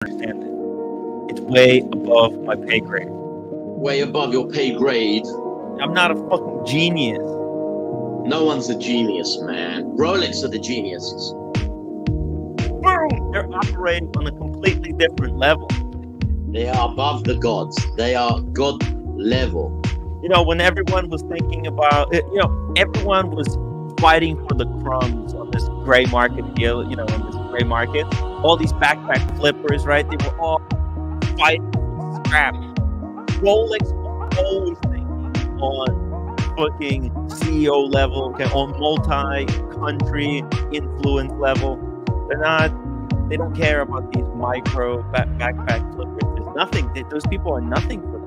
understand it. It's way above my pay grade. Way above your pay grade. I'm not a fucking genius. No one's a genius, man. Rolex are the geniuses. They're operating on a completely different level. They are above the gods. They are God level. When everyone was thinking about it, everyone was fighting for the crumbs on this gray market deal, in this gray market. All these backpack flippers, right? They were all fighting for scrap. Rolex was always thinking on fucking CEO level, on multi-country influence level. They don't care about these micro backpack flippers. There's nothing. Those people are nothing for them.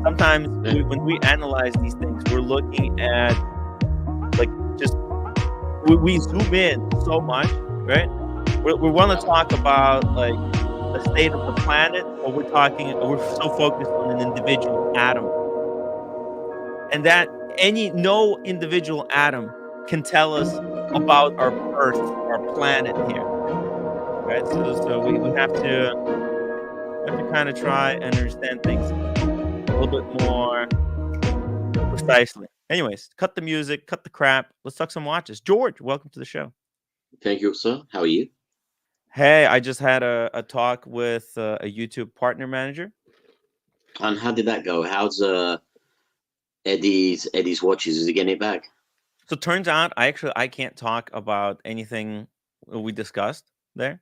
Sometimes when we analyze these things, we're looking at we zoom in so much, right? We want to talk about the state of the planet, or we're so focused on an individual atom, and that no individual atom can tell us about our Earth, our planet here, right? So we have to kind of try and understand things a little bit more precisely. Anyways, cut the music, cut the crap. Let's talk some watches. George, welcome to the show. Thank you, sir. How are you? Hey, I just had a talk with a YouTube partner manager. And how did that go? How's Eddie's watches? Is he getting it back? So it turns out I can't talk about anything we discussed there.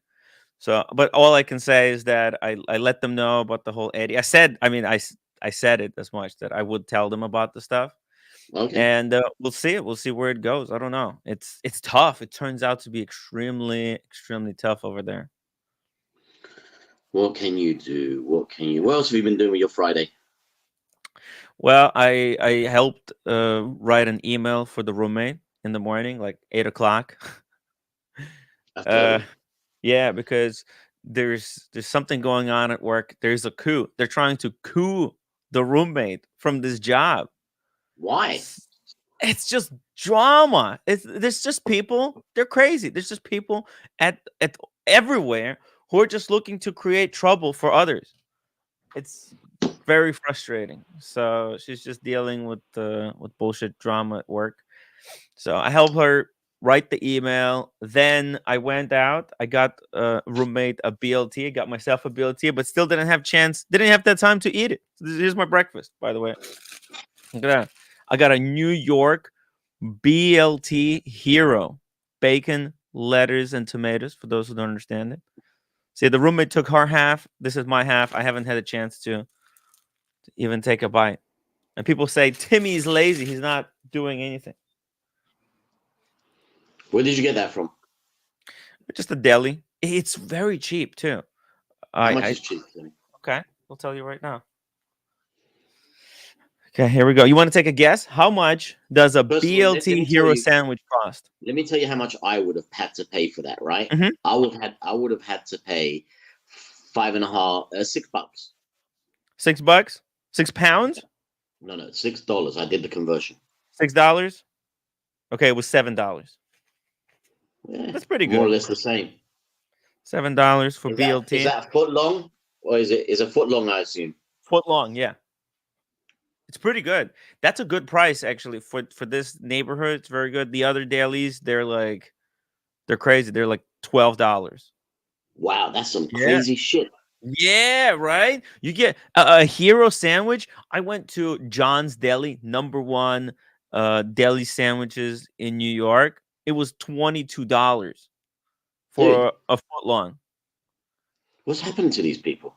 So, but all I can say is that I let them know about the whole Eddie. I said it as much that I would tell them about the stuff. Okay. And we'll see it. We'll see where it goes. I don't know. It's tough. It turns out to be extremely, extremely tough over there. What can you do? What else have you been doing with your Friday? Well, I helped write an email for the roommate in the morning, like 8 o'clock. Yeah, because there's something going on at work. There's a coup. They're trying to coup the roommate from this job. Why? It's just drama. There's just people. They're crazy. There's just people at everywhere who are just looking to create trouble for others. It's very frustrating. So she's just dealing with bullshit drama at work. So I helped her write the email. Then I went out. I got a roommate a BLT. I got myself a BLT, but still didn't have that time to eat it. So here's my breakfast, by the way. Look at that. I got a New York BLT Hero. Bacon, lettuce, and tomatoes, for those who don't understand it. See, the roommate took her half. This is my half. I haven't had a chance to even take a bite. And people say, Timmy's lazy. He's not doing anything. Where did you get that from? Just a deli. It's very cheap, too. How much is cheap? Okay, we'll tell you right now. Okay, here we go. You want to take a guess? How much does a BLT Hero sandwich cost? Let me tell you how much I would have had to pay for that, right? Mm-hmm. I would have had to pay $6. $6? £6? No, $6. I did the conversion. $6? Okay, it was $7. Yeah, that's pretty good. More or less the same. $7 for BLT. Is that a foot long, or is a foot long? I assume foot long. Yeah, it's pretty good. That's a good price actually for this neighborhood. It's very good. The other dailies, they're crazy. They're like $12. Wow, that's some crazy shit. Yeah, right. You get a Hero sandwich. I went to John's Deli, #1 deli sandwiches in New York. It was $22 for a foot long. What's happened to these people?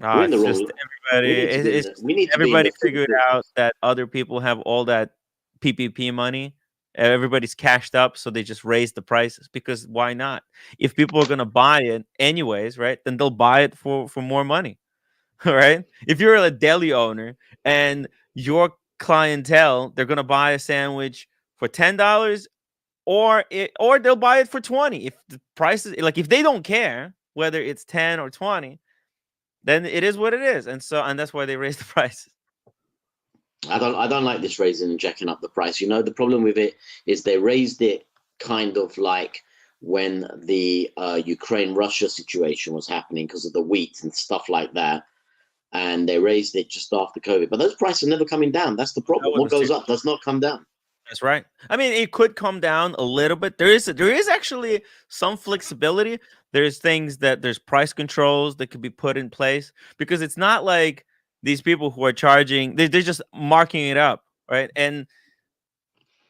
It's just everybody. Everybody figured out that other people have all that PPP money. Everybody's cashed up, so they just raise the prices because why not? If people are gonna buy it anyways, right? Then they'll buy it for more money, right? If you're a deli owner and your clientele, they're gonna buy a sandwich for $10. Or they'll buy it for $20. If the prices, if they don't care whether it's 10 or 20, then it is what it is. And that's why they raise the prices. I don't like this raising and jacking up the price. The problem with it is they raised it kind of like when the Ukraine-Russia situation was happening because of the wheat and stuff like that. And they raised it just after COVID. But those prices are never coming down. That's the problem. What goes up does not come down. That's right. I mean, it could come down a little bit. There is actually some flexibility. There's there's price controls that could be put in place, because it's not like these people who are charging, they're just marking it up, right? And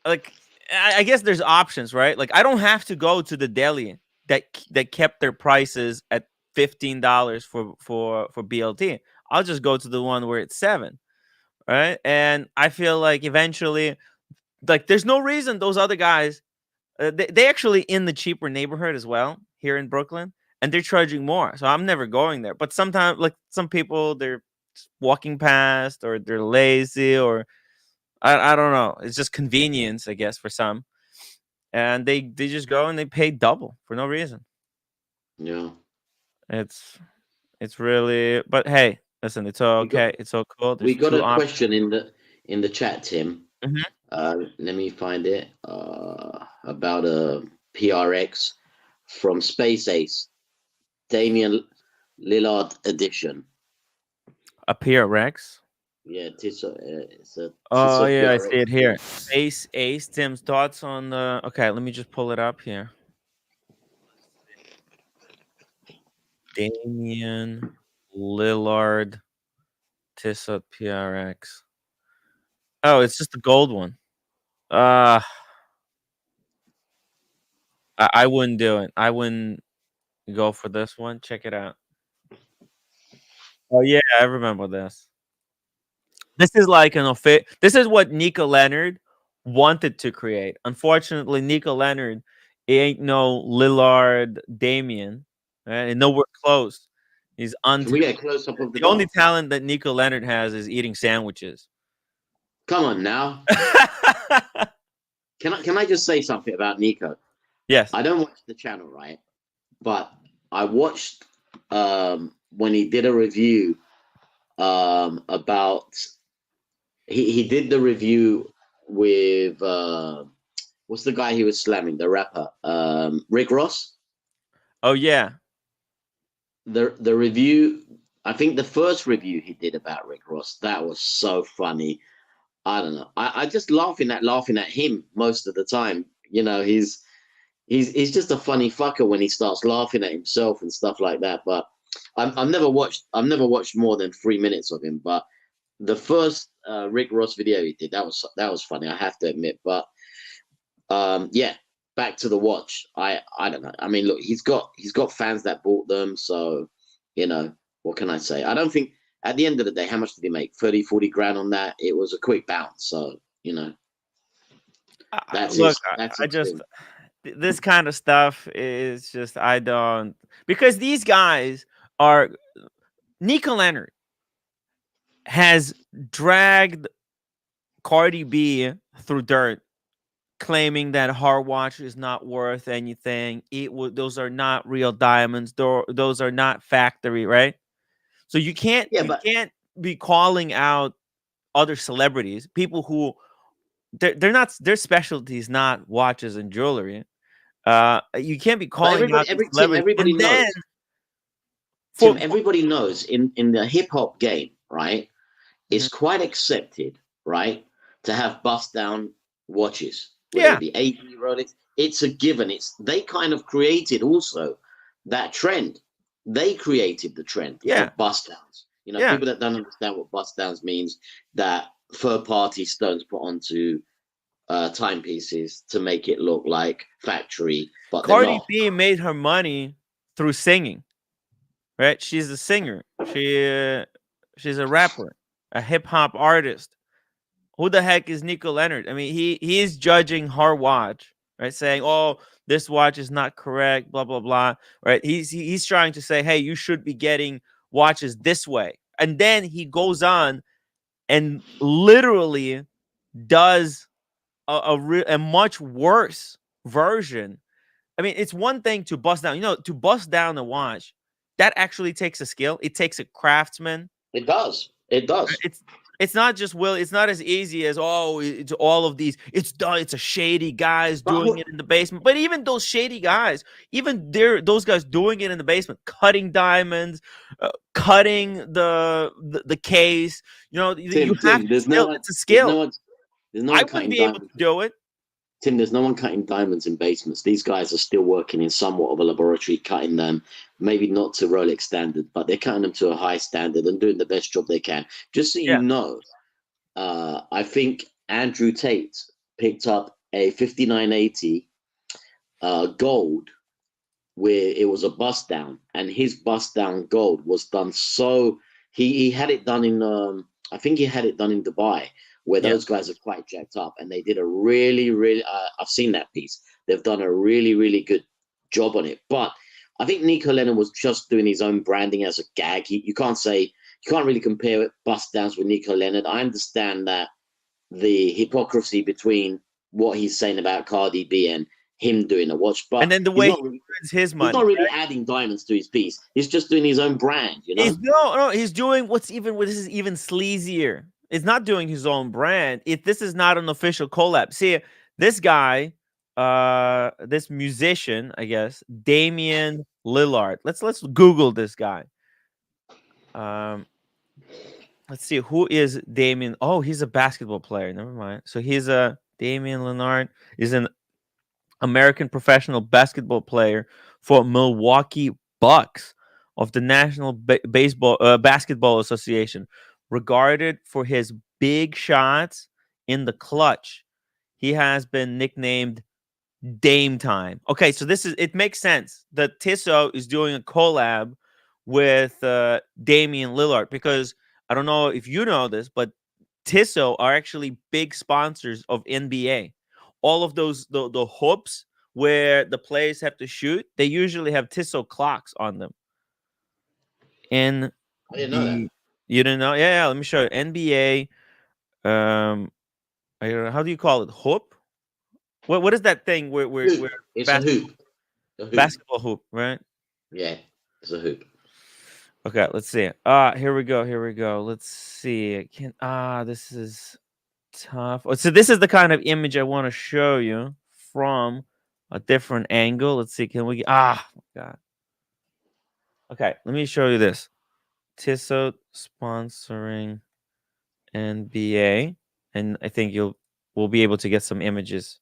like, I guess there's options, right? Like, I don't have to go to the deli that kept their prices at $15 for BLT. I'll just go to the one where it's 7, right? And I feel like eventually, like, there's no reason those other guys, they actually in the cheaper neighborhood as well here in Brooklyn, and they're charging more. So I'm never going there. But sometimes, like, some people, they're walking past, or they're lazy, or I don't know. It's just convenience, I guess, for some, and they just go and they pay double for no reason. Yeah, It's really, but hey, listen, it's all okay. It's all cool. We There's got two a question in the chat, Tim. Mhm. Let me find it. About a PRX from Space Ace, Damian Lillard edition. A PRX. Yeah, Tissot. It's a Oh Tissot yeah, I PRX. see it here. Space Ace. Tim's thoughts on the. Okay, let me just pull it up here. Damian Lillard Tissot PRX. Oh, it's just the gold one. I wouldn't do it. I wouldn't go for this one. Check it out. Oh yeah, I remember this. This is like this is what Nico Leonard wanted to create. Unfortunately, Nico Leonard, he ain't no Lillard Damian, right? And nowhere close. He's Can we get a close up of the only talent that Nico Leonard has is eating sandwiches. Come on now. Can I just say something about Nico? Yes. I don't watch the channel, right? But I watched when he did a review about he did the review with what's the guy he was slamming, the rapper, Rick Ross. Oh yeah. The review, I think the first review he did about Rick Ross, that was so funny. I don't know. I just laughing at him most of the time. You know, he's just a funny fucker when he starts laughing at himself and stuff like that. But I've never watched more than 3 minutes of him. But the first Rick Ross video he did, that was funny, I have to admit. But yeah, back to the watch. I don't know. I mean, look, he's got fans that bought them, so you know, what can I say? I don't think at the end of the day, how much did he make? 30, 40 grand on that? It was a quick bounce, so you know. This kind of stuff is just, I don't, because these guys are, Nico Leonard has dragged Cardi B through dirt, claiming that her watch is not worth anything. Those are not real diamonds. Those are not factory, right? So you can't be calling out other celebrities, people who they're not, their specialty is not watches and jewelry. You can't be calling out celebrities. Everybody knows. Tim, everybody knows in the hip hop game, right? It's quite accepted, right, to have bust down watches. Whether it be AP, Rolex, it's a given. They kind of created also that trend. They created the trend of bust downs. You know, people that don't understand what bust downs means, that third party stones put onto timepieces to make it look like factory, but Cardi B made her money through singing, right? She's a singer. She's a rapper, a hip hop artist. Who the heck is Nico Leonard? I mean, he is judging her watch, right? Saying, "Oh, this watch is not correct," blah blah blah, right? He's trying to say, "Hey, you should be getting watches this way," and then he goes on and literally does a much worse version. I mean, it's one thing to bust down, to bust down a watch. That actually takes a skill. It takes a craftsman. It does. It's not just Will. It's not as easy as it's all of these. It's done. It's a shady guys doing it in the basement. But even those shady guys, even those guys doing it in the basement, cutting diamonds, cutting the case. You know, you have Tim, to skill. It's a skill. there's no I one wouldn't cutting be able to diamonds. do it. Tim, there's no one cutting diamonds in basements. These guys are still working in somewhat of a laboratory, cutting them, maybe not to Rolex standard, but they're cutting them to a high standard and doing the best job they can. Just so you Yeah. know, I think Andrew Tate picked up a 5980 gold where it was a bust down, and his bust down gold was done so he had it done in I think he had it done in Dubai, where Yeah. those guys are quite jacked up, and they did a really I've seen that piece. They've done a really good job on it. But I think Nico Leonard was just doing his own branding as a gag. You can't really compare bust downs with Nico Leonard. I understand that the hypocrisy between what he's saying about Cardi B and him doing a watch, And but then the way he earns his money. he's not really adding diamonds to his piece. He's just doing his own brand, you know? He's doing this is even sleazier. It's not doing his own brand. This is not an official collab. See, this guy, this musician, I guess, Damian Lillard. Let's Google this guy. Let's see, who is Damian? Oh, he's a basketball player. Never mind. So he's a Damian Lillard is an American professional basketball player for Milwaukee Bucks of the National Basketball Association, regarded for his big shots in the clutch. He has been nicknamed Dame Time. Okay, so it makes sense that Tissot is doing a collab with Damian Lillard, because I don't know if you know this, but Tissot are actually big sponsors of NBA. All of those the hoops where the players have to shoot, they usually have Tissot clocks on them. And I didn't know that. You didn't know? Yeah, let me show you. NBA. I don't know, how do you call it? Hoop? What is that thing where It's a hoop. Basketball hoop, right? Yeah, it's a hoop. Okay, let's see. Here we go. Let's see. This is tough. So this is the kind of image I want to show you from a different angle. Let's see. Can we? My God. Okay, let me show you this. Tissot sponsoring NBA, and I think we'll be able to get some images.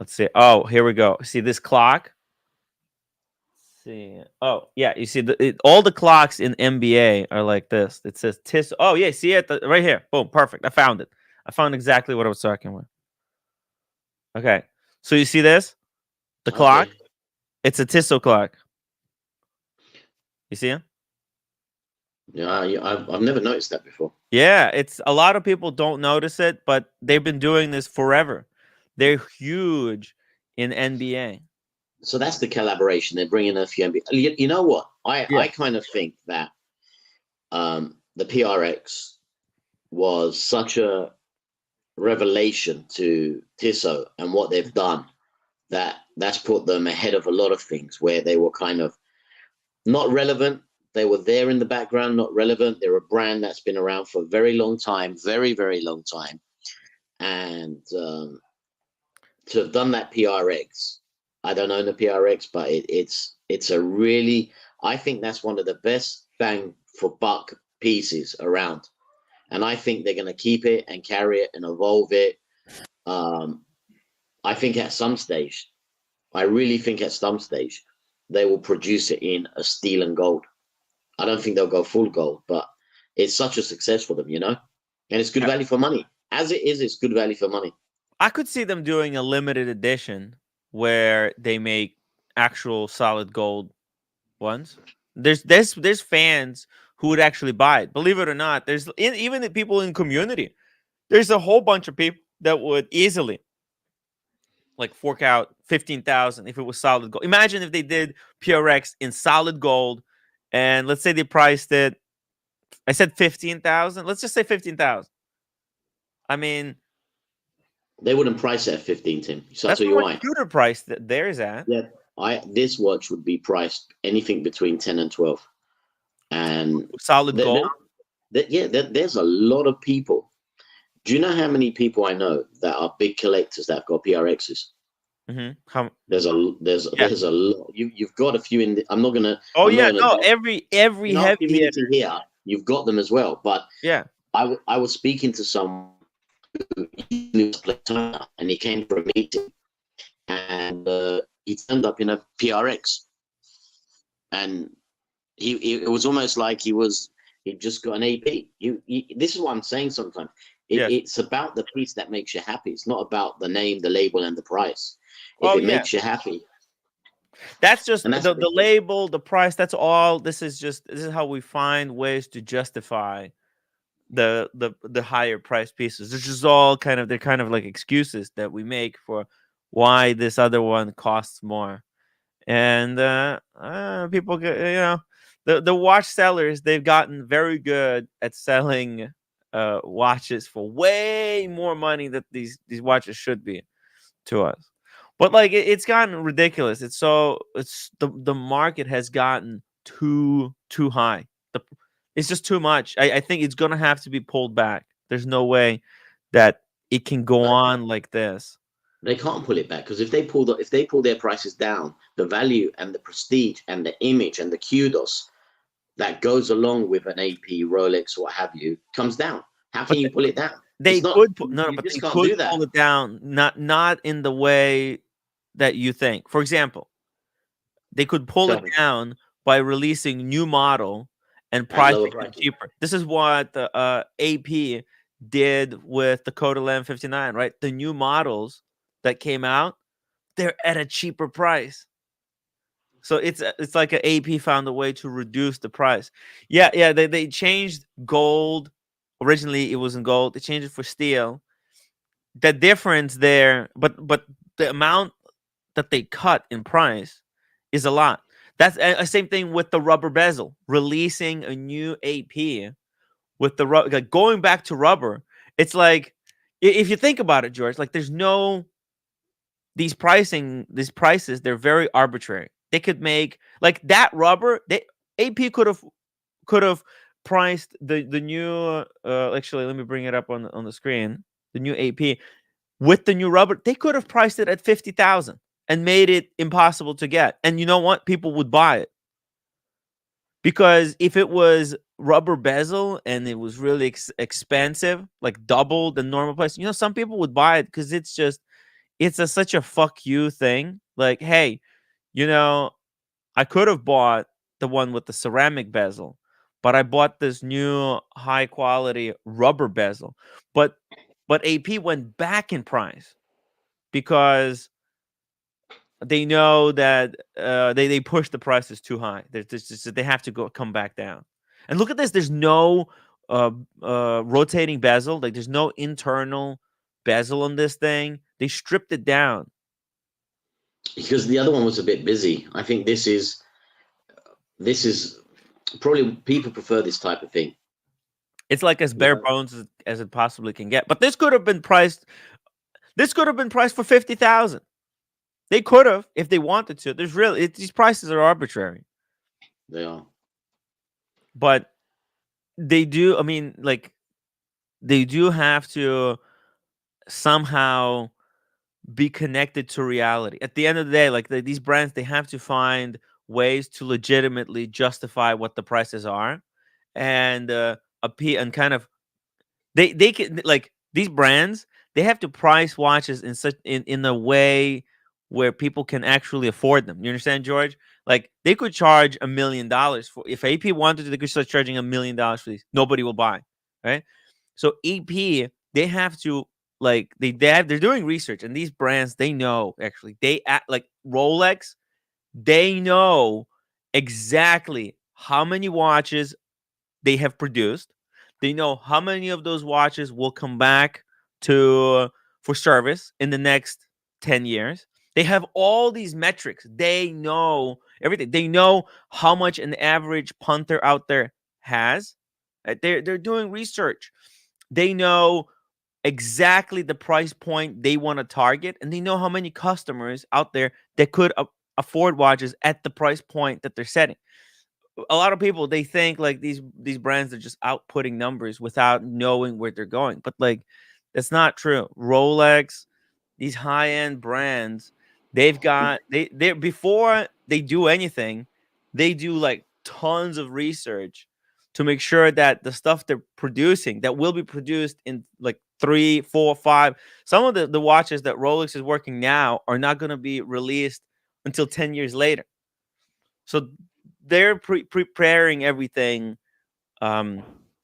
Let's see. Oh, here we go. See this clock? See. Oh, yeah. You see all the clocks in NBA are like this. It says Tissot. Oh, yeah. See it right here. Boom. Perfect. I found it. I found exactly what I was talking about. Okay. So you see this? The clock? It's a Tissot clock. You see it? Yeah, I've never noticed that before. Yeah, it's a lot of people don't notice it, but they've been doing this forever. They're huge in NBA. So that's the collaboration. They're bringing a few NBA. You know what? I kind of think that the PRX was such a revelation to Tissot and what they've done that's put them ahead of a lot of things where they were kind of not relevant. They were there in the background, not relevant. They're a brand that's been around for a very long time, very long time. And to have done that PRX, I don't own the PRX, but it's a really, I think that's one of the best bang for buck pieces around. And I think they're going to keep it and carry it and evolve it. I think at some stage, I really think at some stage, they will produce it in a steel and gold. I don't think they'll go full gold, but it's such a success for them, you know? And it's good value for money. As it is, it's good value for money. I could see them doing a limited edition where they make actual solid gold ones. There's fans who would actually buy it. Believe it or not, there's even the people in community. There's a whole bunch of people that would easily like fork out 15,000 if it was solid gold. Imagine if they did PRX in solid gold, and let's say they priced it. I said 15,000. Let's just say 15,000. I mean, they wouldn't price it at 15, Tim. So that's I'll tell you why. Tudor price that theirs at. Yeah, this watch would be priced anything between 10 and 12. And solid gold. there's a lot of people. Do you know how many people I know that are big collectors that have got PRXs? How? There's Yeah. a lot. You've got a few in. Oh I'm not yeah. gonna No. go Every in our heavy community hitter. here. You've got them as well. But Yeah. I was speaking to someone who knew Daytona, and he came for a meeting, and he turned up in a PRX, and it was almost like he just got an AP. This is what I'm saying. Sometimes Yes. it's about the piece that makes you happy. It's not about the name, the label, and the price. If Oh it yeah. makes you happy, That's just and that's the what it is. label, the price. That's all. This is how we find ways to justify the higher price pieces. This is all they're kind of like excuses that we make for why this other one costs more. And people get, the watch sellers, they've gotten very good at selling watches for way more money that these watches should be to us. But like it's gotten ridiculous. It's the market has gotten too high. It's just too much. I think it's gonna have to be pulled back. There's no way that it can go But on like this. they can't pull it back, because if they pull their prices down, the value and the prestige and the image and the kudos that goes along with an AP, Rolex, what have you, comes down. How can But you pull it down? they It's not. could no, You but just they can't could do that pull it down, not in the way that you think. For example, they could pull it down by releasing new model and at lower pricing them prices. cheaper. This is what the AP did with the Coda Lamb 59, right? The new models that came out, they're at a cheaper price. So it's like an AP found a way to reduce the price. Yeah, they changed gold. Originally it was in gold. They changed it for steel. The difference there, but the amount that they cut in price is a lot. That's a same thing with the rubber bezel. Releasing a new AP with the like going back to rubber. It's like if you think about it, George, like there's no these prices, they're very arbitrary. They could make like that rubber. AP could have priced the new. Actually, let me bring it up on the screen. The new AP with the new rubber, they could have priced it at 50,000 and made it impossible to get. And you know what? People would buy it because if it was rubber bezel and it was really expensive, like double the normal price, some people would buy it because it's such a fuck you thing. Like, hey, you know, I could have bought the one with the ceramic bezel, but I bought this new high quality rubber bezel. But AP went back in price because they know that they push the prices too high. They have to come back down. And look at this. There's no rotating bezel. Like there's no internal bezel on this thing. They stripped it down. Because the other one was a bit busy. I think this is probably people prefer this type of thing. It's like as bare bones as it possibly can get. But this could have been priced. This could have been priced for 50,000. They could have if they wanted to. These prices are arbitrary. They are. But they do. I mean, like they do have to somehow be connected to reality. At the end of the day, like these brands, they have to find ways to legitimately justify what the prices are, and appeal and kind of they can like these brands. They have to price watches in a way where people can actually afford them. You understand, George? Like they could charge $1 million for if AP wanted to. They could start charging $1 million for these. Nobody will buy, right? So AP they have to they're doing research, and these brands they know actually they act like Rolex. They know exactly how many watches they have produced. They know how many of those watches will come back to for service in the next 10 years. They have all these metrics. They know everything. They know how much an average punter out there has. They're doing research. They know exactly the price point they want to target, and they know how many customers out there that could afford watches at the price point that they're setting. a lot of people, they think like these brands are just outputting numbers without knowing where they're going, but like that's not true. Rolex, these high end brands, they've got they before they do anything, they do like tons of research to make sure that the stuff they're producing that will be produced in like 3, 4, 5. Some of the watches that Rolex is working now are not going to be released until 10 years later. So they're preparing everything in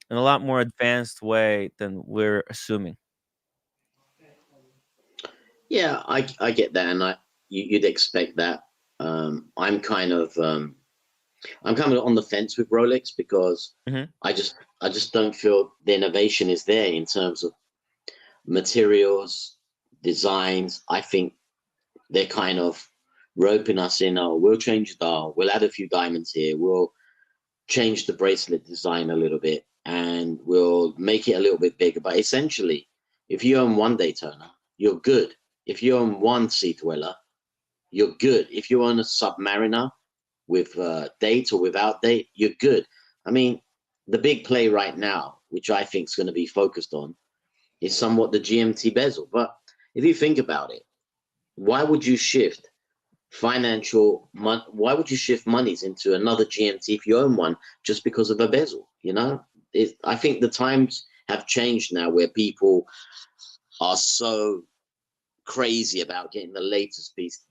a lot more advanced way than we're assuming. Yeah, I get that, and you'd expect that. I'm kind of on the fence with Rolex because Hmm. I just don't feel the innovation is there in terms of materials, designs. I think they're kind of roping us in. Oh, we'll change the dial. We'll add a few diamonds here. We'll change the bracelet design a little bit, and we'll make it a little bit bigger. But essentially, if you own one Daytona, you're good. If you own one Sea Dweller, you're good. If you own a Submariner with date or without date, you're good. I mean, the big play right now, which I think is going to be focused on, is somewhat the GMT bezel. But if you think about it, why would you shift why would you shift monies into another GMT if you own one just because of a bezel? I think the times have changed now where people are so crazy about getting the latest piece.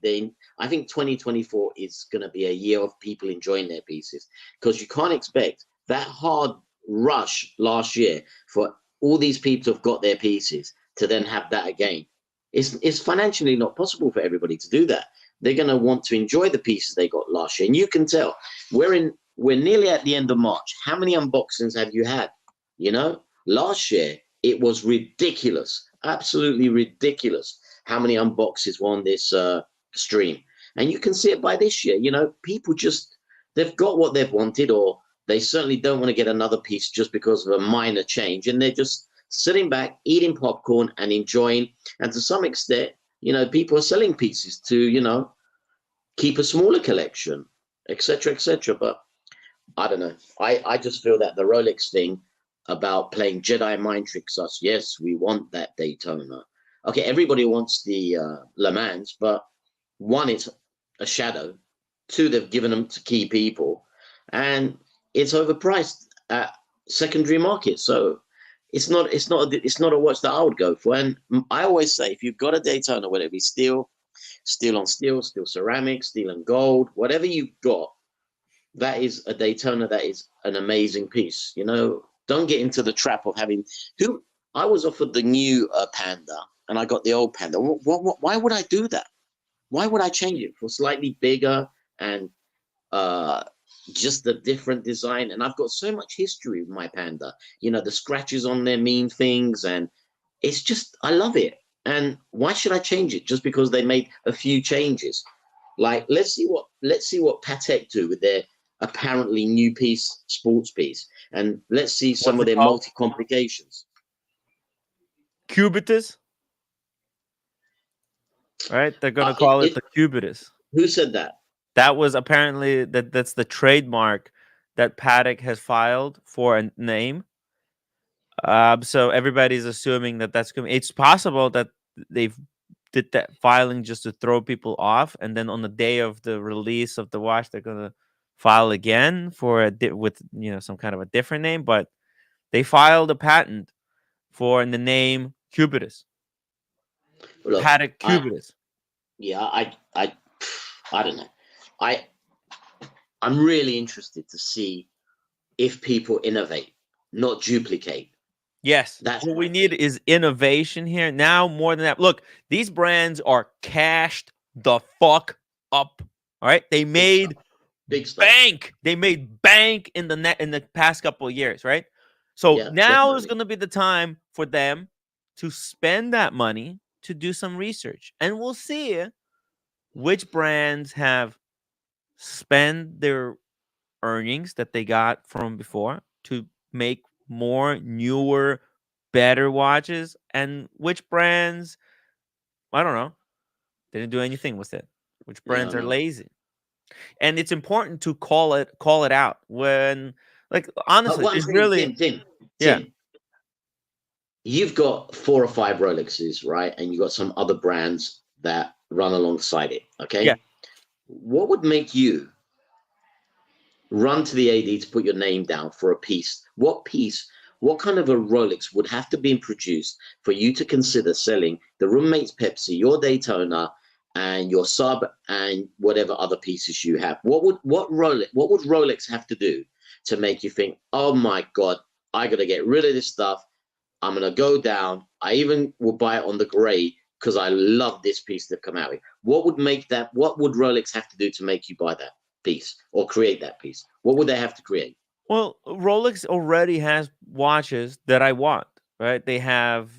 I think 2024 is going to be a year of people enjoying their pieces, because you can't expect that hard rush last year for all these people to have got their pieces to then have that again. It's financially not possible for everybody to do that. They're going to want to enjoy the pieces they got last year, and you can tell we're nearly at the end of March. How many unboxings have you had? Last year it was ridiculous, absolutely ridiculous how many unboxes were on this stream. And you can see it by this year. People they've got what they've wanted, or they certainly don't want to get another piece just because of a minor change. And they're just sitting back, eating popcorn and enjoying. And to some extent, people are selling pieces to, keep a smaller collection, etc., etc. But I don't know. I just feel that the Rolex thing about playing Jedi mind tricks us. Yes, we want that Daytona. Okay, everybody wants the Le Mans, but one, it's a shadow. Two, they've given them to key people, and it's overpriced at secondary market. So it's not a watch that I would go for. And I always say, if you've got a Daytona, whether it be steel on steel, steel ceramic, steel and gold, whatever you've got, that is a Daytona. That is an amazing piece. Don't get into the trap of having who. I was offered the new Panda, and I got the old Panda. Why would I do that? Why would I change it for slightly bigger and uh, just a different design? And I've got so much history with my Panda. The scratches on there mean things, and it's just, I love it. And why should I change it just because they made a few changes? Like, let's see what Patek do with their apparently new piece, sports piece, and let's see some What's of it their called? multi complications. Cubitus, right? They're gonna It, call it it, the Cubitus. who said that? That was apparently that's the trademark that Patek has filed for a name. So everybody's assuming that that's going. It's possible that they've did that filing just to throw people off, and then on the day of the release of the watch, they're gonna file again for with some kind of a different name. But they filed a patent for the name Cubitus, Look, Patek Cubitus. yeah, I don't know. I I'm really interested to see if people innovate, not duplicate. Yes. That's What we my need thing. is innovation here. Now more than that. Look, these brands are cashed the fuck up. All right. They Big stuff. made Big stuff. bank. They made bank in the past couple of years, right? So Yeah, now is definitely. gonna be the time for them to spend that money to do some research. And we'll see which brands have spent their earnings that they got from before to make more newer, better watches, and which brands, I don't know, didn't do anything with it. Which Yeah, I brands are know. lazy. and it's important to call it out when, like, But honestly, what I'm there's saying, really, yeah, Tim, you've got 4 or 5 Rolexes, right? And you've got some other brands that run alongside it. yeah. Okay. What would make you run to the AD to put your name down for a piece? What kind of a Rolex would have to be produced for you to consider selling the roommate's Pepsi, your Daytona, and your sub, and whatever other pieces you have? What would Rolex have to do to make you think, oh my God, I gotta get rid of this stuff. I'm gonna go down. I even will buy it on the gray because I love this piece they've come out with. What would Rolex have to do to make you buy that piece or create that piece? What would they have to create? Well, Rolex already has watches that I want, right? They have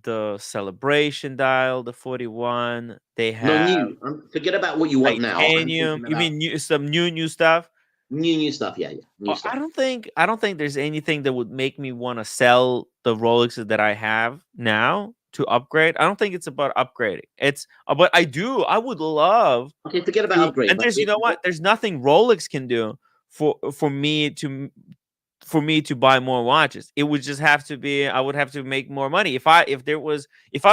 the celebration dial, the 41. They No, have new. Forget about what you want now. I'm titanium. talking You about mean some new stuff? new stuff. Yeah, new I stuff. don't think there's anything that would make me want to sell the Rolexes that I have now to upgrade. I don't think it's about upgrading. It's but I would love Okay, forget about to, upgrade. and But there's, you know what? There's nothing Rolex can do for me to buy more watches. It would just have to be, I would have to make more money. If I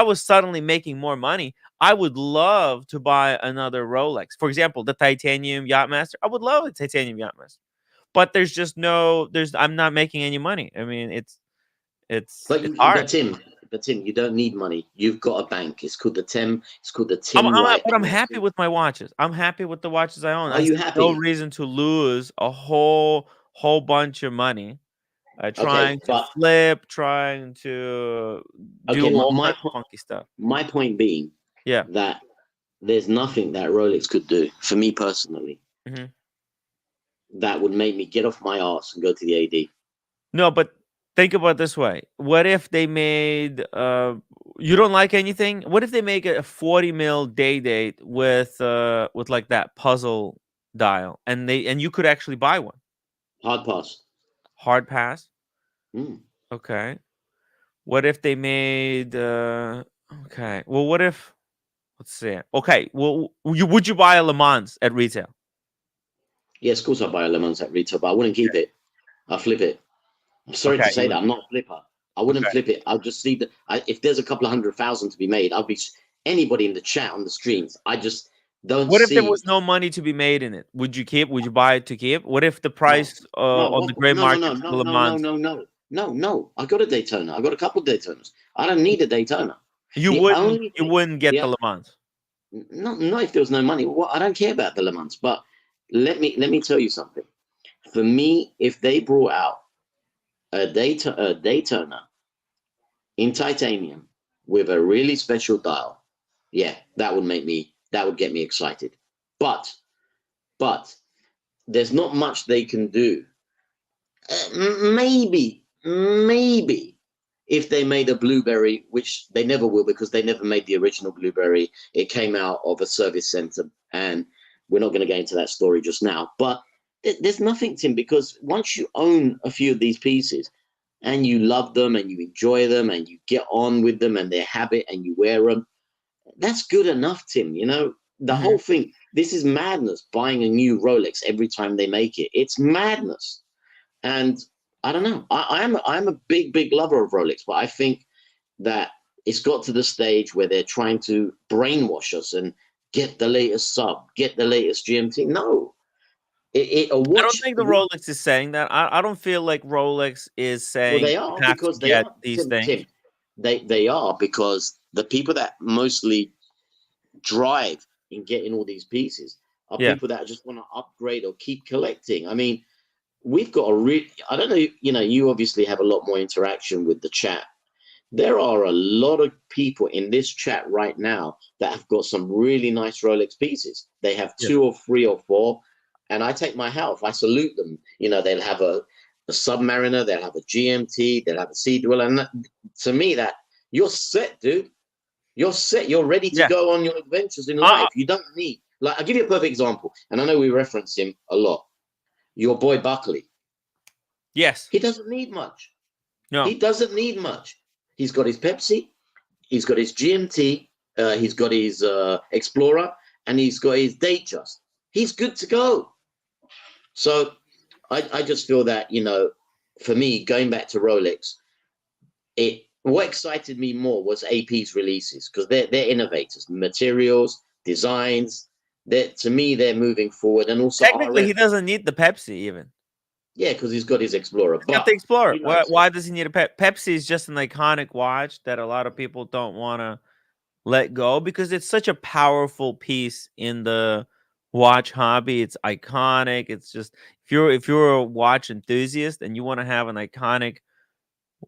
was suddenly making more money, I would love to buy another Rolex. For example, the titanium Yachtmaster. I would love a titanium Yachtmaster. But I'm not making any money. I mean, it's hard. but Tim, you don't need money. You've got a bank. It's called the Tim. It's called the Tim White. But I'm happy with my watches. I'm happy with the watches I own. Are I you see no happy? reason to lose a whole bunch of money Okay, trying to but flip, trying to do okay. all kinds of funky stuff. My point being Yeah. that there's nothing that Rolex could do for me personally Hmm. that would make me get off my ass and go to the AD. No, but think about it this way. What if they made you don't like anything? What if they make a 40 mil day date with like that puzzle dial, and you could actually buy one? Hard pass. Hard pass. Mm. Okay. What if they made okay. Well, what if, let's see. Okay. Well, would you buy a Le Mans at retail? Yes, of course I buy a Le Mans at retail, but I wouldn't keep it. I'll flip it. I'm sorry Okay. to say that. I'm not a flipper. I wouldn't Okay. flip it. I'll just see that if there's a couple of 100,000 to be made, I'll be anybody in the chat on the streams. I just don't What if there see. was no money to be made in it? Would you keep? Would you buy it to keep? What if the No, price no, on the gray no, no, market no, for the no, Le no, no, Mans, no, no, no. I got a Daytona. I got a couple of Daytonas. I don't need a Daytona. The only you thing, wouldn't get yeah, the Le Mans? not if there was no money. Well, I don't care about the Le Mans, but let me tell you something. For me, if they brought out a Daytona in titanium with a really special dial, yeah, that would get me excited. But there's not much they can do. Maybe if they made a blueberry, which they never will because they never made the original blueberry. It came out of a service center, and we're not going to get into that story just now. But there's nothing, Tim, because once you own a few of these pieces and you love them and you enjoy them and you get on with them and their habit and you wear them, that's good enough, Tim. You know, the Hmm. whole thing, this is madness buying a new Rolex every time they make it. It's madness. And I don't know. I'm a big lover of Rolex, but I think that it's got to the stage where they're trying to brainwash us and get the latest sub, get the latest GMT. No, a I don't watch. think the Rolex is saying that. I don't feel like Rolex is Well, saying they you are have to because they get are these Tim. things. They are because the people that mostly drive in getting all these pieces are Yeah. people that just want to upgrade or keep collecting. I mean, we've got I don't know, you obviously have a lot more interaction with the chat. There are a lot of people in this chat right now that have got some really nice Rolex pieces. They have Yes. 2 or 3 or 4, and I take my hat off. I salute them. They'll have a Submariner, they'll have a GMT, they'll have a Sea Dweller. And to me, that you're set, dude. You're set. You're ready to Yeah. go on your adventures in Uh, life. You don't need, like, I'll give you a perfect example. And I know we reference him a lot. Your boy Buckley. yes. He doesn't need much. No. He doesn't need much. He's got his Pepsi, he's got his GMT, he's got his Explorer, and he's got his Datejust. he's good to go. So I just feel that, for me, going back to Rolex, what excited me more was AP's releases, because they're innovators, materials, designs. To me, they're moving forward, and also Technically, he RF. doesn't need the Pepsi even. Yeah, because he's got his Explorer, He's got the but Explorer. he likes it. Why does he need a Pepsi? Is just an iconic watch that a lot of people don't want to let go because it's such a powerful piece in the watch hobby. It's iconic. It's just if you're a watch enthusiast and you want to have an iconic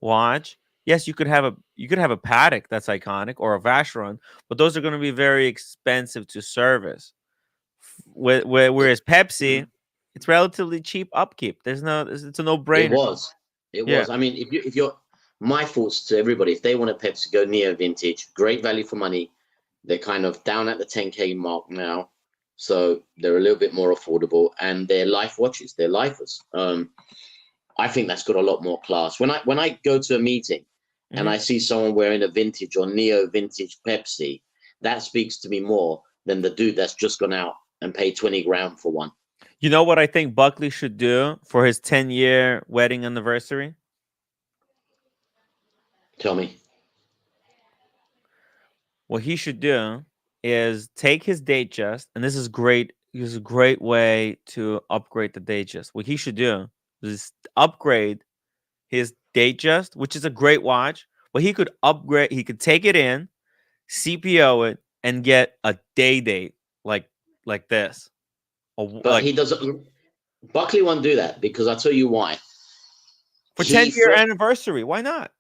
watch, yes, you could have a Patek that's iconic or a Vacheron, but those are going to be very expensive to service. Whereas Pepsi, it's relatively cheap upkeep. It's a no It brainer. was. It Yeah, was. I mean, if you're my thoughts to everybody, if they want a Pepsi, go neo vintage, great value for money. They're kind of down at the 10K mark now, so they're a little bit more affordable, and they're life watches. They're lifers. I think that's got a lot more class. When I go to a meeting and hmm I see someone wearing a vintage or neo vintage Pepsi, that speaks to me more than the dude that's just gone out and paid 20 grand for one. You know what I think Buckley should do for his 10-year wedding anniversary? Tell me. What he should do is take his Datejust, and this is great. This is a great way to upgrade the Datejust. What he should do is upgrade his Datejust, which is a great watch, but he could upgrade. He could take it in, CPO it, and get a day date like like this. But Like he doesn't. Buckley won't do that, because I'll tell you why. for He 10-year first anniversary. Why not?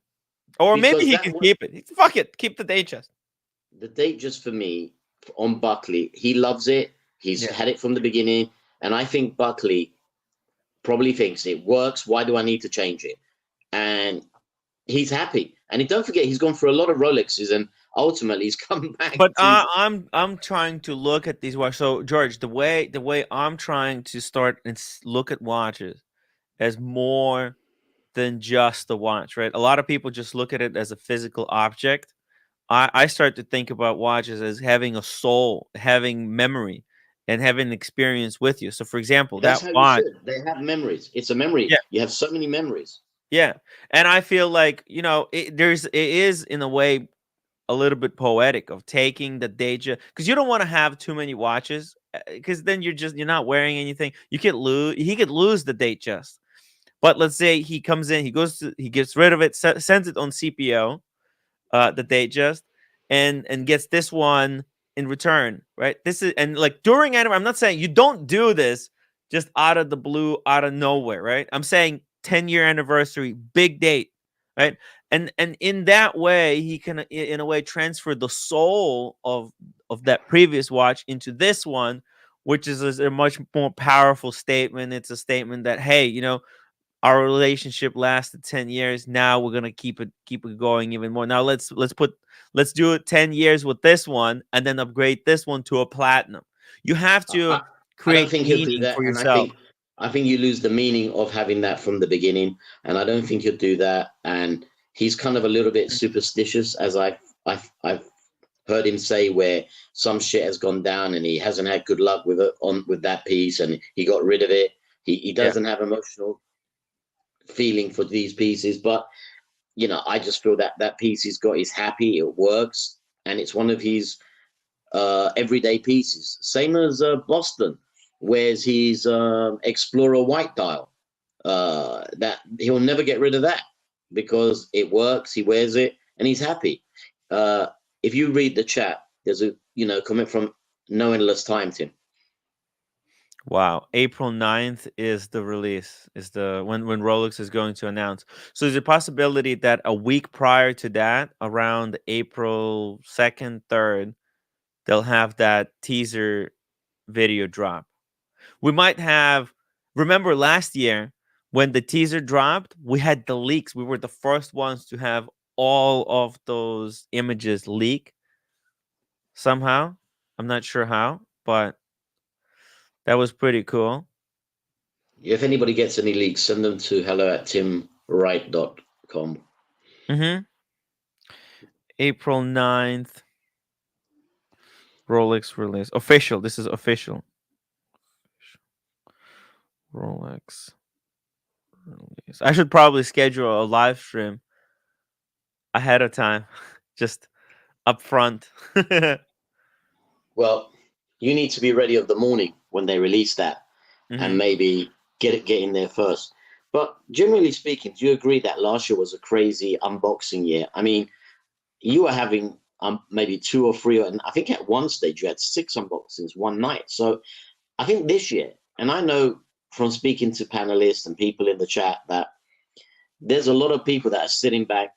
Or maybe because he that can keep it. Fuck it, keep the Datejust. the date just for me on Buckley. He loves it. He's Yeah. had it from the beginning, and I think Buckley probably thinks it works. Why do I need to change it? And he's happy. And don't forget, he's gone for a lot of Rolexes, and ultimately he's come back But to. I'm trying to look at these watches. So George, the way I'm trying to start and look at watches as more than just the watch, right? A lot of people just look at it as a physical object. I start to think about watches as having a soul, having memory, and having experience with you. So, for example, That's that how you watch, should. They have memories. It's a memory. yeah, You have so many memories. yeah, and I feel like it is in a way a little bit poetic of taking the Deja because you don't want to have too many watches because then you're not wearing anything. He could lose the date just. But let's say he comes in, he gets rid of it, sends it on CPO, the date just, and gets this one in return, right? This is and like during anime, I'm not saying you don't do this just out of the blue, out of nowhere, right? I'm saying 10-year anniversary, big date, right? And in that way, he can in a way transfer the soul of that previous watch into this one, which is a much more powerful statement. It's a statement that hey, our relationship lasted 10 years. Now we're gonna keep it going even more. Now let's do it 10 years with this one and then upgrade this one to a platinum. You have I, to I I don't create think he'll do meaning that, for and I yourself. think I think you lose the meaning of having that from the beginning, and I don't think he'll do that. And he's kind of a little bit superstitious, as I've heard him say, where some shit has gone down and he hasn't had good luck with that piece, and he got rid of it. He Yeah. doesn't have emotional feeling for these pieces, but I just feel that that piece he's got is happy, it works, and it's one of his everyday pieces. Same as Boston wears his Explorer white dial. That he'll never get rid of that because it works. He wears it and he's happy. Uh, if you read the chat, there's a comment from No Endless Time, Tim. Wow. April 9th is the release, is the when Rolex is going to announce. So there's a possibility that a week prior to that, around April 2nd, 3rd, they'll have that teaser video drop. We might have remember last year when the teaser dropped, we had the leaks. We were the first ones to have all of those images leak somehow. I'm not sure how, but that was pretty cool. If anybody gets any leaks, send them to hello@timwright.com. Mhm. April 9th, Rolex release. Official. This is official. Rolex release. I should probably schedule a live stream ahead of time, just up front. Well, you need to be ready of the morning when they release that, and Mhm. maybe get in there first. But generally speaking, do you agree that last year was a crazy unboxing year? I mean, you were having maybe two or three, and I think at one stage you had 6 unboxings one night. So I think this year, and I know from speaking to panelists and people in the chat that there's a lot of people that are sitting back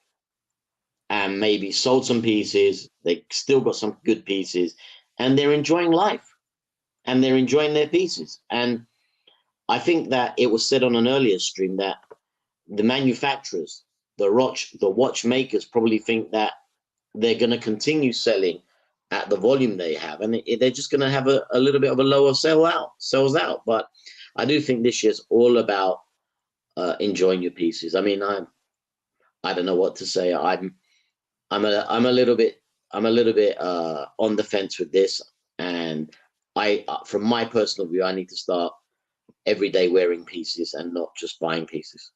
and maybe sold some pieces. They still got some good pieces, and they're enjoying life and they're enjoying their pieces. And I think that it was said on an earlier stream that the manufacturers, the watchmakers probably think that they're going to continue selling at the volume they have, and they're just going to have a little bit of a lower sells out. But I do think this year's all about enjoying your pieces. I mean, I don't know what to say. I'm a little bit on the fence with this, and from my personal view, I need to start every day wearing pieces and not just buying pieces.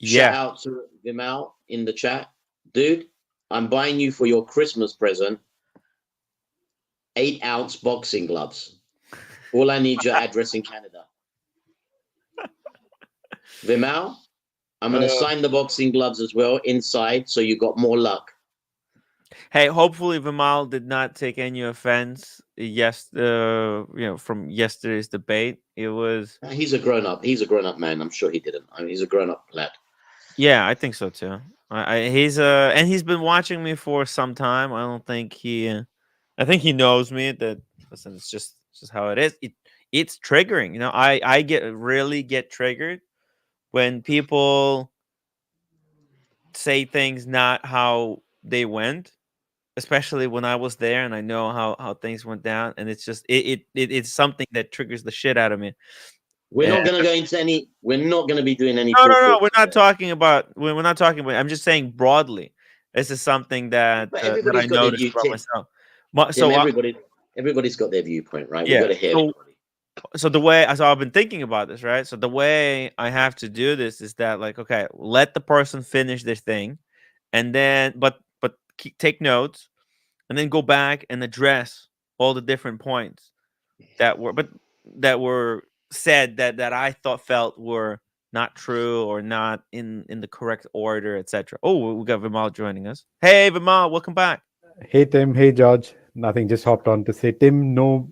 Shout Yeah. out to Vimal in the chat, dude. I'm buying you for your Christmas present 8-ounce boxing gloves. All I need your address in Canada. Vimal, I'm going to sign the boxing gloves as well inside, so you got more luck. Hey, hopefully Vimal did not take any offense. Yes, from yesterday's debate, it was. He's a grown up. He's a grown up man. I'm sure he didn't. I mean, he's a grown up lad. Yeah, I think so too. He's and he's been watching me for some time. I don't think I think he knows me. That listen, it's just how it is. It's triggering. I really get triggered when people say things not how they went, especially when I was there and I know how things went down, and it's just it's something that triggers the shit out of me. We're not going to go into any. We're not going to be doing any. No. We're not talking about. We're not talking about. I'm just saying broadly. This is something that But that I everybody's got their noticed view. about myself. Tim, So everybody's got their viewpoint, right? We've yeah. got to hear So everybody. the way I've been thinking about this, right? So the way I have to do this is that, like, okay, let the person finish their thing, and then but take notes, and then go back and address all the different points that were said that I felt were not true or not in the correct order, etc. Oh, we got Vimal joining us. Hey, Vimal, welcome back. Hey Tim, hey George. Nothing, just hopped on to say, Tim, no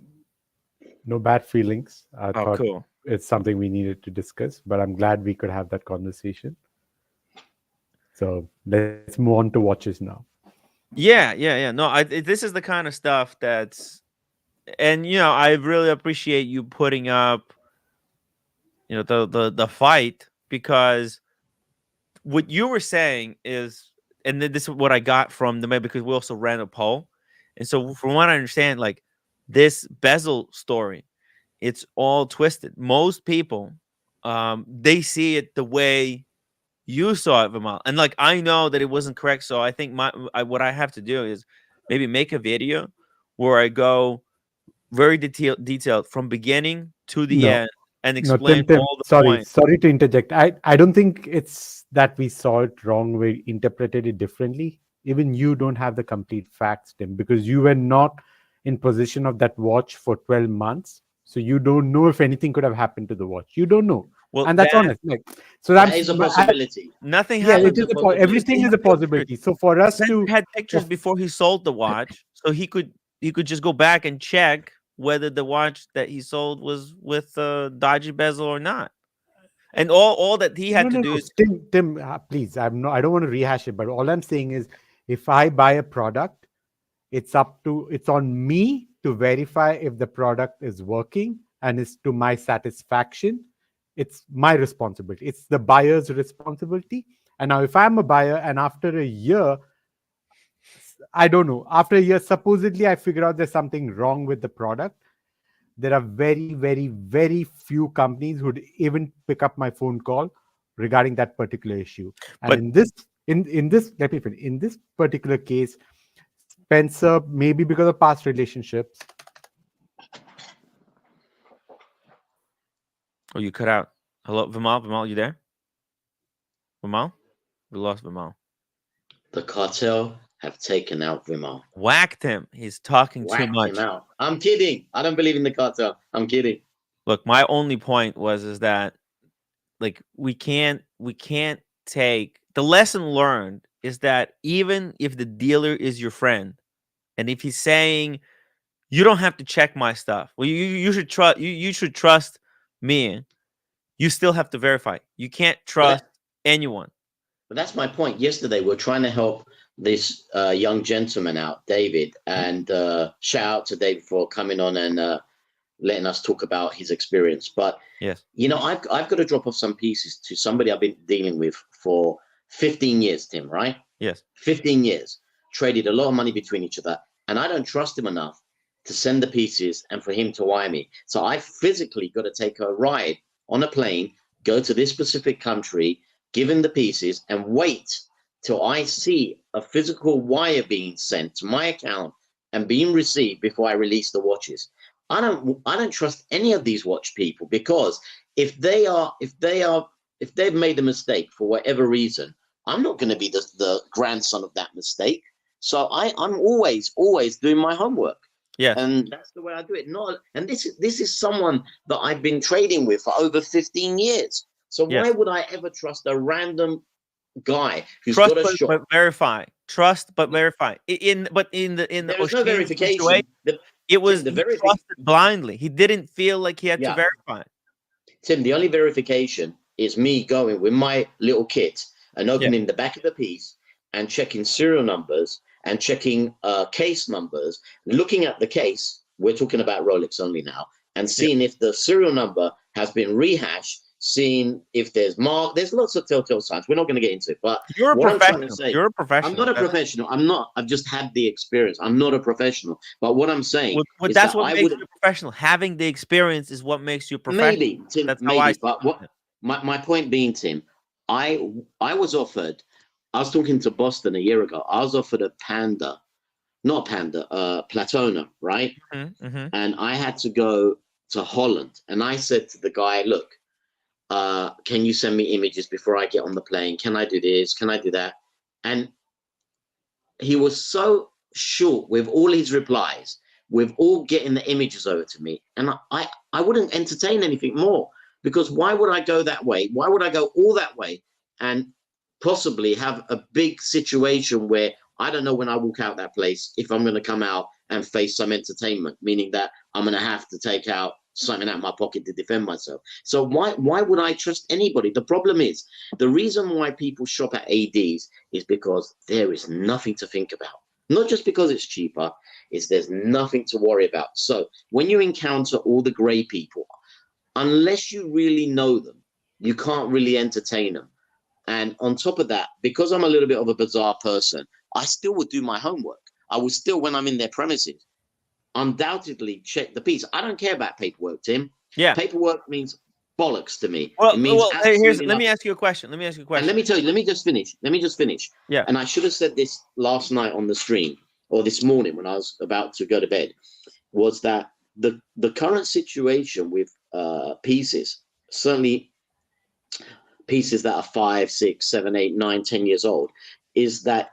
bad feelings. I Oh, thought cool. it's something we needed to discuss, but I'm glad we could have that conversation. So let's move on to watches now. Yeah. No, this is the kind of stuff that's, and I really appreciate you putting up, the fight, because what you were saying is, and this is what I got from the man, because we also ran a poll, and so from what I understand, like, this bezel story, it's all twisted. Most people, they see it the way you saw it, Vimal, and like, I know that it wasn't correct. So I think what I have to do is maybe make a video where I go very detailed from beginning to the No, end and no, explain Tim, all the sorry, points. sorry to interject. I don't think it's that we saw it wrong, we interpreted it differently. Even you don't have the complete facts, Tim, because you were not in possession of that watch for 12 months. So you don't know if anything could have happened to the watch. You don't know. Well, And that's honest. Like, so That is a possibility. nothing yeah, happened. it It's is a everything possibility. is a possibility. So for us Spencer to, had pictures before he sold the watch, so he could just go back and check whether the watch that he sold was with a dodgy bezel or not. And all that he no, had to no, do no, is, Tim, please, I don't want to rehash it, but all I'm saying is, if I buy a product, it's on me to verify if the product is working and is to my satisfaction. It's my responsibility. It's the buyer's responsibility. And now, if I'm a buyer and after a year, I don't know, after a year, supposedly I figure out there's something wrong with the product, there are very, very, very few companies who'd even pick up my phone call regarding that particular issue. And but in this, let me finish. In this particular case, Spencer, maybe because of past relationships, Oh, you cut out. Hello, Vimal. Vimal, you there? Vimal, we lost Vimal. The cartel have taken out Vimal. Whacked him. He's talking too Whacked him much. out. I'm kidding. I don't believe in the cartel. I'm kidding. Look, my only point is that like we can't take the lesson learned is that even if the dealer is your friend, and if he's saying you don't have to check my stuff, well, you should trust you should trust me. You still have to verify. You can't trust anyone. But that's my point. Yesterday, we're trying to help this young gentleman out, David, and shout out to David for coming on and letting us talk about his experience. But yes, you know, I've got to drop off some pieces to somebody I've been dealing with for 15 years, Tim. Right? Yes, 15 years. Traded a lot of money between each other, and I don't trust him enough to send the pieces and for him to wire me. So I physically got to take a ride on a plane, go to this specific country, give him the pieces, and wait till I see a physical wire being sent to my account and being received before I release the watches. I don't trust any of these watch people, because if they've made a mistake for whatever reason, I'm not going to be the grandson of that mistake. So I'm always doing my homework. yes, And that's the way I do it. And this is someone that I've been trading with for over 15 years. So yes. why would I ever trust a random guy who's Trust got a shop? but verify. Trust but verify. In the There was no O'Shea verification. situation, it was the he trusted blindly. He didn't feel like he had to verify. Tim, the only verification is me going with my little kit and opening the back of the piece and checking serial numbers and checking case numbers, looking at the case. We're talking about Rolex only now, and seeing if the serial number has been rehashed, seeing if there's there's lots of telltale signs. We're not going to get into it, but You're a what professional. I'm trying to say, You're a professional. I'm not a professional. I'm not. I've just had the experience. I'm not a professional. But what I'm saying is that's that what makes you a professional. Having the experience is what makes you a professional. Maybe, Tim, that's maybe. how I but what my point being, Tim, I was offered. I was talking to Boston a year ago. I was offered a Platona, right? Mm-hmm. And I had to go to Holland. And I said to the guy, look, can you send me images before I get on the plane? Can I do this? Can I do that? And he was so short with all his replies, with all getting the images over to me. And I wouldn't entertain anything more, because why would I go that way? Why would I go all that way and possibly have a big situation where I don't know when I walk out that place if I'm going to come out and face some entertainment, meaning that I'm going to have to take out something out of my pocket to defend myself. So why would I trust anybody? The problem is, the reason why people shop at ADs is because there is nothing to think about. Not just because it's cheaper, it's there's nothing to worry about. So when you encounter all the grey people, unless you really know them, you can't really entertain them. And on top of that, because I'm a little bit of a bizarre person, I still would do my homework. I would still, when I'm in their premises, undoubtedly check the piece. I don't care about paperwork, Tim. Yeah. Paperwork means bollocks to me. Well, it means let me ask you a question. And let me tell you, let me just finish. Yeah. And I should have said this last night on the stream, or this morning when I was about to go to bed, was that the current situation with pieces, certainly pieces that are 5, 6, 7, 8, 9, 10 years old, is that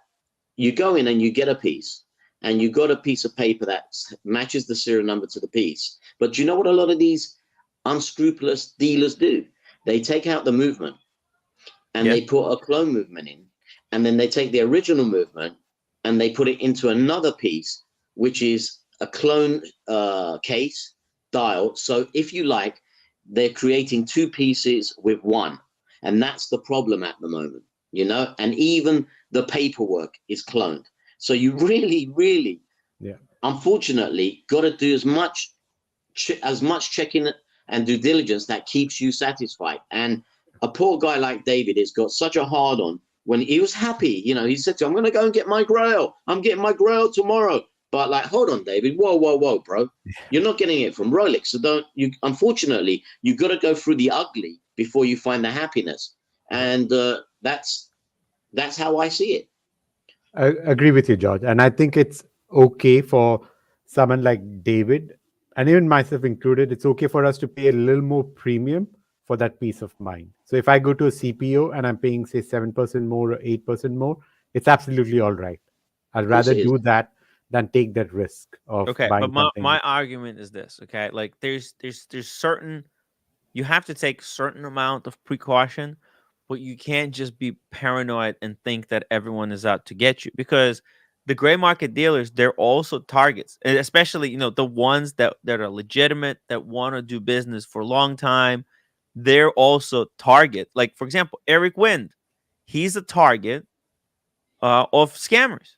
you go in and you get a piece, and you got a piece of paper that matches the serial number to the piece. But do you know what a lot of these unscrupulous dealers do? They take out the movement and they put a clone movement in, and then they take the original movement and they put it into another piece, which is a clone case dial. So if you like, they're creating two pieces with one. And that's the problem at the moment, you know, and even the paperwork is cloned. So you really, unfortunately, got to do as much checking and due diligence that keeps you satisfied. And a poor guy like David has got such a hard on when he was happy. You know, he said to him, I'm going to go and get my grail. I'm getting my grail tomorrow. But like, hold on, David. Whoa, bro. You're not getting it from Rolex. So unfortunately, you got to go through the ugly before you find the happiness. And that's how I see it. I agree with you, George. And I think it's okay for someone like David, and even myself included, it's okay for us to pay a little more premium for that peace of mind. So if I go to a CPO and I'm paying say 7% more or 8% more, it's absolutely all right. I'd Of course rather it is. do that than take that risk of Okay, but buying my something. my argument is this. Okay, like there's certain, you have to take certain amount of precaution, but you can't just be paranoid and think that everyone is out to get you, because the gray market dealers, they're also targets, and especially the ones that are legitimate, that want to do business for a long time. They're also target. Like for example, Eric Wind, he's a target of scammers,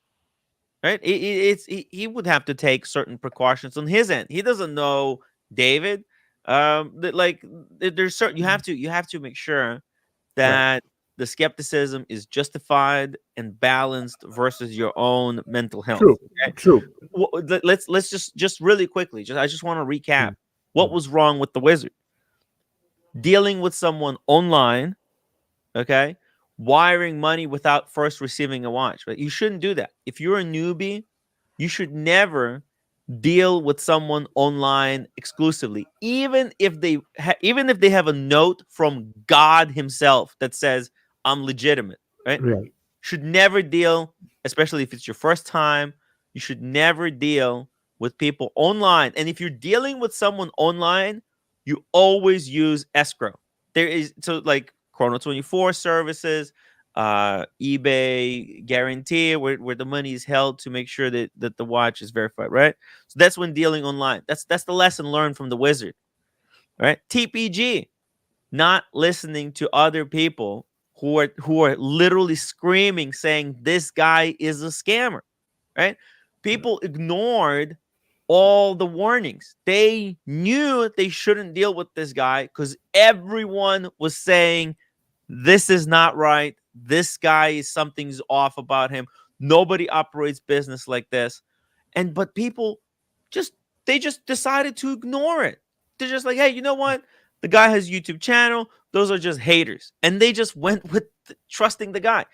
right? He would have to take certain precautions on his end. He doesn't know David. Like there's certain, you have to make sure Right. that the skepticism is justified and balanced versus your own mental health. True. Okay, True. let's just really quickly. I just want to recap Mm, what mm. was wrong with the wizard. Dealing with someone online, okay, wiring money without first receiving a watch. Right, you shouldn't do that. If you're a newbie, you should never deal with someone online exclusively, even if they have a note from God himself that says I'm legitimate, right? Right. Should never deal, especially if it's your first time. You should never deal with people online. And if you're dealing with someone online, you always use escrow. There is, so like Chrono 24 services, eBay guarantee, where the money is held to make sure that the watch is verified, right? So that's when dealing online. That's the lesson learned from the wizard, right? TPG, not listening to other people who are literally screaming saying this guy is a scammer, right? People ignored all the warnings. They knew they shouldn't deal with this guy because everyone was saying this is not right. This guy is, something's off about him. Nobody operates business like this. But people just, they just decided to ignore it. They're just like, hey, you know what? The guy has a YouTube channel. Those are just haters. And they just went with trusting the guy.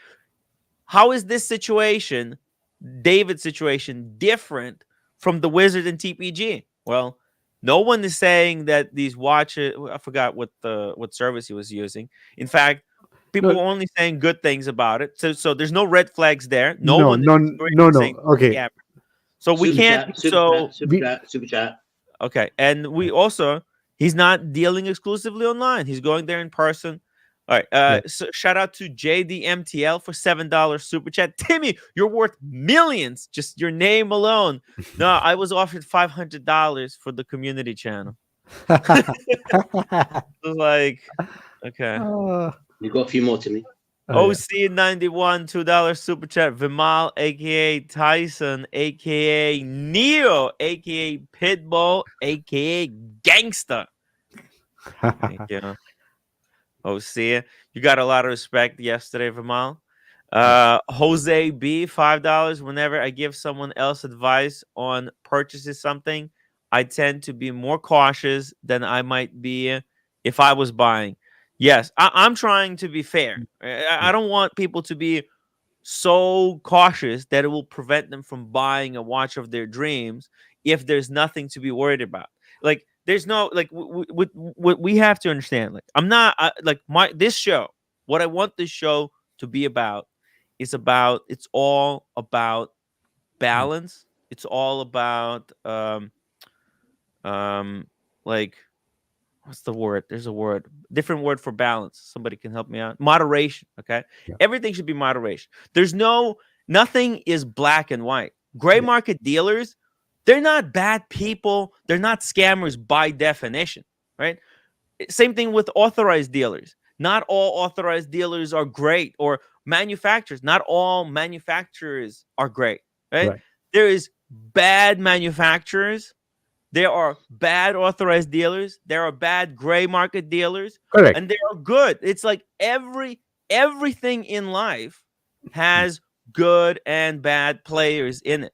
How is this situation, David's situation, different from the Wizard and TPG? Well, no one is saying that these watches. I forgot what service he was using. In fact, people No, are only saying good things about it. So there's no red flags there. No no, one is no, screaming no, no. saying Okay. yeah. So we Super can't. chat, super So chat, super We chat, super chat. okay, and we also, he's not dealing exclusively online. He's going there in person. All right. yeah. So shout out to JDMTL for $7 super chat. Timmy, you're worth millions. Just your name alone. No, I was offered $500 for the community channel. It was like, okay. Uh, You got a few more to me. oh, yeah. OC91 $2 super chat. Vimal, aka Tyson, aka Neo, aka Pitbull, aka Gangsta. Thank you. OC, you got a lot of respect yesterday, Vimal. Jose B, $5. Whenever I give someone else advice on purchasing something, I tend to be more cautious than I might be if I was buying. Yes, I'm trying to be fair. I don't want people to be so cautious that it will prevent them from buying a watch of their dreams if there's nothing to be worried about. Like there's no, like what we have to understand. Like I'm not like my this show. What I want this show to be about is about, it's all about balance. It's all about like, what's the word? There's a word, different word for balance. Somebody can help me out. Moderation. Okay. Yeah. Everything should be moderation. Nothing is black and white. Gray Yeah. market dealers, they're not bad people. They're not scammers by definition, right? Same thing with authorized dealers. Not all authorized dealers are great, or manufacturers. Not all manufacturers are great, right? Right. There is bad manufacturers, there are bad authorized dealers. There are bad gray market dealers, Correct. and there are good. It's like everything in life has good and bad players in it.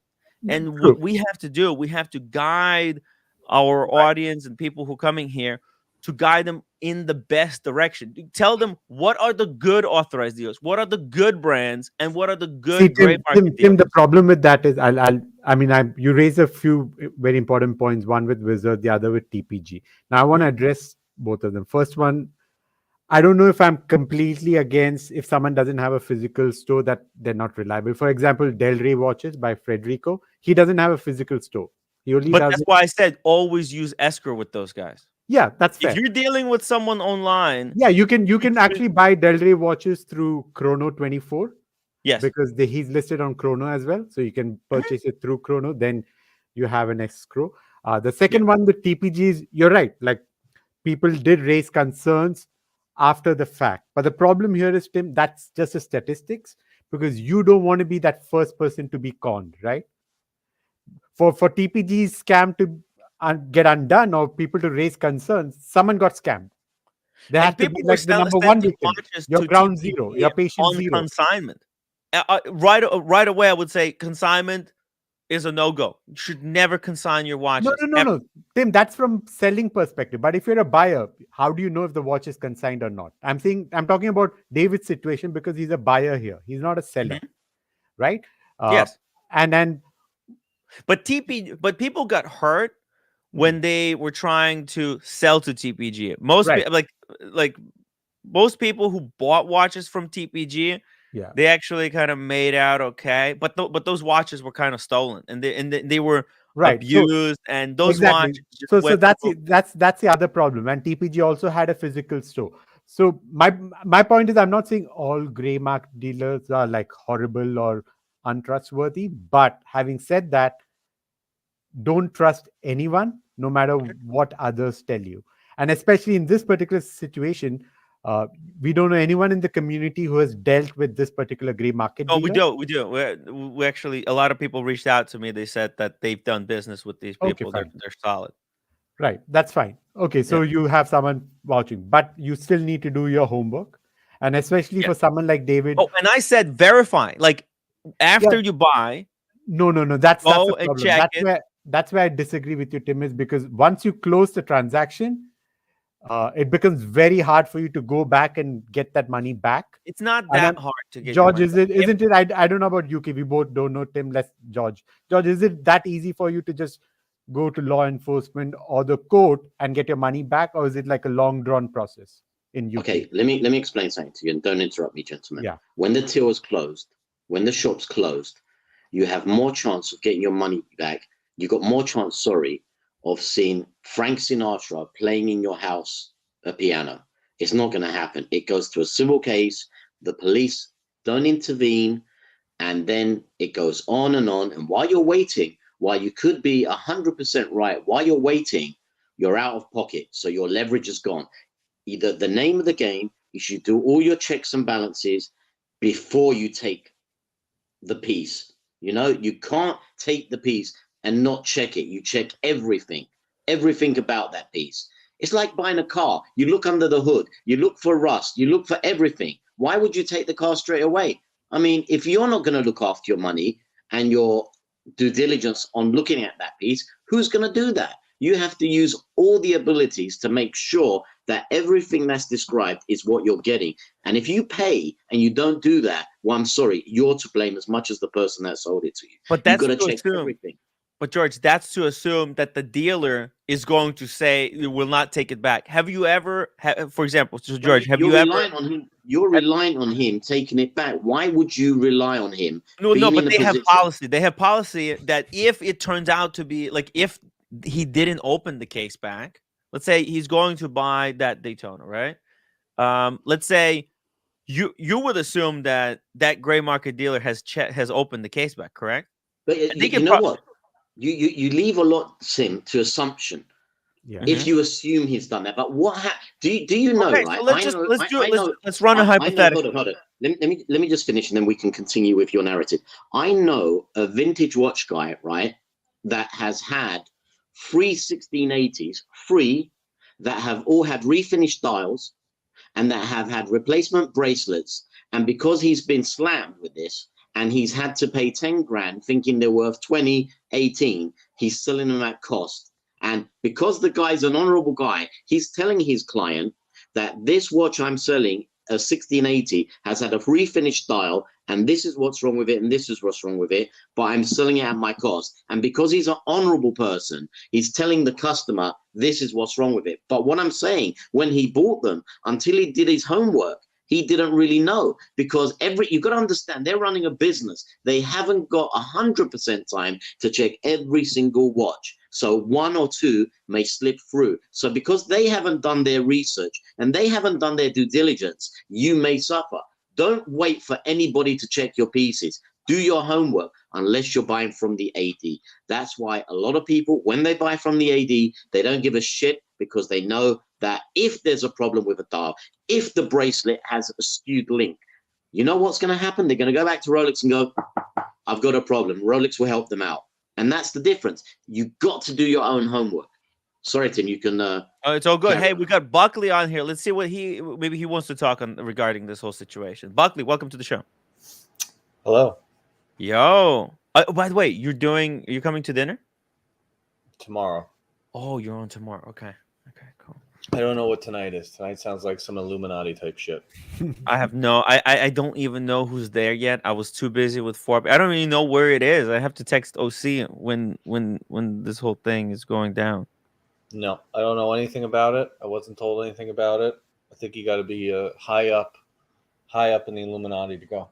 And what True. we have to do, we have to guide our audience and people who are coming here, to guide them in the best direction. Tell them what are the good authorized dealers, what are the good brands, and what are the See, good gray market Tim, the dealers. problem with that is, I mean, you raise a few very important points. One with Wizard, the other with TPG. Now, I want to address both of them. First one, I don't know if I'm completely against if someone doesn't have a physical store that they're not reliable. For example, Del Rey watches by Federico, he doesn't have a physical store. He only But does that's it. why I said always use escrow with those guys. Yeah, that's If fair. you're dealing with someone online, Yeah, you can should- actually buy Del Rey watches through Chrono 24 yes. because he's listed on Chrono as well. So you can Mhm. purchase it through Chrono. Then you have an escrow. The Yeah. second one with TPGs, you're right. Like people did raise concerns after the fact. But the problem here is, Tim, that's just a statistics because you don't want to be that first person to be conned, right? For TPG's scam to get undone or people to raise concerns, someone got scammed. They And have to be people were like the number one sending victim. watches Your to ground zero, TPG your patient on zero. consignment. Right away, I would say consignment is a no-go. You should never consign your No, watches. no, no, no. Tim, that's from selling perspective. But if you're a buyer, how do you know if the watch is consigned or not? I'm talking about David's situation because he's a buyer here. He's not a seller, Mhm. right? Yes. And then But people got hurt when they were trying to sell to TPG. Right. Like most people who bought watches from TPG, yeah, they actually kind of made out okay. But those watches were kind of stolen, and they were right. So abused, and those exactly. watches just So went that's through. it. That's the other problem. And TPG also had a physical store. So my point is, I'm not saying all gray mark dealers are like horrible or untrustworthy. But having said that, don't trust anyone, no matter what others tell you. And especially in this particular situation, we don't know anyone in the community who has dealt with this particular gray market Oh, dealer. we do. We actually, a lot of people reached out to me. They said that they've done business with these Okay, people. fine. They're solid. Right. That's fine. Okay. Yeah. So you have someone vouching, but you still need to do your homework. And especially Yeah. for someone like David. Oh, and I said verify. Like after Yeah, you buy, no. That's go the and problem. check it. That's where I disagree with you, Tim, is because once you close the transaction, it becomes very hard for you to go back and get that money back. It's not And that then, hard to get your George, money back. isn't it? I don't know about UK. We both don't know, Tim. Let's George. George, is it that easy for you to just go to law enforcement or the court and get your money back, or is it like a long drawn process in UK? Okay, let me explain something to you, and don't interrupt me, gentlemen. Yeah. When the till is closed, when the shop's closed, you have more chance of getting your money back. You got more chance, of seeing Frank Sinatra playing in your house a piano. It's not going to happen. It goes to a civil case. The police don't intervene, and then it goes on. And while you're waiting, while you could be 100% right, while you're waiting, you're out of pocket. So your leverage is gone. Either the name of the game, you should do all your checks and balances before you take the piece. You know, you can't take the piece and not check it. You check everything about that piece. It's like buying a car. You look under the hood, you look for rust, you look for everything. Why would you take the car straight away? I mean, if you're not going to look after your money and your due diligence on looking at that piece, who's going to do that? You have to use all the abilities to make sure that everything that's described is what you're getting. And if you pay and you don't do that, well, I'm sorry, you're to blame as much as the person that sold it to you. But You've that's got to to check assume. everything. But George, that's to assume that the dealer is going to say you will not take it back. Have you ever, for example, so George, have you ever? You're relying on him taking it back. Why would you rely on him? No, being but in a they have position- policy. They have policy that if it turns out to be like if he didn't open the case back, let's say he's going to buy that Daytona, right? Let's say you would assume that gray market dealer has opened the case back, correct? But you know what? You leave a lot, Sim, to assumption. Yeah. If you assume he's done that, but what do you know? Okay, right? so let's run a hypothetical. Hold on. Let me just finish, and then we can continue with your narrative. I know a vintage watch guy, right, that has had 3 1680s that have all had refinished dials and that have had replacement bracelets, and because he's been slammed with this and he's had to pay 10 grand thinking they're worth 20, 18, he's selling them at cost. And because the guy's an honorable guy, he's telling his client that this watch I'm selling, a 1680, has had a refinished dial, and this is what's wrong with it, and this is what's wrong with it, but I'm selling it at my cost. And because he's an honorable person, he's telling the customer, this is what's wrong with it. But what I'm saying, when he bought them, until he did his homework, he didn't really know, because you've got to understand, they're running a business. They haven't got 100% time to check every single watch. So one or two may slip through. So because they haven't done their research and they haven't done their due diligence, you may suffer. Don't wait for anybody to check your pieces. Do your homework, unless you're buying from the AD. That's why a lot of people, when they buy from the AD, they don't give a shit, because they know that if there's a problem with a dial, if the bracelet has a skewed link, you know what's going to happen? They're going to go back to Rolex and go, I've got a problem. Rolex will help them out. And that's the difference. You've got to do your own homework. Sorry, Tim, you can... oh, it's all good. Hey, we got Buckley on here. Let's see what maybe he wants to talk on regarding this whole situation. Buckley, welcome to the show. Hello. Yo. By the way, you're coming to dinner? Tomorrow. Oh, you're on tomorrow. Okay, cool. I don't know what tonight is. Tonight sounds like some Illuminati type shit. I don't even know who's there yet. I was too busy with Forbes. I don't even know where it is. I have to text OC when this whole thing is going down. No, I don't know anything about it. I wasn't told anything about it. I think you got to be high up in the Illuminati to go.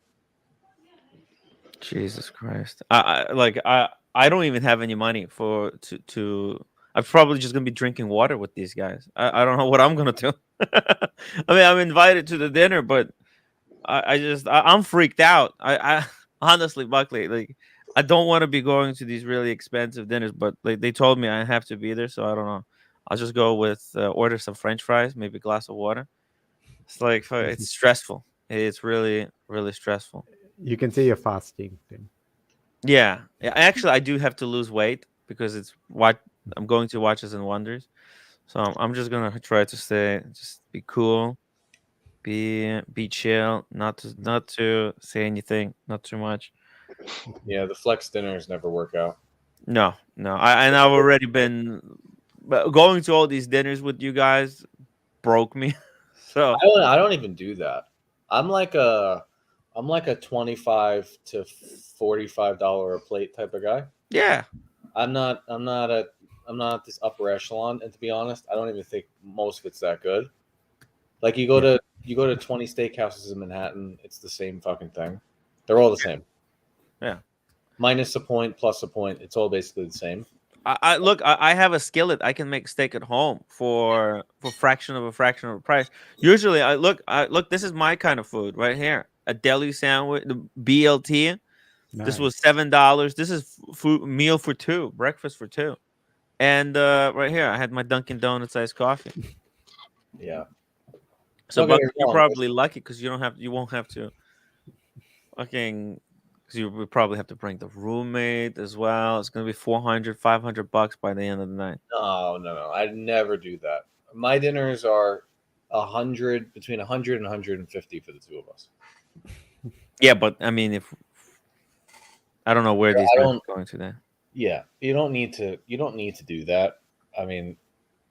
Jesus Christ! I don't even have any money to. I'm probably just gonna be drinking water with these guys. I don't know what I'm gonna do. I mean, I'm invited to the dinner, but I'm freaked out. I honestly, Buckley, like, I don't want to be going to these really expensive dinners, but like they told me I have to be there, so I don't know. I'll just go with order some French fries, maybe a glass of water. It's like it's stressful. It's really, really stressful. You can say you're fasting, Tim. Yeah. Actually, I do have to lose weight because it's what I'm going to Watches and Wonders. So I'm just gonna try to be cool, be chill, not to say anything, not too much. Yeah, the flex dinners never work out. No. I've already been going to all these dinners with you guys. Broke me. So I don't even do that. I'm like a $25 to $45 a plate type of guy. yeah. I'm not this upper echelon, and to be honest, I don't even think most of it's that good. Like you go to 20 steakhouses in Manhattan, it's the same fucking thing. They're all the same. Yeah. Minus a point, plus a point, it's all basically the same. I have a skillet. I can make steak at home for fraction of a price. Usually, look. This is my kind of food right here. A deli sandwich, the BLT. Nice. This was $7. This is meal for two, breakfast for two, and right here I had my Dunkin' Donuts iced coffee. Yeah. So you're probably lucky because you won't have to. Fucking. Because you would probably have to bring the roommate as well. It's going to be $400-$500 by the end of the night. No. I'd never do that. My dinners are between 100 and 150 for the two of us. Yeah, but I mean, if I don't know where these guys are going to then. Yeah, you don't need to do that. I mean,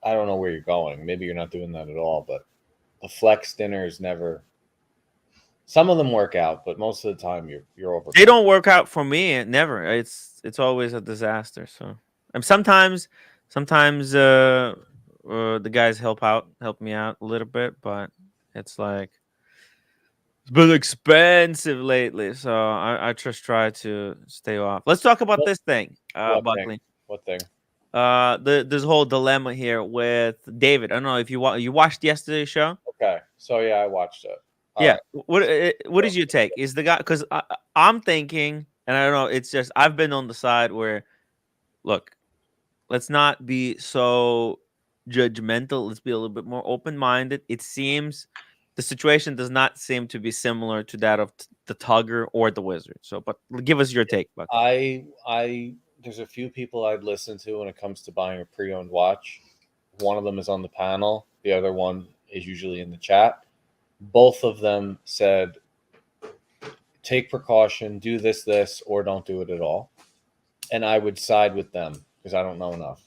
I don't know where you're going. Maybe you're not doing that at all, but the flex dinners never. Some of them work out, but most of the time you're over. They don't work out for me. Never. It's always a disaster. So, and sometimes the guys help me out a little bit, but it's like it's been expensive lately. So I just try to stay off. Let's talk about this thing, Buckley. What thing? This whole dilemma here with David. I don't know if you watched yesterday's show. Okay, so yeah, I watched it. Yeah. What is your take? Is the guy, because I'm thinking, and I don't know, it's just I've been on the side where, look, let's not be so judgmental. Let's be a little bit more open-minded. It seems the situation does not seem to be similar to that of the Tugger or the Wizard. So, but give us your take, Buck. There's a few people I'd listen to when it comes to buying a pre-owned watch. One of them is on the panel. The other one is usually in the chat. Both of them said, take precaution, do this, or don't do it at all. And I would side with them because I don't know enough.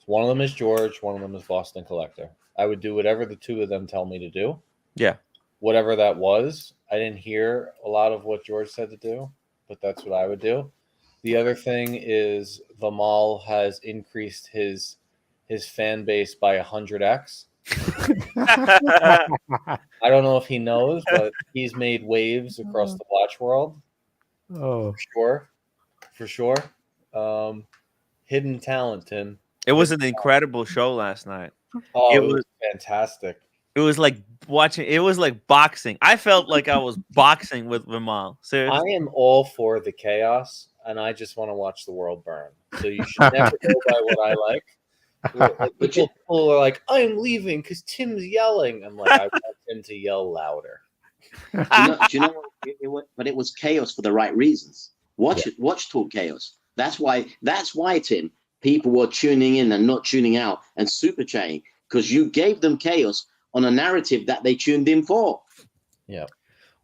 One of them is George. One of them is Boston Collector. I would do whatever the two of them tell me to do. Yeah. Whatever that was. I didn't hear a lot of what George said to do, but that's what I would do. The other thing is Vimal has increased his his fan base by 100x. I don't know if he knows, but he's made waves across the watch world. Oh, For sure. Hidden talent, Tim. It was an incredible show last night. Oh, It it was- was fantastic. It was like watching. It was like boxing. I felt like I was boxing with Vimal. I Seriously. am all for the chaos, and I just want to watch the world burn. So you should never go by what I like. Like, people are like, I'm leaving because Tim's yelling. I'm like, I want him to yell louder. Do you know what? But it was chaos for the right reasons. Watch talk chaos. That's why, Tim, people were tuning in and not tuning out and super chatting, because you gave them chaos on a narrative that they tuned in for. Yeah.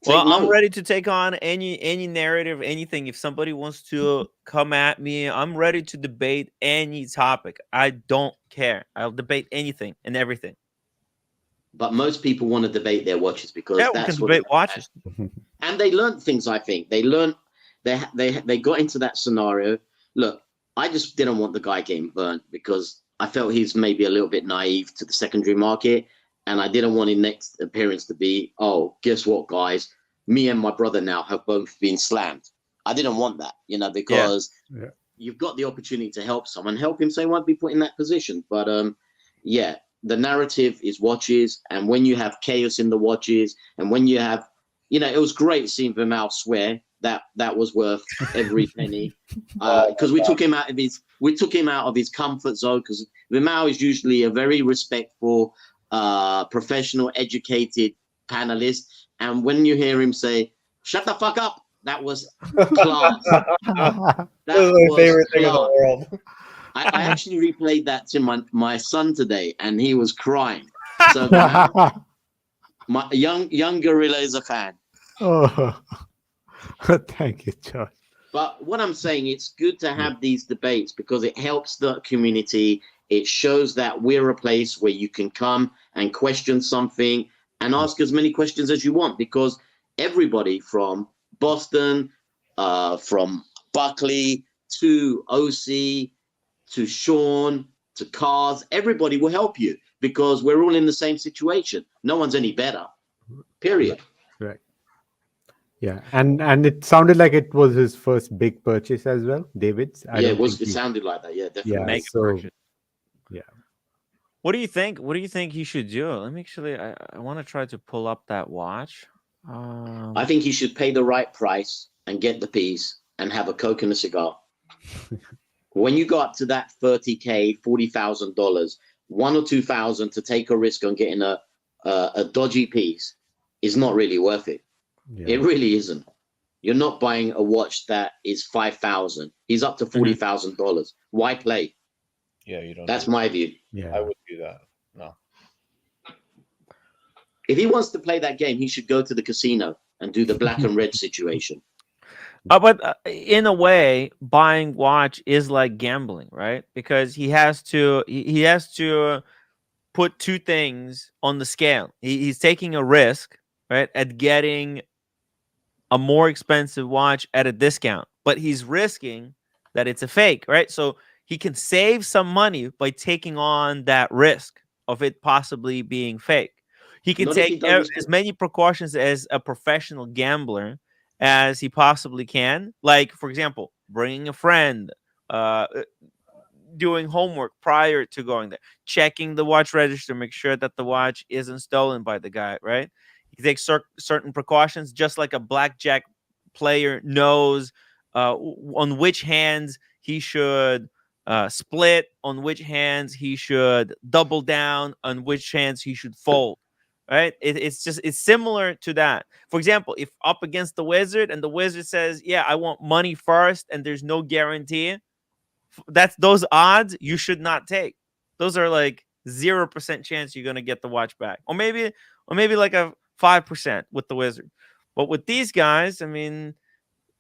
Well, I'm ready to take on any narrative, anything. If somebody wants to come at me, I'm ready to debate any topic. I don't care. I'll debate anything and everything. But most people want to debate their watches because Yeah, we that's can what debate watches. and they learned things. I think they learned. They got into that scenario. Look, I just didn't want the guy getting burnt because I felt he's maybe a little bit naive to the secondary market. And I didn't want his next appearance to be, oh, guess what, guys? Me and my brother now have both been slammed. I didn't want that, because you've got the opportunity to help someone. Help him so he won't be put in that position. But, the narrative is watches. And when you have chaos in the watches, and when you have, it was great seeing Vimal swear. That was worth every penny. Because we took him out of his comfort zone, because Vimal is usually a very respectful, professional, educated panelist, and when you hear him say "shut the fuck up," that was class. That was my favorite thing in the world. I actually replayed that to my son today, and he was crying. So my young gorilla is a fan. oh. Thank you, George. But what I'm saying, it's good to have these debates because it helps the community. It shows that we're a place where you can come and question something and ask as many questions as you want, because everybody from Boston, from Buckley to OC to Sean to Cars, everybody will help you because we're all in the same situation. No one's any better, period. Right. Yeah, and it sounded like it was his first big purchase as well, David's. It sounded like that. Yeah, definitely. Yeah, Make a so, purchase. yeah. What do you think? What do you think he should do? Let me actually. I want to try to pull up that watch. I think he should pay the right price and get the piece and have a Coke and a cigar. When you go up to that $30,000, $40,000, $1,000 or $2,000 to take a risk on getting a dodgy piece is not really worth it. Yeah. It really isn't. You're not buying a watch that is $5,000. He's up to $40,000. Why play? Yeah, you don't. That's my view. Yeah. I would do that. No. If he wants to play that game, he should go to the casino and do the black and red situation. But in a way, buying watch is like gambling, right? Because he has to put two things on the scale. He's taking a risk, right, at getting a more expensive watch at a discount, but he's risking that it's a fake, right? So he can save some money by taking on that risk of it possibly being fake. He can take as many precautions as a professional gambler as he possibly can. Like, for example, bringing a friend, doing homework prior to going there, checking the watch register, make sure that the watch isn't stolen by the guy, right? He takes certain precautions, just like a blackjack player knows on which hands he should split, on which hands he should double down, on which hands he should fold. Right? It's similar to that. For example, if up against the wizard and the wizard says, yeah, I want money first, and there's no guarantee, that's those odds you should not take. Those are like 0% chance you're gonna get the watch back. Or maybe like a 5% with the wizard. But with these guys, I mean,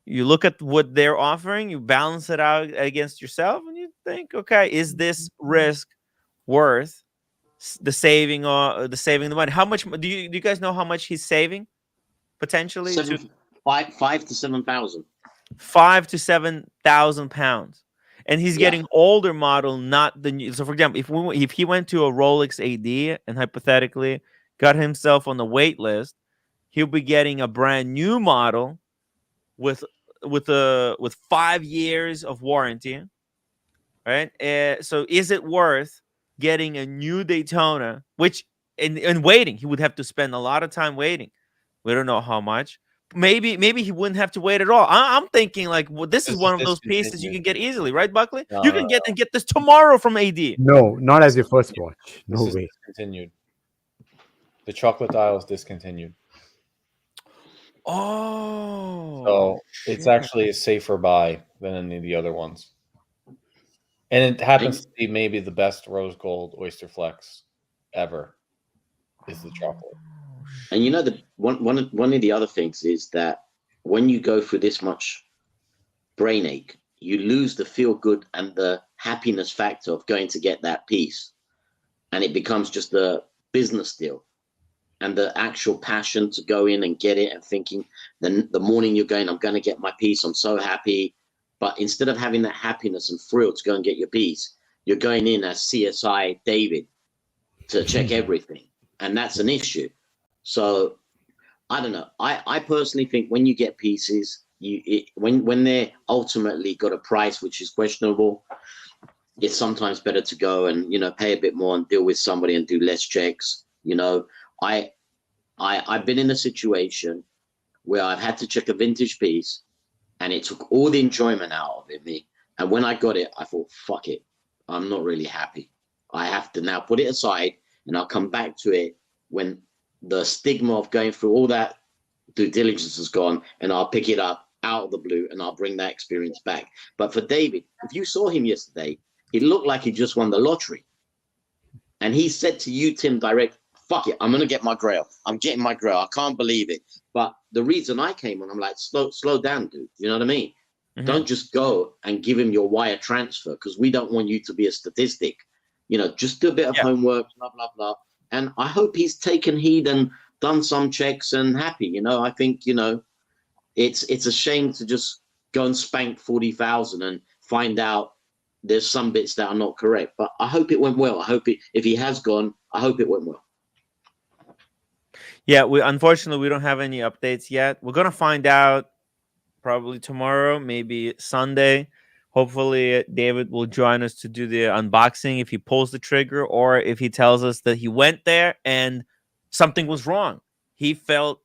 you look at what they're offering, you balance it out against yourself, and you think, okay, is this risk worth the saving the money? How much do you guys know how much he's saving potentially? 5,000 to 7,000. 5,000 to 7,000 pounds. and he's Yeah. getting older model, not the new. So, for example, if he went to a Rolex AD and hypothetically got himself on the wait list, he'll be getting a brand new model with 5 years of warranty, right? So, is it worth getting a new Daytona, which in waiting he would have to spend a lot of time waiting? We don't know how much. Maybe he wouldn't have to wait at all. I'm thinking like, well, this is This one is of those pieces you discontinued. can get easily, right, Buckley? No, You no, can get this tomorrow from AD. No, not as your first watch. No This is way. discontinued. The chocolate dial is discontinued. Oh, So it's actually a safer buy than any of the other ones. And it happens to be maybe the best rose gold oyster flex ever is the chocolate. And you know, the one of the other things is that when you go through this much brain ache, you lose the feel good and the happiness factor of going to get that piece, and it becomes just a business deal. And the actual passion to go in and get it, and thinking then the morning you're going, I'm going to get my piece, I'm so happy. But instead of having that happiness and thrill to go and get your piece, you're going in as CSI David to check everything, and that's an issue. So I don't know. I personally think when you get pieces, when they're ultimately got a price which is questionable, it's sometimes better to go and, you know, pay a bit more and deal with somebody and do less checks. You know, I've been in a situation where I've had to check a vintage piece, and it took all the enjoyment out of it. And when I got it, I thought, fuck it, I'm not really happy. I have to now put it aside, and I'll come back to it when the stigma of going through all that due diligence is gone, and I'll pick it up out of the blue and I'll bring that experience back. But for David, if you saw him yesterday, it looked like he just won the lottery. And he said to you, Tim, direct, fuck it, I'm going to get my grail. I'm getting my grail. I can't believe it. But the reason I came on, I'm like, slow down, dude. You know what I mean? Mm-hmm. Don't just go and give him your wire transfer, because we don't want you to be a statistic. You know, just do a bit of homework, blah, blah, blah. And I hope he's taken heed and done some checks and happy. You know, I think, you know, it's a shame to just go and spank 40,000 and find out there's some bits that are not correct. But I hope it went well. I hope if he has gone, I hope it went well. Yeah, unfortunately we don't have any updates yet. We're gonna find out probably tomorrow, maybe Sunday. Hopefully David will join us to do the unboxing if he pulls the trigger, or if he tells us that he went there and something was wrong. He felt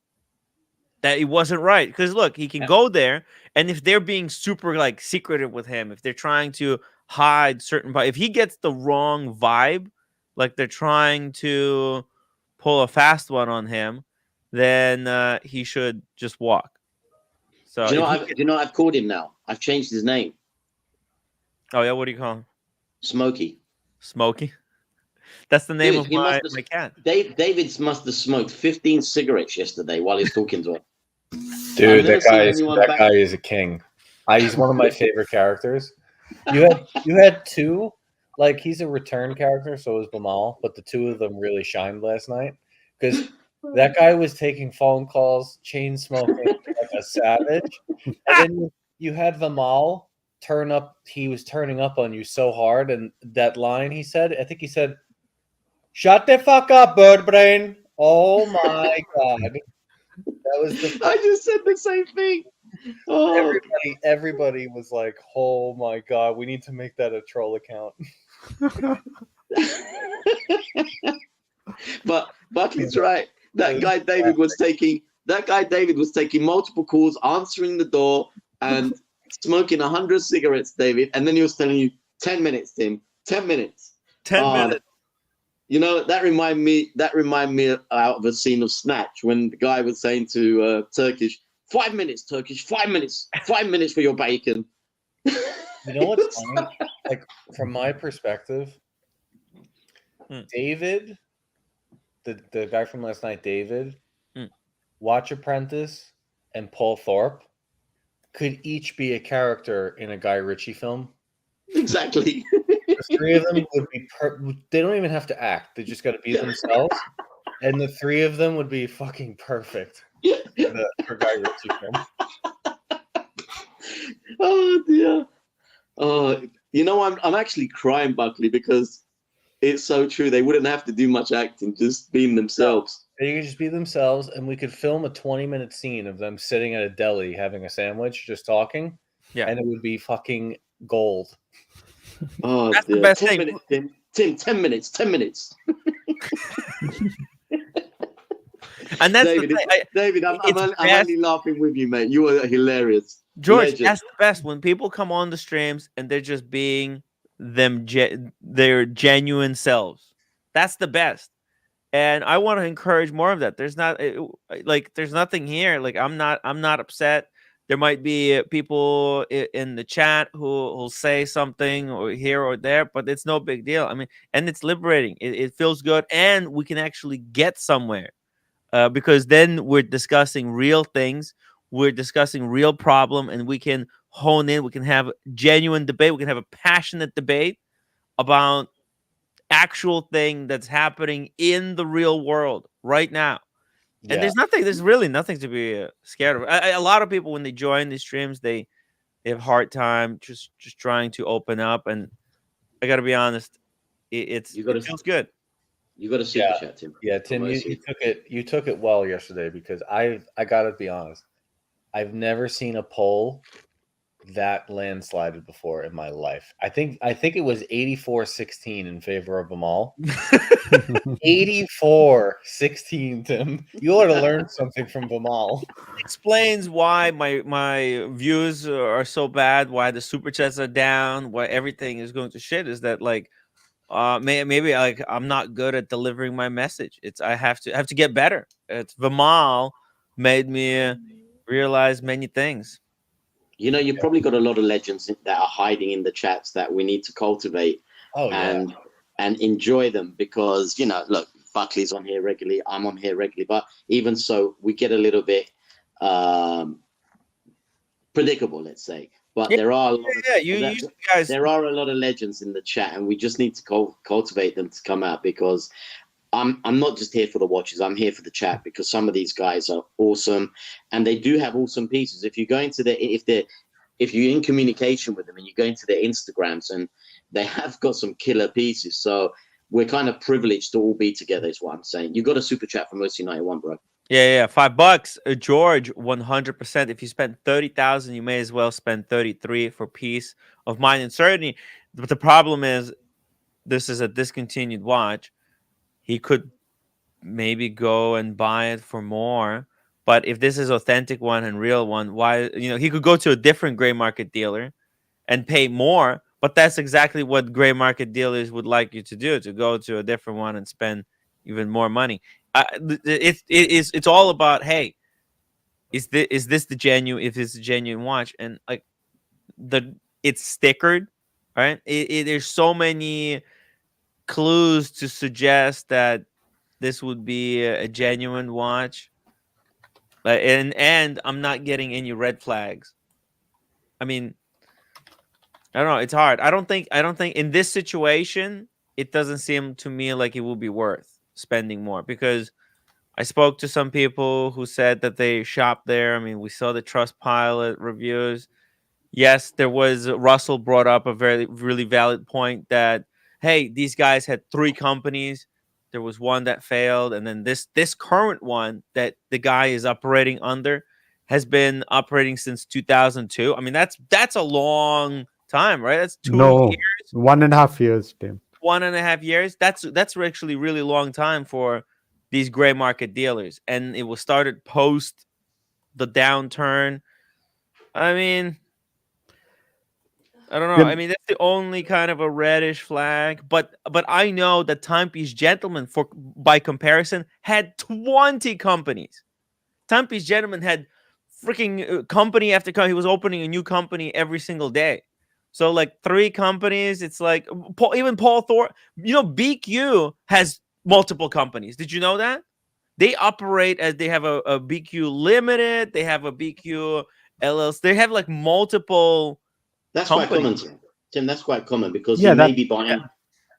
that it wasn't right. Because look, he can go there, and if they're being super like secretive with him, if they're trying to hide certain, if he gets the wrong vibe, like they're trying to pull a fast one on him, then he should just walk. So do you know I've called him now? I've changed his name. Oh yeah, what do you call him? Smokey. Smokey. That's the name of my cat. David must have smoked 15 cigarettes yesterday while he's talking to him. Dude, that guy is a king. He's one of my favorite characters. You had two, like, he's a return character, so is Bamal, but the two of them really shined last night, because that guy was taking phone calls, chain smoking like a savage. And then you had Bamal turn up. He was turning up on you so hard, and that line he said, I think he said, "Shut the fuck up, bird brain." Oh my god. That was I just said the same thing. Oh. Everybody was like, "Oh my god, we need to make that a troll account." But Buckley's that guy David was taking multiple calls, answering the door, and smoking 100 cigarettes, David. And then he was telling you, 10 minutes, Tim, 10 minutes. 10 minutes. You know, that remind me out of a scene of Snatch, when the guy was saying to Turkish, 5 minutes, Turkish, 5 minutes, 5 minutes for your bacon. You know what's funny? Like, from my perspective, David, the guy from last night, David, Watch Apprentice, and Paul Thorpe could each be a character in a Guy Ritchie film. Exactly. The three of them would be they don't even have to act. They just got to be themselves. And the three of them would be fucking perfect for Guy Ritchie film. Oh, dear. Oh, I'm actually crying, Buckley, because it's so true. They wouldn't have to do much acting, just being themselves. They could just be themselves, and we could film a 20-minute scene of them sitting at a deli having a sandwich, just talking. Yeah. And it would be fucking gold. Oh, That's the dear. best 10 thing. minutes, Tim. 10 minutes. 10 minutes. And that's David, the thing. David, I'm it's only laughing with you, mate. You are hilarious. George, Legend. that's the best when people come on the streams and they're just being their genuine selves. That's the best. And I want to encourage more of that. There's nothing here. Like I'm not upset. There might be people in the chat who'll say something or here or there, but it's no big deal. I mean, and it's liberating. It feels good, and we can actually get somewhere because then we're discussing real things. We're discussing real problem, and we can hone in. We can have genuine debate. We can have a passionate debate about actual thing that's happening in the real world right now. And there's really nothing to be scared of. A lot of people, when they join these streams, they have a hard time just trying to open up. And I got to be honest, it feels good. You got a super chat, Tim. Yeah, Tim, you took it well yesterday, because I got to be honest, I've never seen a poll that landslided before in my life. I think it was 84-16 in favor of them all. 84-16, Tim. You ought to learn something from them all. Explains why my views are so bad, why the super chats are down, why everything is going to shit. Is that like maybe like I'm not good at delivering my message. I have to get better. It's Vimal made me realize many things. You've probably got a lot of legends that are hiding in the chats that we need to cultivate and enjoy them, because, look, Buckley's on here regularly. I'm on here regularly. But even so, we get a little bit predictable, let's say. But there are a lot of, there are a lot of legends in the chat, and we just need to cultivate them to come out, because I'm not just here for the watches. I'm here for the chat, because some of these guys are awesome, and they do have awesome pieces. If you go into if you're in communication with them and you go into their Instagrams, and they have got some killer pieces. So we're kind of privileged to all be together, is what I'm saying. You got a super chat from OC91, bro. Yeah, $5. George, 100%. If you spend 30,000, you may as well spend 33 for peace of mind and certainty. But the problem is, this is a discontinued watch. He could maybe go and buy it for more. But if this is authentic one and real one, why, he could go to a different gray market dealer and pay more. But that's exactly what gray market dealers would like you to do, to go to a different one and spend even more money. It's all about, hey, is this the genuine? If it's a genuine watch, and like it's stickered, right? There's so many clues to suggest that this would be a genuine watch, and I'm not getting any red flags. I mean, I don't know. It's hard. I don't think in this situation it doesn't seem to me like it will be worth spending more, because I spoke to some people who said that they shopped there. I mean, we saw the Trustpilot reviews. Yes, there was Russell brought up a really valid point that, hey, these guys had 3 companies. There was one that failed, and then this current one that the guy is operating under has been operating since 2002. I mean, that's a long time, right? That's 2 years. 1.5 years, Tim. 1.5 years. That's actually really long time for these gray market dealers, and it was started post the downturn. I mean, I don't know. I mean, that's the only kind of a reddish flag. But I know that Timepiece Gentleman, by comparison, had 20 companies. Timepiece Gentleman had freaking company after company. He was opening a new company every single day. So like 3 companies. It's like even Paul Thor. BQ has multiple companies. Did you know that? They operate as they have a BQ Limited. They have a BQ LLC. They have like multiple. That's companies. quite common, Tim. That's quite common, because you may be buying.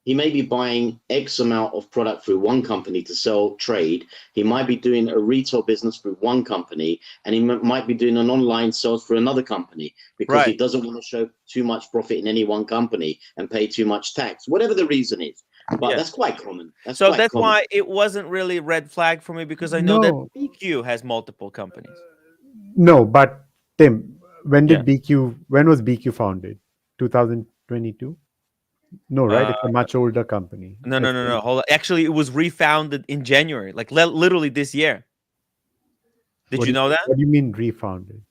he may be buying X amount of product through one company to sell trade. He might be doing a retail business through one company, and he might be doing an online sales for another company because he Right. doesn't want to show too much profit in any one company and pay too much tax, whatever the reason is. But Yeah. that's quite common. So Quite that's common. why it wasn't really a red flag for me, because I know that No, BQ has multiple companies. no, but Tim, when Yeah. when was BQ founded? 2022? No, right? Uh, It's a much older company. no. Hold on. Actually, it was refounded in January, like literally this year. Did you know that? What do you mean refounded?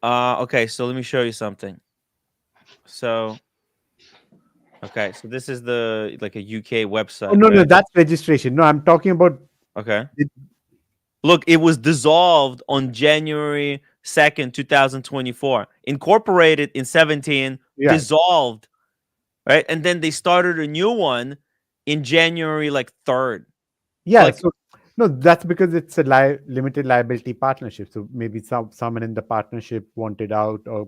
Okay, so let me show you something. So, okay, so this is the like a UK website. Oh, no, right? that's registration. No, I'm talking about Okay. it- Look, it was dissolved on January 2nd, 2024. Incorporated in 17, yeah, dissolved, right? And then they started a new one in January like 3rd. yeah. Like, So no, that's because it's a limited liability partnership. So maybe someone in the partnership wanted out, or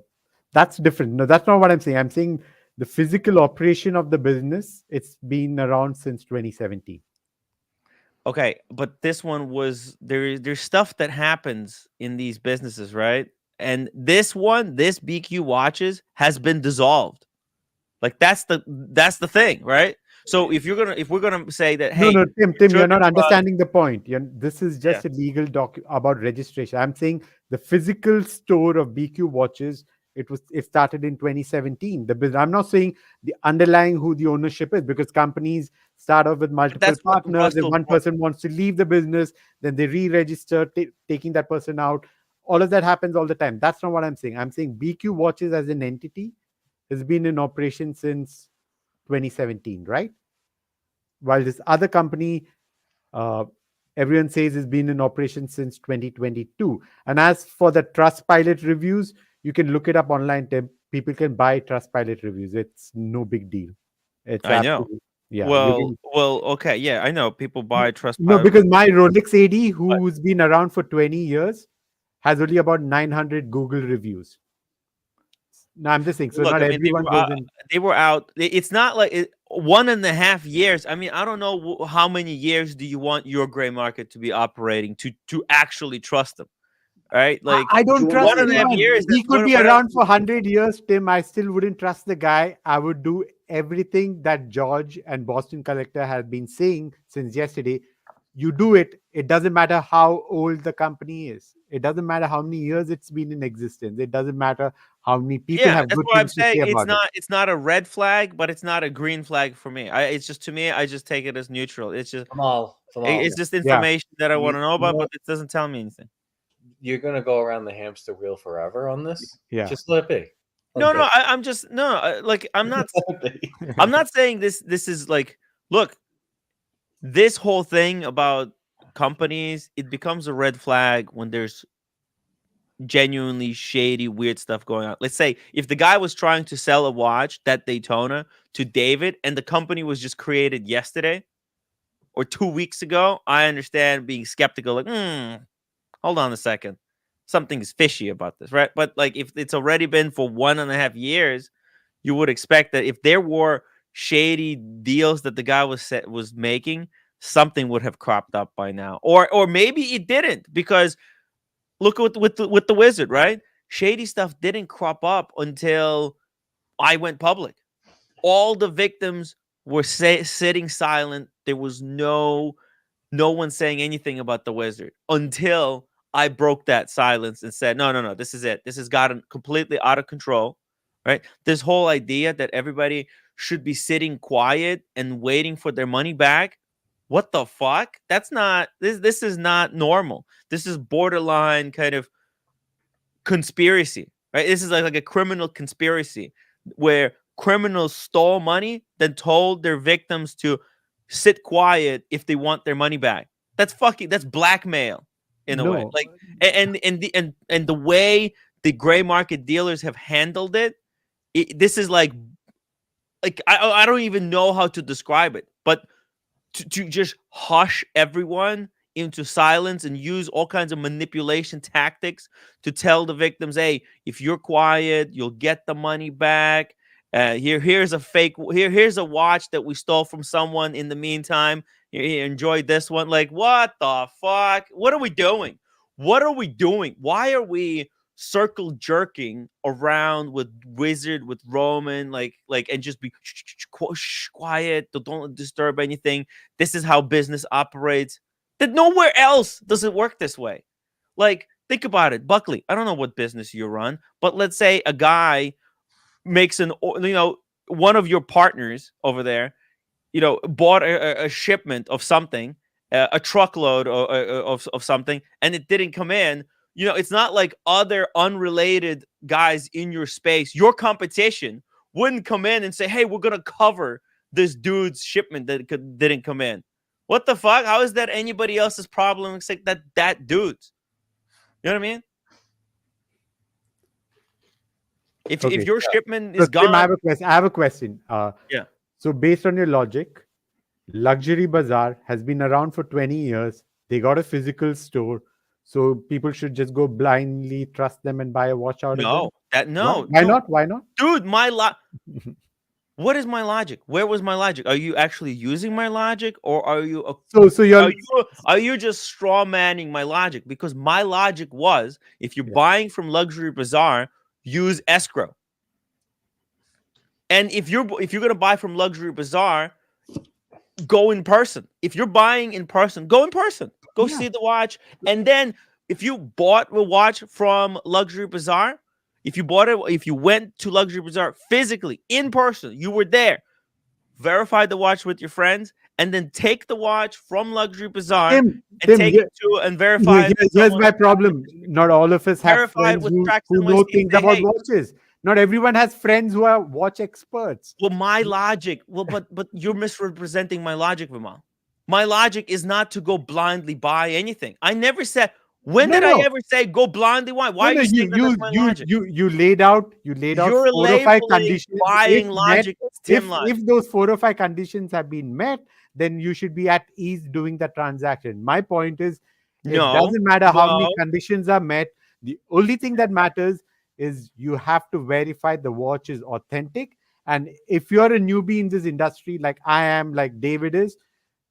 that's different. No, that's not what I'm saying. I'm saying the physical operation of the business. It's been around since 2017. okay, but this one was there's stuff that happens in these businesses, right? And this one, this BQ watches has been dissolved. Like that's the thing, right? So if we're gonna say that, No, hey, no, Tim, you're shouldn't not trust, understanding the point. This is yeah, just a legal doc about registration. I'm saying the physical store of BQ watches. It started in 2017. I'm not saying the underlying who the ownership is, because companies start off with but multiple that's what partners. If Russell one person wants to leave the business, then they re-register, taking that person out. All of that happens all the time. That's not what I'm saying. I'm saying BQ watches as an entity has been in operation since 2017, right? While this other company, uh, everyone says has been in operation since 2022. And as for the Trustpilot reviews, you can look it up online. People can buy Trustpilot reviews. It's no big deal. It's I know. absolutely, yeah. You Well, can, okay, yeah, I know people buy no, Trustpilot, because my Rolex AD, but who's been around for 20 years, has only about 900 Google reviews. No, I'm just saying. So look, not I mean, everyone goes in. they were out. It's not like 1.5 years. I mean, I don't know how many years do you want your gray market to be operating to actually trust them, right? I, Like I Do you don't want trust one me and to a half give anyone. you? years. He could be What else? around for 100 years, Tim. I still wouldn't trust the guy. I would do everything that George and Boston Collector have been saying since yesterday. You do it. It doesn't matter how old the company is. It doesn't matter how many years it's been in existence. It doesn't matter how many people Yeah, have that's good what I'm things to saying. say about it. It's not a red flag, but it's not a green flag for me. It's just, to me, I just take it as neutral. It's just Kamal, it's just Yeah. information that I want you, to know you about, know, but it doesn't tell me anything. you're gonna go around the hamster wheel forever on this. Yeah. Just let it be. No, Let no, it I'm just no, like be. Let it be. I'm not saying this is like, look, this whole thing about companies, it becomes a red flag when there's genuinely shady, weird stuff going on. Let's say if the guy was trying to sell a watch, that Daytona, to David, and the company was just created yesterday or 2 weeks ago, I understand being skeptical, like, hold on a second. Something's fishy about this, right? But like if it's already been for 1.5 years, you would expect that if there were shady deals that the guy was making, something would have cropped up by now. Or maybe it didn't, because look at with the wizard, right? Shady stuff didn't crop up until I went public. All the victims were sitting silent. There was no one saying anything about the wizard until I broke that silence and said, no, this is it. This has gotten completely out of control, right? This whole idea that everybody should be sitting quiet and waiting for their money back. What the fuck? That's not this is not normal. This is borderline kind of conspiracy, right? This is like a criminal conspiracy where criminals stole money, then told their victims to sit quiet if they want their money back. That's blackmail in a way. No. Like and the way the gray market dealers have handled it, this is like I don't even know how to describe it, but to just hush everyone into silence and use all kinds of manipulation tactics to tell the victims, hey, if you're quiet, you'll get the money back. Here's a fake. Here's a watch that we stole from someone. In the meantime, here, enjoy this one. Like, what the fuck? What are we doing? What are we doing? Why are we circle jerking around with Wizard, with Roman, and just be quiet. Don't disturb anything. This is how business operates. That nowhere else does it work this way. Like, think about it, Buckley. I don't know what business you run, but let's say a guy makes one of your partners over there, bought a shipment of something, a truckload of something, and it didn't come in. It's not like other unrelated guys in your space, your competition, wouldn't come in and say, hey, we're going to cover this dude's shipment that didn't come in. What the fuck? How is that anybody else's problem except that dude's? You know what I mean? If your shipment is Tim, gone. I have a question. Yeah. So based on your logic, Luxury Bazaar has been around for 20 years. They got a physical store. So people should just go blindly trust them and buy a watch out of them? Why not? Why not? Dude, what is my logic? Where was my logic? Are you actually using my logic, or are you are you just straw manning my logic? Because my logic was, if you're buying from Luxury Bazaar, use escrow. And if you're gonna buy from Luxury Bazaar, go in person. If you're buying in person, go in person. Go see the watch. And then if you bought a watch from Luxury Bazaar, if you went to Luxury Bazaar physically, in person, you were there, verify the watch with your friends, and then take the watch from Luxury Bazaar and take it to and verify it. Here's my problem. Not all of us have friends who know things about watches. Not everyone has friends who are watch experts. Well, my logic. But you're misrepresenting my logic, Vimal. My logic is not to go blindly buy anything. I never said. When did I ever say go blindly? Why are you saying that's my logic? You laid out. You're 4 or 5 conditions. Buying logic. If those 4 or 5 conditions have been met, then you should be at ease doing the transaction. My point is, it doesn't matter how many conditions are met. The only thing that matters is you have to verify the watch is authentic. And if you're a newbie in this industry, like I am, like David is,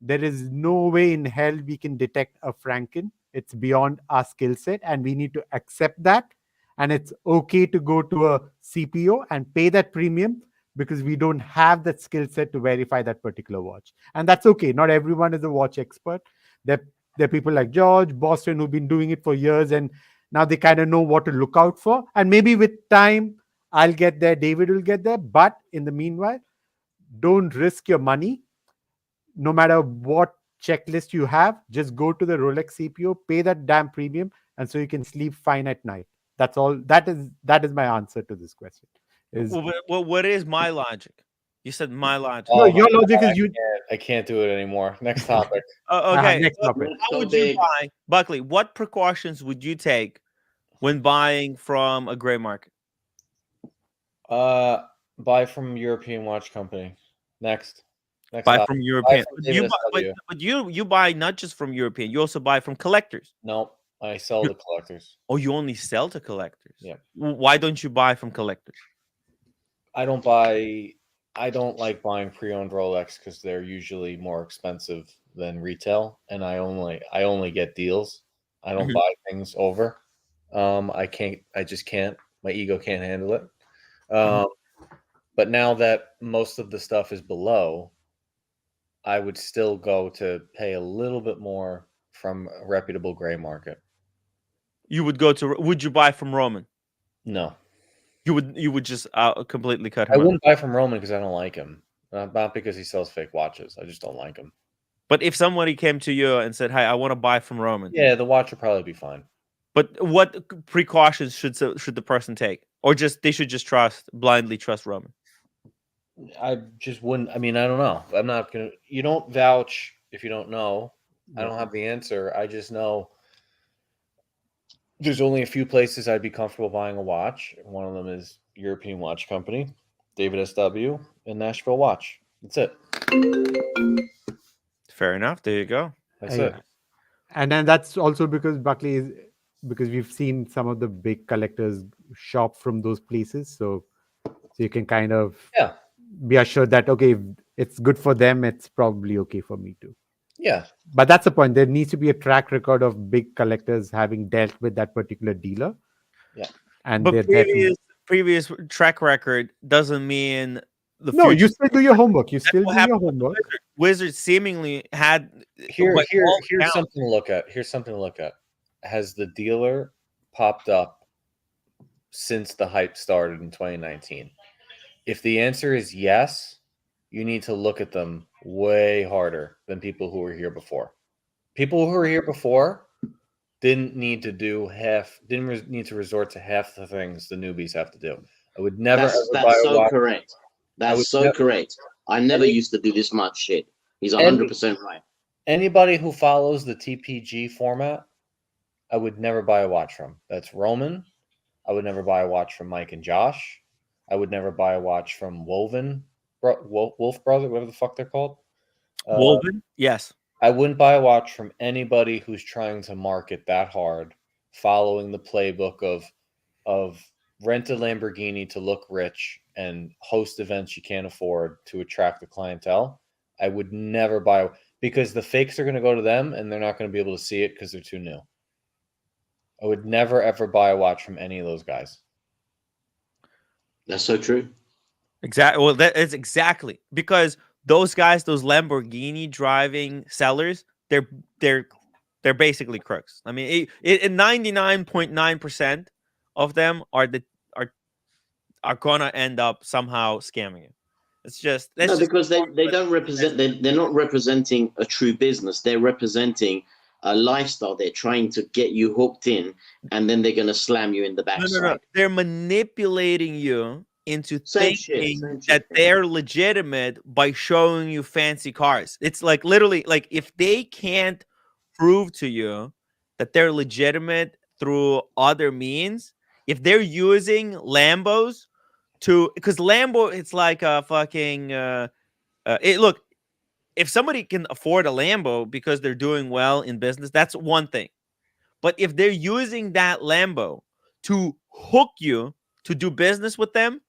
there is no way in hell we can detect a Franken. It's beyond our skill set, and we need to accept that. And it's okay to go to a CPO and pay that premium because we don't have that skill set to verify that particular watch. And that's okay. Not everyone is a watch expert. There are people like George, Boston, who've been doing it for years, and now they kind of know what to look out for. And maybe with time, I'll get there, David will get there. But in the meanwhile, don't risk your money. No matter what checklist you have, just go to the Rolex CPO, pay that damn premium, and so you can sleep fine at night. That's all. That is my answer to this question. Well, what is my logic? You said my logic. No, your logic is I can't do it anymore. Next topic. Okay. Next topic. How would you buy, Buckley? What precautions would you take when buying from a gray market? Buy from European watch company. Next buy topic. From European. But you buy not just from European. You also buy from collectors. No, I sell to collectors. Oh, you only sell to collectors. Yeah. Why don't you buy from collectors? I don't like buying pre-owned Rolex because they're usually more expensive than retail, and I only get deals. I don't buy things over. I just can't. My ego can't handle it. But now that most of the stuff is below, I would still go to pay a little bit more from a reputable gray market. Would you buy from Roman? No. You would just completely cut him I out. wouldn't buy from Roman because I don't like him. Not because he sells fake watches. I just don't like him. But if somebody came to you and said, "Hey, I want to buy from Roman," yeah, the watch would probably be fine. But what precautions should the person take, or they should just blindly trust Roman? I just wouldn't. I mean, I don't know. I'm not gonna. You don't vouch if you don't know. I don't have the answer. I just know there's only a few places I'd be comfortable buying a watch. One of them is European Watch Company, David SW, and Nashville Watch. That's it. Fair enough. There you go. That's it. And then that's also because because we've seen some of the big collectors shop from those places. So So you can kind of Yeah. be assured that, okay, if it's good for them, it's probably okay for me too. Yeah. But that's the point. There needs to be a track record of big collectors having dealt with that particular dealer. Yeah. And But they're there to... previous track record doesn't mean the No, future. you still do your homework. You That's still what do your happened with the homework. Wizard seemingly had Here's all accounts. something to look at. Here's something to look at. Has the dealer popped up since the hype started in 2019? If the answer is yes, you need to look at them way harder than people who were here before. People who were here before didn't need to resort to half the things the newbies have to do. I would never ever buy That's a so watch. correct. That's so correct. I never used to do this much shit. He's 100% right. Anybody who follows the TPG format, I would never buy a watch from. That's Roman. I would never buy a watch from Mike and Josh. I would never buy a watch from Wolf Brother, whatever the fuck they're called. Woven, yes. I wouldn't buy a watch from anybody who's trying to market that hard, following the playbook of rent a Lamborghini to look rich and host events you can't afford to attract the clientele. I would never buy, because the fakes are going to go to them and they're not going to be able to see it because they're too new. I would never ever buy a watch from any of those guys. That's so true. Exactly. Well, that is exactly because those guys, those Lamborghini driving sellers, they're basically crooks. I mean, 99.9% of them are gonna end up somehow scamming you. It's just because they don't represent. They're not representing a true business. They're representing a lifestyle. They're trying to get you hooked in, and then they're gonna slam you in the backside. No. They're manipulating you into Same thinking shit. that they're legitimate by showing you fancy cars. It's like literally like if they can't prove to you that they're legitimate through other means, if they're using Lambos to, because Lambo, it's like a fucking look, if somebody can afford a Lambo because they're doing well in business, that's one thing. But if they're using that Lambo to hook you to do business with them,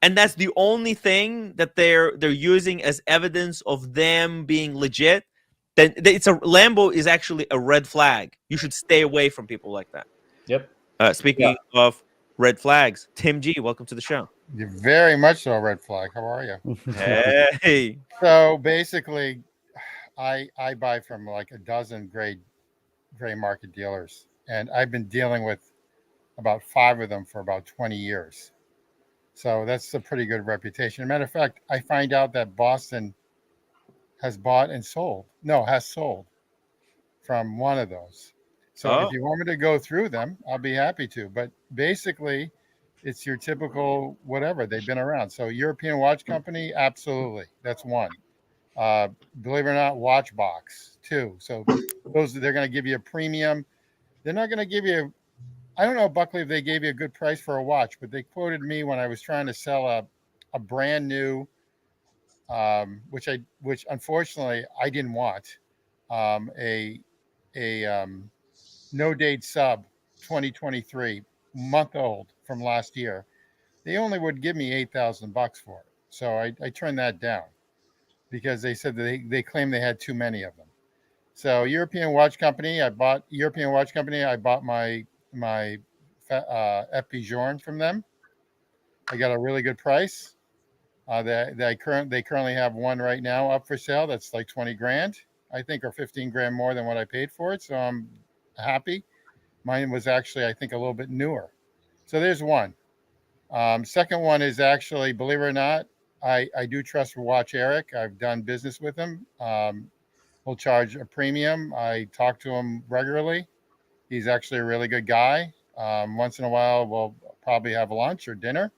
and that's the only thing that they're using as evidence of them being legit, then it's a Lambo is actually a red flag. You should stay away from people like that. Yep. Speaking of red flags, Tim G, welcome to the show. You're very much so a red flag. How are you? Hey. So basically, I buy from like a dozen gray market dealers, and I've been dealing with about 5 of them for about 20 years. So that's a pretty good reputation. As a matter of fact, I find out that Boston has sold from one of those. So if you want me to go through them, I'll be happy to. But basically, it's your typical whatever. They've been around. So European watch company, absolutely. That's one. Believe it or not, watch box, 2. So they're going to give you a premium. They're not going to give you, I don't know, Buckley, if they gave you a good price for a watch, but they quoted me when I was trying to sell a brand new, which unfortunately I didn't want, a no date sub 2023 month old from last year. They only would give me $8,000 for it. So I turned that down because they said that they claimed they had too many of them. So European watch company, I bought my FP Journe from them. I got a really good price. They currently have one right now up for sale. That's like 20 grand, I think, or 15 grand more than what I paid for it. So I'm happy. Mine was actually, I think, a little bit newer. So there's one. Second one is actually, believe it or not, I do trust Watch Eric. I've done business with him. He'll charge a premium. I talk to him regularly. He's actually a really good guy. Once in a while, we'll probably have lunch or dinner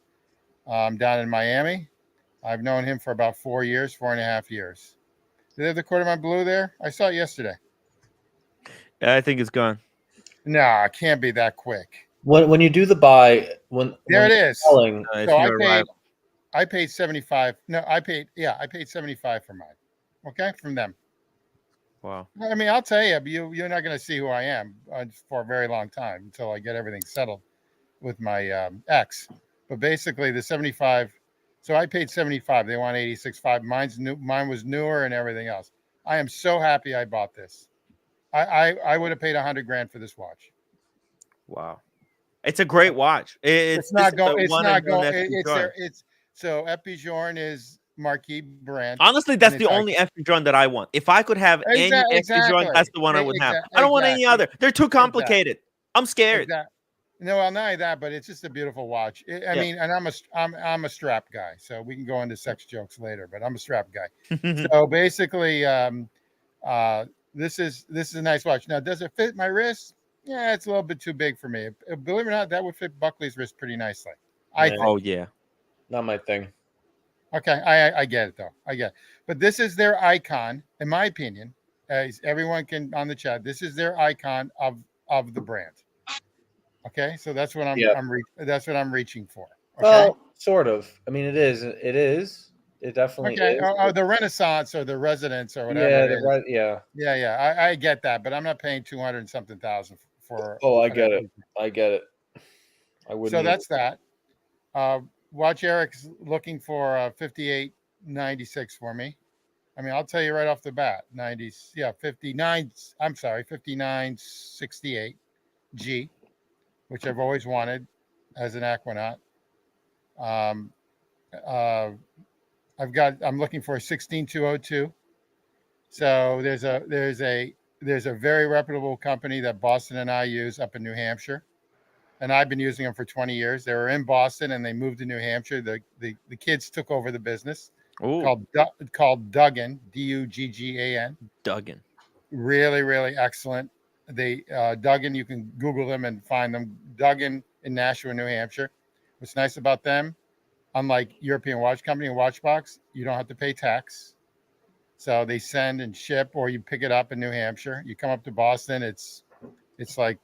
down in Miami. I've known him for about 4.5 years. Do they have the quarter mile blue there? I saw it yesterday. I think it's gone. No, it can't be that quick. When you do the buy, there it is. Selling, so I paid 75. No, I paid 75 for mine. Okay, from them. Wow. I mean, I'll tell you, you're not going to see who I am for a very long time until I get everything settled with my ex. But basically, the 75 So I paid 75. They want 86.5. Mine's new. Mine was newer and everything else. I am so happy I bought this. I would have paid 100 grand for this watch. Wow. It's a great watch. It's It's not this is going. a It's one and not done going. FP It's Journe. there. It's so Epijourne is marquee brand. Honestly, that's and the it's only FP Journe that I want. If I could have any FP Journe, that's the one I would have. I don't want any other. They're too complicated. I'm scared. Exactly. No, well, not only that, but it's just a beautiful watch. I Yeah. mean, and I'm a strap guy, so we can go into sex jokes later. But I'm a strap guy. So basically, this is a nice watch. Now, does it fit my wrist? Yeah, it's a little bit too big for me. Believe it or not, that would fit Buckley's wrist pretty nicely. I Yeah. think. Oh yeah. Not my thing. Okay, I get it though. I get it. But this is their icon, in my opinion. As everyone can on the chat, this is their icon of the brand. Okay, so that's what that's what I'm reaching for. Okay? Well, sort of. I mean, it is. It is. It definitely Okay, is. or the Renaissance or the Residence or whatever. Yeah, it is. yeah. Yeah. I get that, but I'm not paying 200 and something thousand for. Oh, I get it. I get it. I wouldn't. So that's that. Watch Eric's looking for 5896 for me. I mean, I'll tell you right off the bat, 90s. Yeah, 59. I'm sorry, 5968 G, which I've always wanted as an Aquanaut. I'm looking for a 16202. So there's a very reputable company that Boston and I use up in New Hampshire, and I've been using them for 20 years. They were in Boston and they moved to New Hampshire. The kids took over the business. Ooh, Called Duggan, Duggan. Duggan. Really, really excellent. They Duggan, you can Google them and find them. Duggan in Nashua, New Hampshire. What's nice about them, unlike European Watch Company and Watchbox, you don't have to pay tax. So they send and ship, or you pick it up in New Hampshire. You come up to Boston, it's like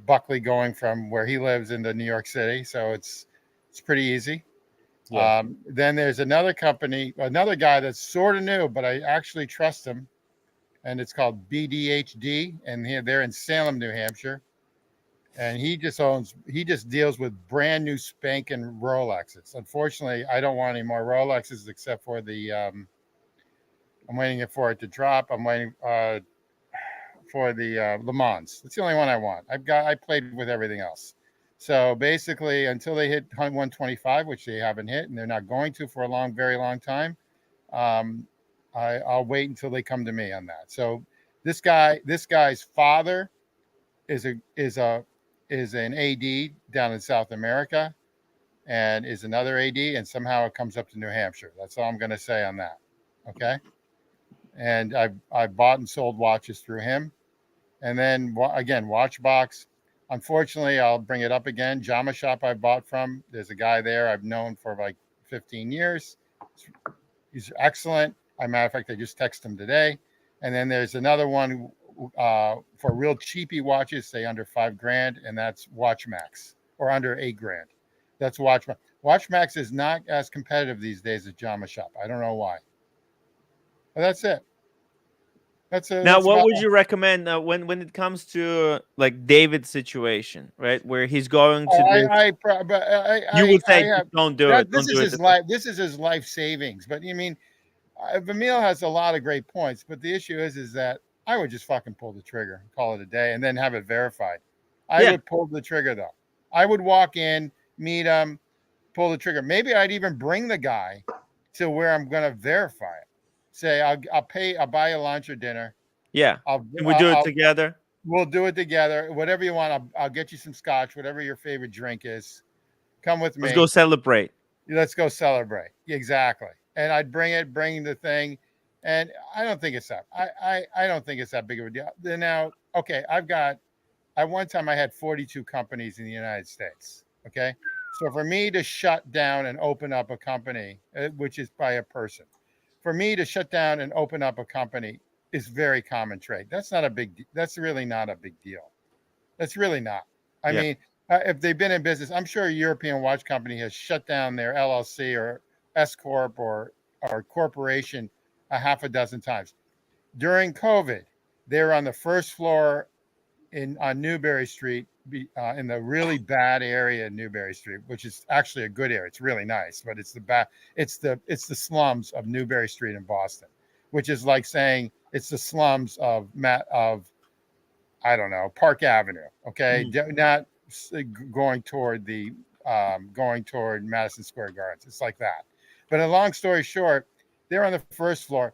Buckley going from where he lives into New York City. So it's pretty easy. Yeah. Then there's another company, another guy that's sort of new, but I actually trust him. And it's called BDHD, and they're in Salem, New Hampshire. And he just deals with brand new spanking Rolexes. Unfortunately, I don't want any more Rolexes except for the, I'm waiting for it to drop. I'm waiting for the Le Mans. That's the only one I want. I played with everything else. So basically, until they hit 125, which they haven't hit, and they're not going to for a very long time, I'll wait until they come to me on that. So this guy's father is an AD down in South America, and is another AD, and somehow it comes up to New Hampshire. That's all I'm going to say on that. Okay. And I bought and sold watches through him. And then again, Watchbox. Unfortunately, I'll bring it up again. Jama Shop I bought from. There's a guy there I've known for like 15 years. He's excellent. As a matter of fact, I just texted him today. And then there's another one for real cheapy watches, say under $5,000, and that's WatchMax, or under $8,000. That's WatchMax. WatchMax is not as competitive these days as Jama Shop. I don't know why. But that's it. Now, what would you recommend when it comes to like David's situation, right, where he's going to? You would say don't do it. This is his life. This is his life savings. But you mean, Vamil has a lot of great points. But the issue is that I would just fucking pull the trigger, call it a day, and then have it verified. I would pull the trigger though. I would walk in, meet him, pull the trigger. Maybe I'd even bring the guy to where I'm going to verify it. Say I'll buy you lunch or dinner. Yeah, and we do it together. We'll do it together. Whatever you want, I'll get you some scotch. Whatever your favorite drink is, come with me. Let's go celebrate. Let's go celebrate. Exactly. And I'd bring the thing, and I don't think it's that. I don't think it's that big of a deal. Now, okay, at one time I had 42 companies in the United States. Okay, so for me to shut down and open up a company, which is by a person. For me to shut down and open up a company is very common trade. That's really not a big deal. That's really not. I mean, if they've been in business, I'm sure a European watch company has shut down their LLC or S Corp or corporation a half a dozen times. During COVID, they were on the first floor on Newbury Street in the really bad area in Newbury Street, which is actually a good area. It's really nice, but it's the slums of Newbury Street in Boston, which is like saying it's the slums of I don't know, Park Avenue. Okay, not going toward Madison Square Gardens. It's like that. But a long story short, they're on the first floor.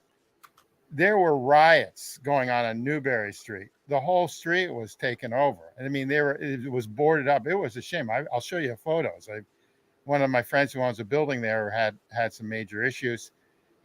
There were riots going on Newbury Street. The whole street was taken over. And I mean, it was boarded up. It was a shame. I'll show you photos. One of my friends who owns a building there had some major issues.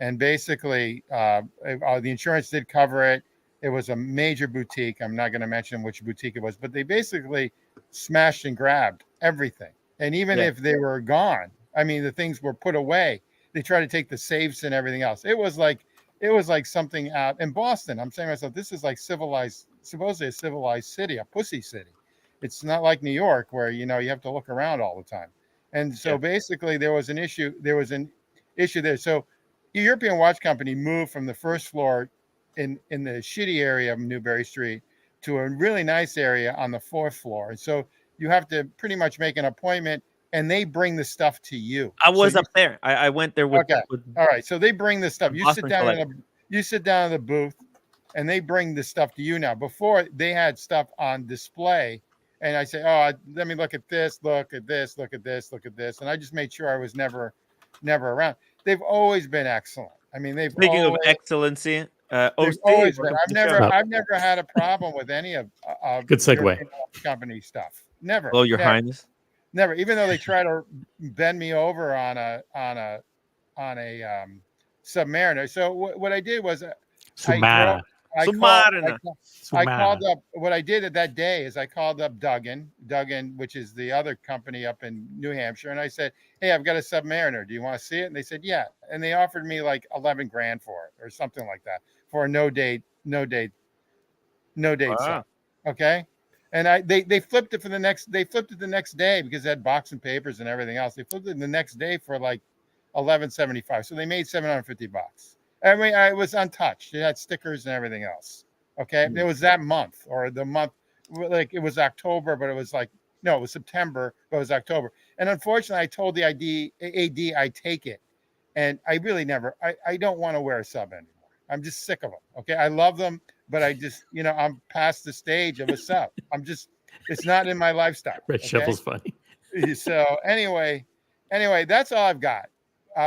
And basically, the insurance did cover it. It was a major boutique. I'm not going to mention which boutique it was, but they basically smashed and grabbed everything. And even if they were gone, I mean, the things were put away. They tried to take the safes and everything else. It was like something out in Boston. I'm saying to myself, this is like supposedly a civilized city, a pussy city. It's not like New York where, you have to look around all the time. And so basically there was an issue there. So the European Watch Company moved from the first floor in the shitty area of Newbury Street to a really nice area on the fourth floor. And so you have to pretty much make an appointment and they bring the stuff to you. I was up there. I went there with. Okay. All right. So they bring the stuff. You sit down in the booth, and they bring the stuff to you now. Before they had stuff on display, and I say, "Oh, let me look at this. Look at this. Look at this. Look at this." And I just made sure I was never around. They've always been excellent. I mean, Speaking of excellency, they've always been. I've never had a problem with any of good segue company stuff. Never. Oh, Your Highness. Never, even though they try to bend me over on a Submariner. So what I did was Submariner. I called up. What I did that day is I called up Duggan, which is the other company up in New Hampshire, and I said, "Hey, I've got a Submariner. Do you want to see it?" And they said, "Yeah." And they offered me like $11,000 for it or something like that for a no date sale. Okay. And they flipped it the next day because it had box and papers and everything else. They flipped it the next day for like $11.75. So they made $750. I mean, I was untouched. It had stickers and everything else. Okay. It was that month or the month, like it was October, but it was like, no, it was September, but it was October. And unfortunately, I told the AD I'd take it. And I really I don't want to wear a sub anymore. I'm just sick of them. Okay. I love them. But I just, I'm past the stage of a sub. It's not in my lifestyle. Red Shovel's funny. So anyway, that's all I've got.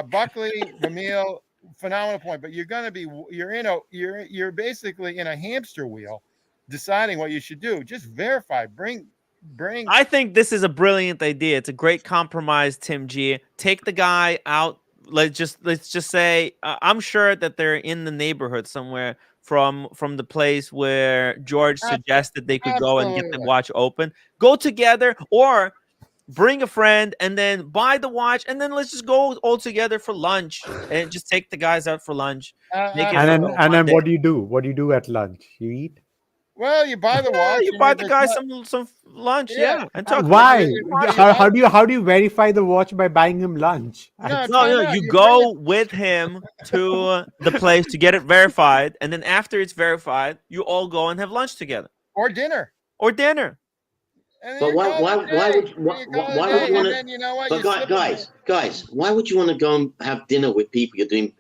Buckley, Ramil, phenomenal point. But you're basically in a hamster wheel, deciding what you should do. Just verify. Bring. I think this is a brilliant idea. It's a great compromise, Tim G. Take the guy out. Let's just say I'm sure that they're in the neighborhood somewhere. From the place where George suggested they could go and get the watch open. Go together or bring a friend and then buy the watch and then let's just go all together for lunch and just take the guys out for lunch. And then what do you do? What do you do at lunch? You eat? Well, you buy the watch. You buy the guy some lunch, and talk. Why? How do you verify the watch by buying him lunch? No. You go with him to the place to get it verified, and then after it's verified, you all go and have lunch together or dinner. But why would you want to? But guys, why would you want to go and have dinner with people you're doing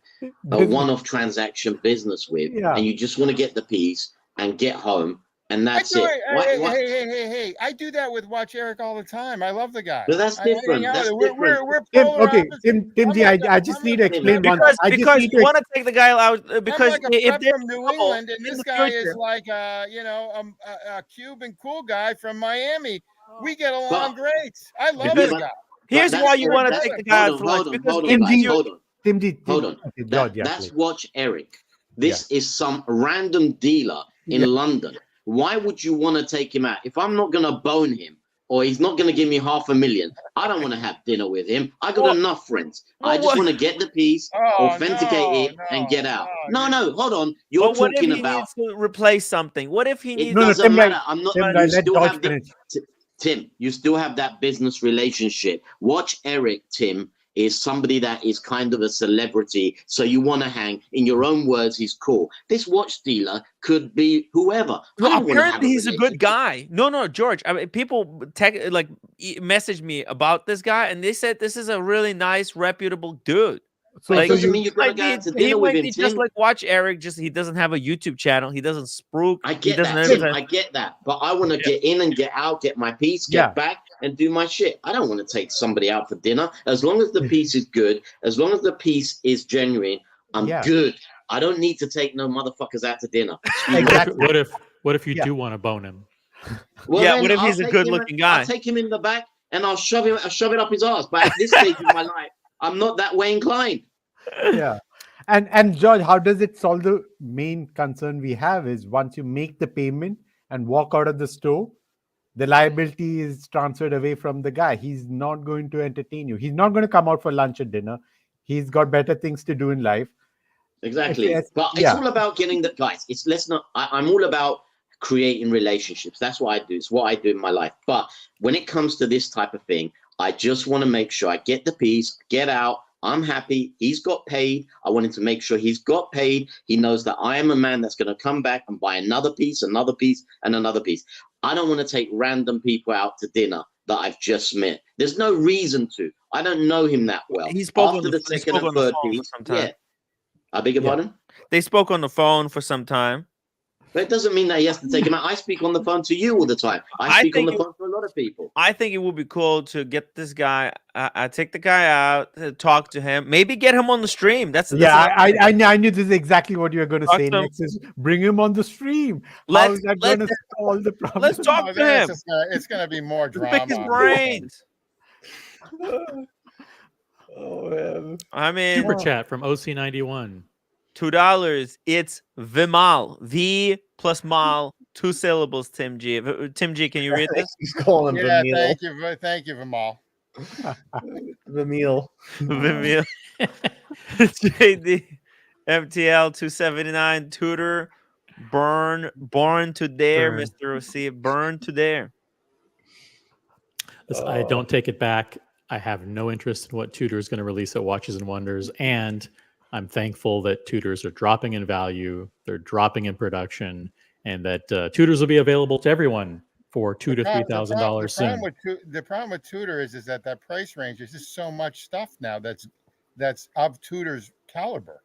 a one-off transaction business with, and you just want to get the piece and get home, and that's it? Hey! I do that with Watch Eric all the time. I love the guy. But that's different. We're Tim G, I just need to explain one. Because you want to take the guy out because I'm like if they're from New England and this guy is like a Cuban cool guy from Miami. We get along great. I love the guy. Here's why you want to take the guy out for lunch. Hold on. That's Watch Eric. This is some random dealer in London. Why would you want to take him out? If I'm not going to bone him or he's not going to give me $500,000, I don't want to have dinner with him. I got enough friends. I just want to get the piece, authenticate it, and get out. No, hold on. You're talking about needs to replace something. What if he needs? It doesn't matter. I'm not. Tim, you still have that business relationship. Watch Eric, Tim. is somebody that is kind of a celebrity. So you want to hang, in your own words, he's cool. This watch dealer could be whoever. I No, don't wanna have apparently he's a good relationship. guy. No, George. I mean, people message me about this guy, and they said this is a really nice, reputable dude. So, But Like, it doesn't mean you're going to Like go out to he dinner with might him, be just Tim. like watch Eric. Just he doesn't have a YouTube channel. He doesn't spruik. I He get doesn't that, Tim. advertise. I get that. But I want to get in and get out, get my piece, get back, and do my shit. I don't want to take somebody out for dinner. As long as the piece is good, as long as the piece is genuine, I'm good. I don't need to take no motherfuckers out to dinner. Exactly. What if you do want to bone him? Well, Yeah, then what if I'll he's a take good-looking him, guy? I'll take him in the back and I'll shove it up his ass. But at this stage of my life, I'm not that way inclined. Yeah. And George, how does it solve the main concern we have is once you make the payment and walk out of the store, the liability is transferred away from the guy. He's not going to entertain you. He's not going to come out for lunch or dinner. He's got better things to do in life. Exactly. But it's all about getting the guys. I'm all about creating relationships. That's what I do. It's what I do in my life. But when it comes to this type of thing, I just want to make sure I get the piece, get out. I'm happy. He's got paid. I want him to make sure he's got paid. He knows that I am a man that's going to come back and buy another piece, and another piece. I don't want to take random people out to dinner that I've just met. There's no reason to. I don't know him that well. He spoke After on the second and third piece, I beg your pardon? They spoke on the phone for some time. But it doesn't mean that he has to take him out. I speak on the phone to you all the time. I speak on the phone to a lot of people. I think it would be cool to get this guy. I take the guy out, talk to him, maybe get him on the stream. I knew this is exactly what you were going to say next. Is bring him on the stream. How is that going to solve the problem? Let's talk to him. It's going to be more drama. Pick his brains. Oh man! I mean, Super chat from OC91. $2. It's Vimal. V plus mal. 2 syllables. Tim G. Tim G. Can you read this? He's calling him Vimil. Thank you, Vimal. Vimil. Vimil. JD. MTL 279. Tudor. Born to dare, Mr. OC. Burn to dare. Listen, I don't take it back. I have no interest in what Tudor is going to release at Watches and Wonders, and I'm thankful that Tudors are dropping in value, they're dropping in production, and that Tudors will be available to everyone for $2,000 to $3,000 soon. The problem with Tudor is that price range is just so much stuff now that's of Tudor's caliber,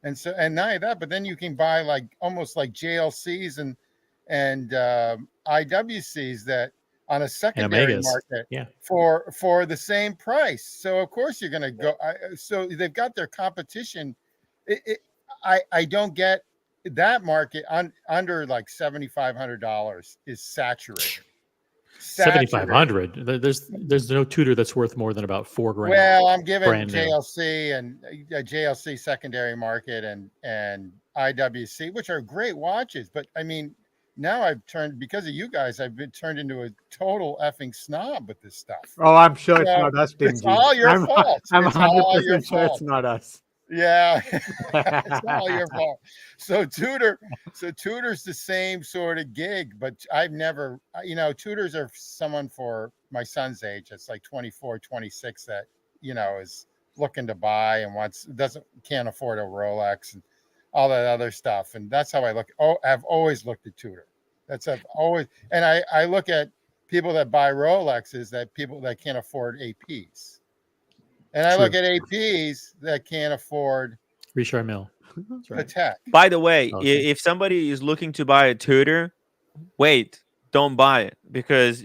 and not only that, but then you can buy almost like JLCs and IWCs that on a secondary market for the same price. So of course you're going to go. So they've got their competition. I don't get that market under like $7,500 is saturated. $7,500. There's no Tudor that's worth more than about $4,000. Well, I'm giving JLC and JLC secondary market and IWC, which are great watches, but I mean. Now I've turned, because of you guys, I've been turned into a total effing snob with this stuff. Oh, I'm sure it's not us, Tim. It's all your fault. I'm 100% sure it's not us. Yeah, it's all your fault. So Tudor's the same sort of gig, but I've never, Tudors are someone for my son's age. It's like 24, 26 that, is looking to buy and can't afford a Rolex and all that other stuff. And that's how I look. I've always looked at Tudor. And I look at people that buy Rolexes, that people that can't afford APs. And I look at APs that can't afford Richard Mille. Patek. By the way, if somebody is looking to buy a Tudor, wait, don't buy it, because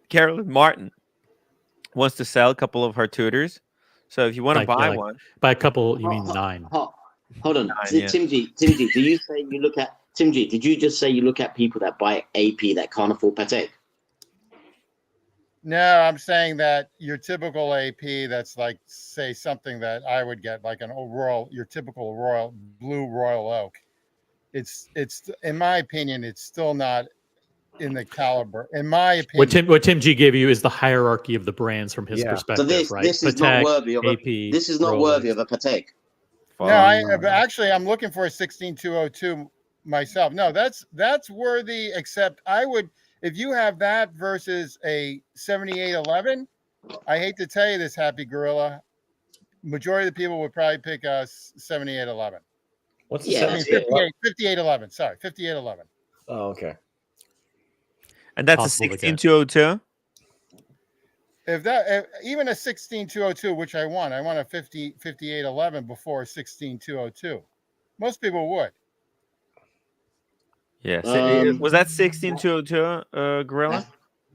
Carolyn Martin wants to sell a couple of her Tudors. So if you want to buy one, by a couple, you mean 9. Hold on, Tim G. Did you just say you look at people that buy AP that can't afford Patek? No, I'm saying that your typical AP that's like, say, something that I would get, like your typical blue Royal Oak. It's in my opinion, it's still not in the caliber. In my opinion, what Tim G gave you is the hierarchy of the brands from his perspective, so right? This is not worthy of this is not worthy of a Patek. No, I'm looking for a 16202 myself. No, that's worthy. Except I would, if you have that versus a 7811, I hate to tell you this, Happy Gorilla. Majority of the people would probably pick us 7811. What's the Yeah, I mean, that's it. 5811. Sorry, 5811. Oh, okay. And that's Possible a to get. 16202. Even a 16202, which I want a 5811 before a 16202. Most people would. Yes. Um, Was that 16202, Gorilla?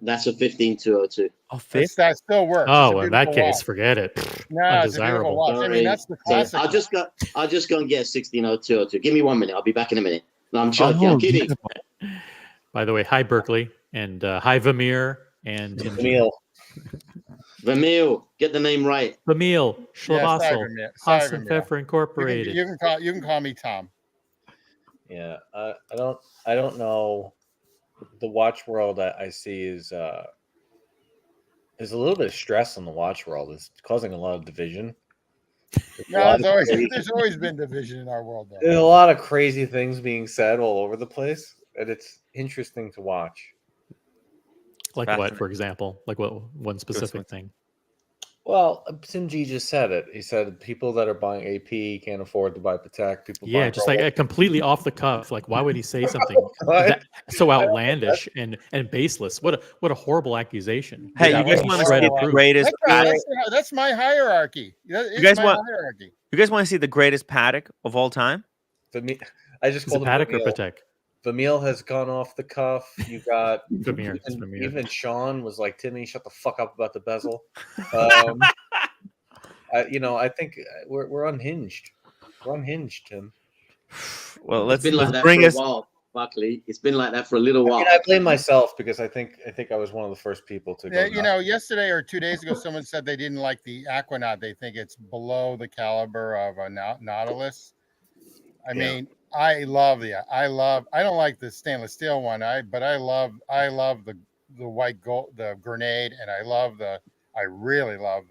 That's a 15202. Oh, fifth. That still works. Oh, in that beautiful case, watch. forget it. Pfft, No, it's a beautiful undesirable. watch. I mean, that's the Sorry. classic. I'll just go and get a 16202. Give me 1 minute. I'll be back in a minute. No, I'm joking. Oh, I'm kidding. By the way, hi Berkeley and hi Vamir and Emil. Vermeil, get the name right. Vamil, Yeah, Schlavassel, sorry, Vermeer. Sorry, Haas and Vermeer. Pfeffer Incorporated. You can call me Tom. Yeah, I don't know. The watch world I see is there's a little bit of stress in the watch world. It's causing a lot of division. No, there's always been division in our world, though. There's a lot of crazy things being said all over the place, and it's interesting to watch. Like what, Fascinating. for example? Like what one specific one. thing? Well, Tim G just said it. He said people that are buying AP can't afford to buy Patek. People Yeah, buying just like Rolex. completely off the cuff. Like, why would he say something that, so outlandish and baseless? What a horrible accusation. Hey, Without you guys any want to shred see of the proof. greatest Patek? That's my hierarchy. It's guys my want- hierarchy. You guys want to see the greatest Patek of all time? I just Is it called him Patek or Vermeil. Patek? Vermeil has gone off the cuff. You got Vermeer. It's even, Vermeer. even Sean was like, Timmy, shut the fuck up about the bezel. I think we're unhinged. We're unhinged, Tim. Well, It's let's been like that bring for us. a while, Buckley. It's been like that for a little while. I blame myself because I think I was one of the first people to go. Yeah, yesterday or 2 days ago, someone said they didn't like the Aquanaut. They think it's below the caliber of a Nautilus. I mean, I don't like the stainless steel one. But I love the white gold, the grenade, and I really love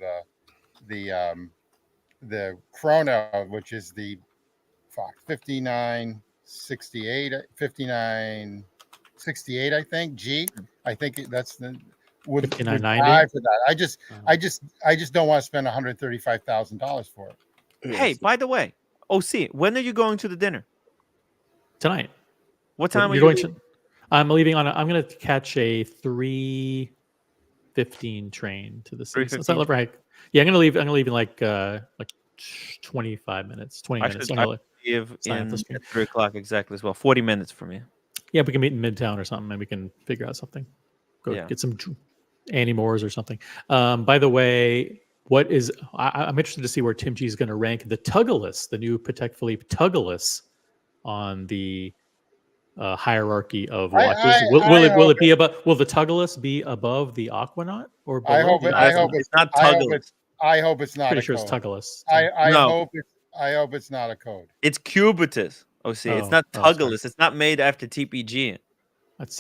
the Chrono, which is the 5968, I think G. I think that's the would 5990? buy for that. I just don't want to spend $135,000 for it. Hey, by the way, OC, when are you going to the dinner? Tonight. What time are You're you going leaving? to? I'm leaving on. I'm going to catch a 3:15 train to the city. So it's not right. Yeah, I'm going to leave. I'm going to leave in like 25 minutes, 20 I minutes. should- I'm gonna Leave sign up in this week. at 3 o'clock exactly as well. 40 minutes from you. Yeah, we can meet in Midtown or something, and we can figure out something. Go Yeah. get some Annie Moores or something. By the way, I'm interested to see where Tim G is going to rank the Tugulus, the new Patek Philippe Tugulus, on the hierarchy of watches. Will it be above? Will the Tugulus be above the Aquanaut or below? I hope It's not I hope Tugulus. I hope it's not Pretty a sure it's code. Tugulus. No. I hope it's not a code. It's Cubitus. OC. It's not sorry. Tugulus. It's not made after TPG.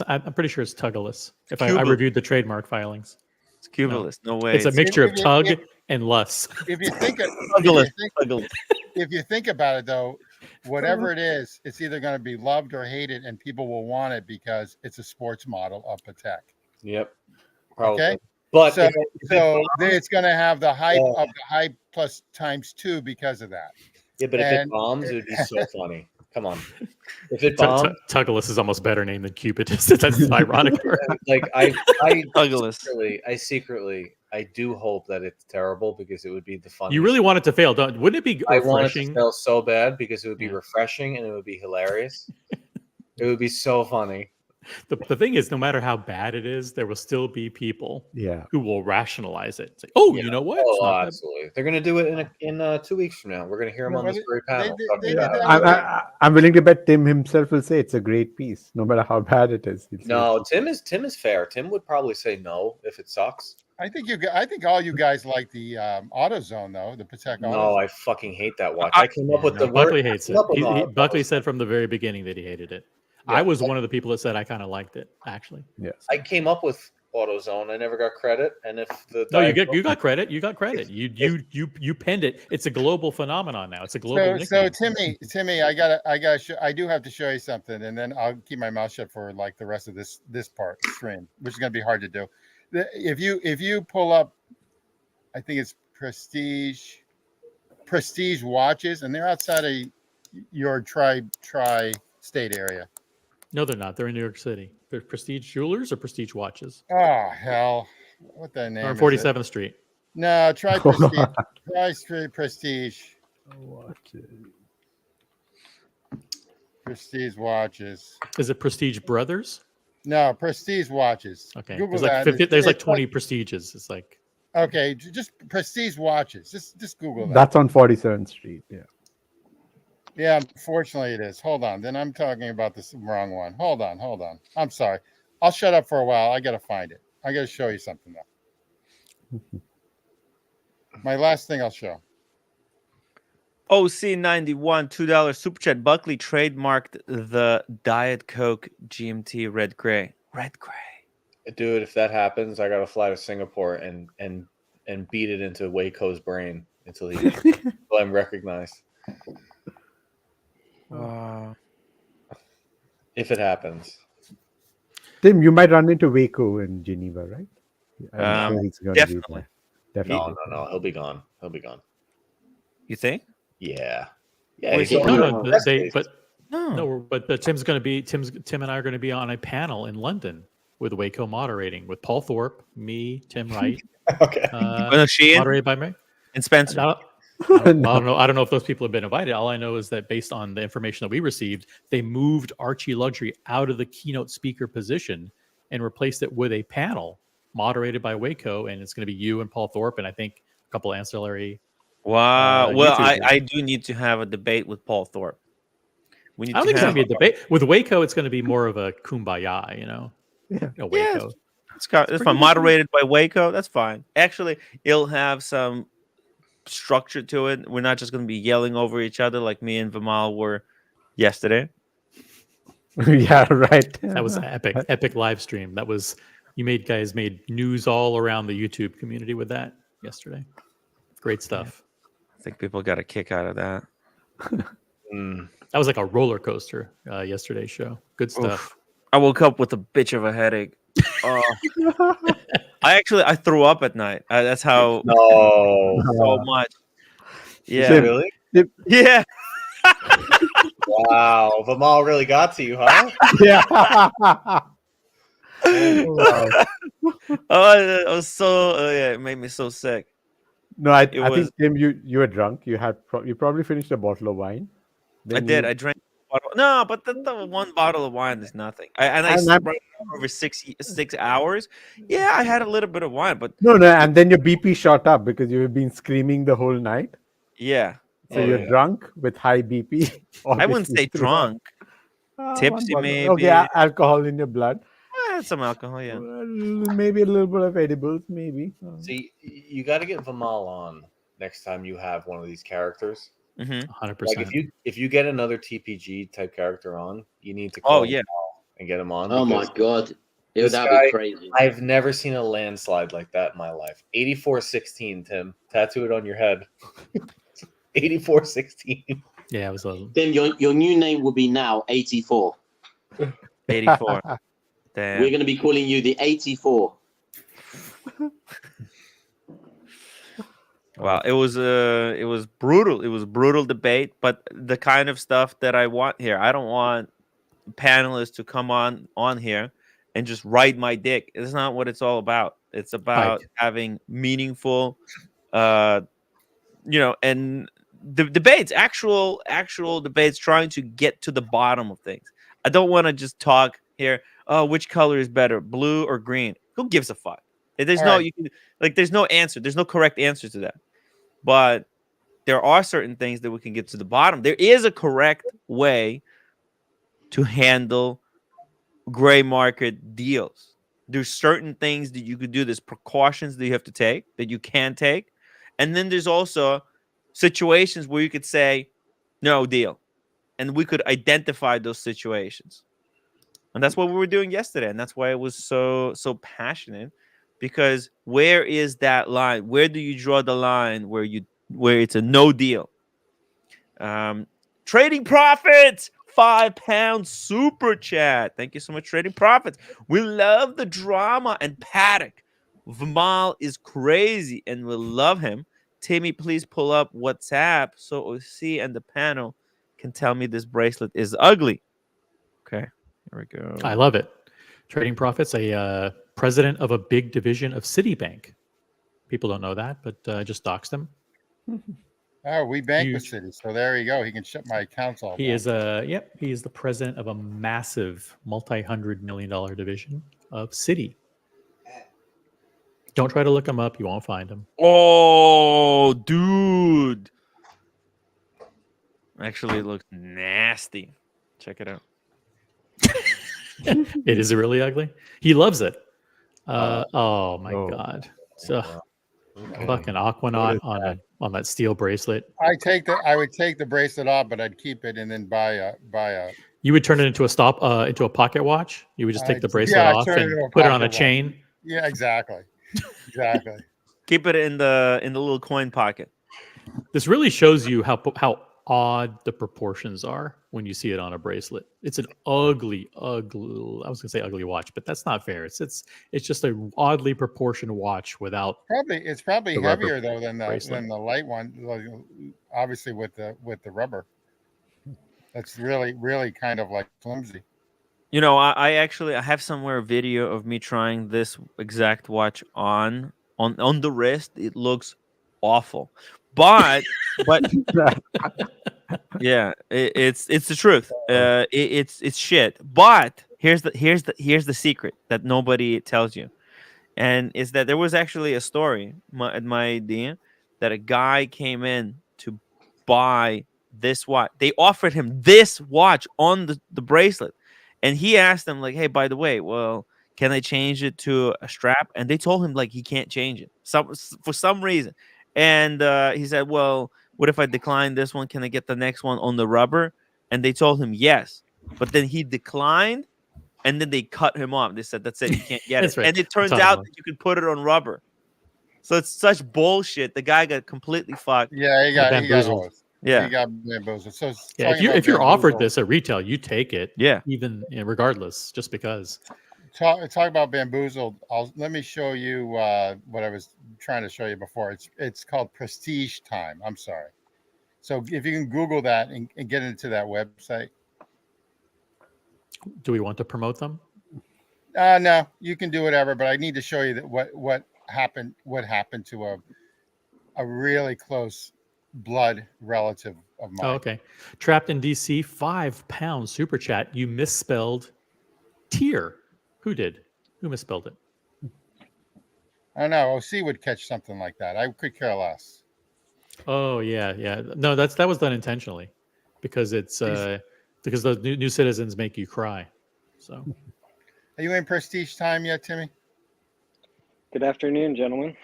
I'm pretty sure it's Tugulus. If I Cubulus. reviewed the trademark filings, It's Cubulus. No way. it's a mixture of if- tug if- and lus. If you think Tugulus. Tugulus. if you think about it, though, whatever it is, it's either going to be loved or hated, and people will want it because it's a sports model of Patek. Yep. Probably. Okay. But So, if it's going to have the hype of the hype plus times 2 because of that. if it and- bombs, it would be so funny. Come on. If it bombs, Tugulus is almost better name than Cubitus. That's ironic. like I Tugulus. secretly, I do hope that it's terrible because it would be the fun. You really want it to fail, don't? Wouldn't it be I want it to refreshing? fail so bad because it would be Yeah. refreshing and it would be hilarious. It would be so funny. The thing is, no matter how bad it is, there will still be people Yeah. who will rationalize it. Say, "Oh, Yeah. you know what? It's Oh, not that absolutely. They're going to do it in 2 weeks from now. We're going to hear them No, on but this very panel. they talking did about that. it. I'm willing to bet Tim himself will say it's a great piece, no matter how bad it is. He'll say No, it's- Tim is fair. Tim would probably say no if it sucks. I think all you guys like the AutoZone though, the Patek No, AutoZone. I fucking hate that watch. I came up with the Buckley word. hates I it. came up with all- Buckley said from the very beginning that he hated it. I was one of the people that said I kind of liked it, actually. Yes. I came up with AutoZone. I never got credit, and if the No, you got credit. You got credit. You penned it. It's a global phenomenon now. It's a global So nickname. Timmy, I do have to show you something, and then I'll keep my mouth shut for like the rest of this part stream, which is going to be hard to do. If you pull up I think it's Prestige watches, and they're outside of your tri-state area. No, they're not. They're in New York City. They're Prestige Jewelers or Prestige Watches. Oh hell, what that name They're on is? 47th Street. No, try Prestige. Prestige watches. Is it Prestige Brothers? No, Prestige watches. Okay. Google There's like that. 50, there's like It's 20 Prestiges. It's like okay, just Prestige watches. Just Google that. That's on 47th Street. Yeah. Yeah, unfortunately it is. Hold on. Then I'm talking about the wrong one. Hold on. I'm sorry. I'll shut up for a while. I got to find it. I got to show you something, though. My last thing I'll show. OC91, $2 super chat. Buckley trademarked the Diet Coke GMT red gray. Red gray. Dude, if that happens, I gotta fly to Singapore and beat it into Waco's brain until I'm recognized. If it happens. Tim, you might run into Waco in Geneva, right? I'm sure he's gonna be definitely. there. Definitely. No. He'll be gone. You think? Yeah. Wait, he's so- going No, but Tim and I are going to be on a panel in London with Waco moderating with Paul Thorpe, me, Tim Wright. Okay. Sheehan Moderated by me. and Spencer. Now, I don't know if those people have been invited. All I know is that based on the information that we received, they moved Archie Luxury out of the keynote speaker position and replaced it with a panel moderated by Waco, and it's going to be you and Paul Thorpe, and I think a couple ancillary. Wow. Well, YouTubers. I do need to have a debate with Paul Thorpe. We need I don't to think it's have going to be a debate with Waco. It's going to be more of a kumbaya, Yeah. Waco. It's fine. Moderated by Waco. That's fine. Actually, it'll have some structure to it. We're not just going to be yelling over each other like me and Vimal were yesterday. Yeah, right. That was an epic live stream. That was guys made news all around the YouTube community with that yesterday. Great stuff. I think people got a kick out of that. That was like a roller coaster. Yesterday's show. Good stuff. Oof. I woke up with a bitch of a headache. I threw up at night. That's how so much. Yeah. Really? Yeah. Wow. Vimal really got to you, huh? Yeah. I was so it made me so sick. No, I was- think Tim, you were drunk. You probably finished a bottle of wine. I did. I drank a bottle. No, but the one bottle of wine is nothing. I slept over 6 hours. Yeah, I had a little bit of wine, but No, and then your BP shot up because you've been screaming the whole night. yeah. So you're drunk with high BP. I wouldn't say obviously. drunk. Tipsy, one bottle. maybe. Okay, alcohol in your blood. I had some alcohol, yeah. Maybe a little bit of edibles, maybe. See, you got to get Vimal on next time you have one of these characters. 100%. Like if you get another TPG type character on, you need to call him and get him on. Oh my because god, this that'd guy- be crazy. I've never seen a landslide like that in my life. 8416, Tim. Tattoo it on your head. 8416. Yeah, it was a Then your new name will be now 84. 84. Damn. We're going to be calling you the 84. Wow, it was brutal. It was brutal debate, but the kind of stuff that I want here. I don't want panelists to come on here and just ride my dick. It's not what it's all about. It's about having meaningful and the debates, actual debates, trying to get to the bottom of things. I don't want to just talk here. Oh, which color is better, blue or green? Who gives a fuck? There's there's no answer. There's no correct answer to that. But there are certain things that we can get to the bottom. There is a correct way to handle gray market deals. There's certain things that you could do. There's precautions that you have to take, that you can take. And then there's also situations where you could say, no deal. And we could identify those situations. And that's what we were doing yesterday. And that's why it was so passionate. Because where is that line? Where do you draw the line where it's a no deal? Trading Profits, £5 super chat. Thank you so much, Trading Profits. We love the drama, and Patek Vimal is crazy and will love him. Timmy, please pull up WhatsApp so OC and the panel can tell me this bracelet is ugly. Okay, here we go. I love it. Trading Profits, a president of a big division of Citibank. People don't know that, but I just doxed him. Oh, we bank with Huge. City, so there you go. He can shut my accounts all He down. is he is the president of a massive multi-$100 million division of Citi. Don't try to look him up; you won't find him. Oh, dude. Actually, it looks nasty. Check it out. It is really ugly. He loves it. Oh my Oh. god! So Okay. fucking Aquanaut on that steel bracelet. I would take the bracelet off, but I'd keep it and then buy a. You would turn it into a pocket watch. You would just take the bracelet I'd off turn it and into a put it on a pocket watch. chain. Yeah, exactly. Exactly. Keep it in the little coin pocket. This really shows you how odd the proportions are when you see it on a bracelet. It's an ugly. I was gonna say ugly watch, but that's not fair. It's just a oddly proportioned watch without. It's probably The rubber heavier though than bracelet. the light one. Like, obviously with the rubber. That's really kind of like flimsy. You know, I have somewhere a video of me trying this exact watch on the wrist. It looks awful, but yeah, it's the truth. It's shit. But here's the secret that nobody tells you, and is that there was actually a story at my idea that a guy came in to buy this watch. They offered him this watch on the bracelet, and he asked them like, "Hey, by the way, well, can I change it to a strap?" And they told him like he can't change it for some reason. And he said, "Well, what if I decline this one? Can I get the next one on the rubber?" And they told him yes, but then he declined, and then they cut him off. They said, "That's it, you can't get That's it." right. And it turns Cut him out off. that you can put it on rubber. So it's such bullshit. The guy got completely fucked. Yeah, he got bamboozled. hosed. Yeah. He got bamboozled. So Yeah, talking about if you're offered bamboozled- this at retail, you take it. Yeah. Even regardless, just because. talk about bamboozled. Let me show you what I was trying to show you before. It's called Prestige Time. I'm sorry. So if you can Google that and get into that website. Do we want to promote them? No, you can do whatever, but I need to show you that what happened to a really close blood relative of mine. Oh, okay. Trapped in DC, £5 super chat. You misspelled tier. Who did? Who misspelled it? I don't know. OC would catch something like that. I could care less. Oh yeah. No, that was done intentionally, because it's because the new citizens make you cry. So Are you in Prestige Time yet, Timmy? Good afternoon, gentlemen.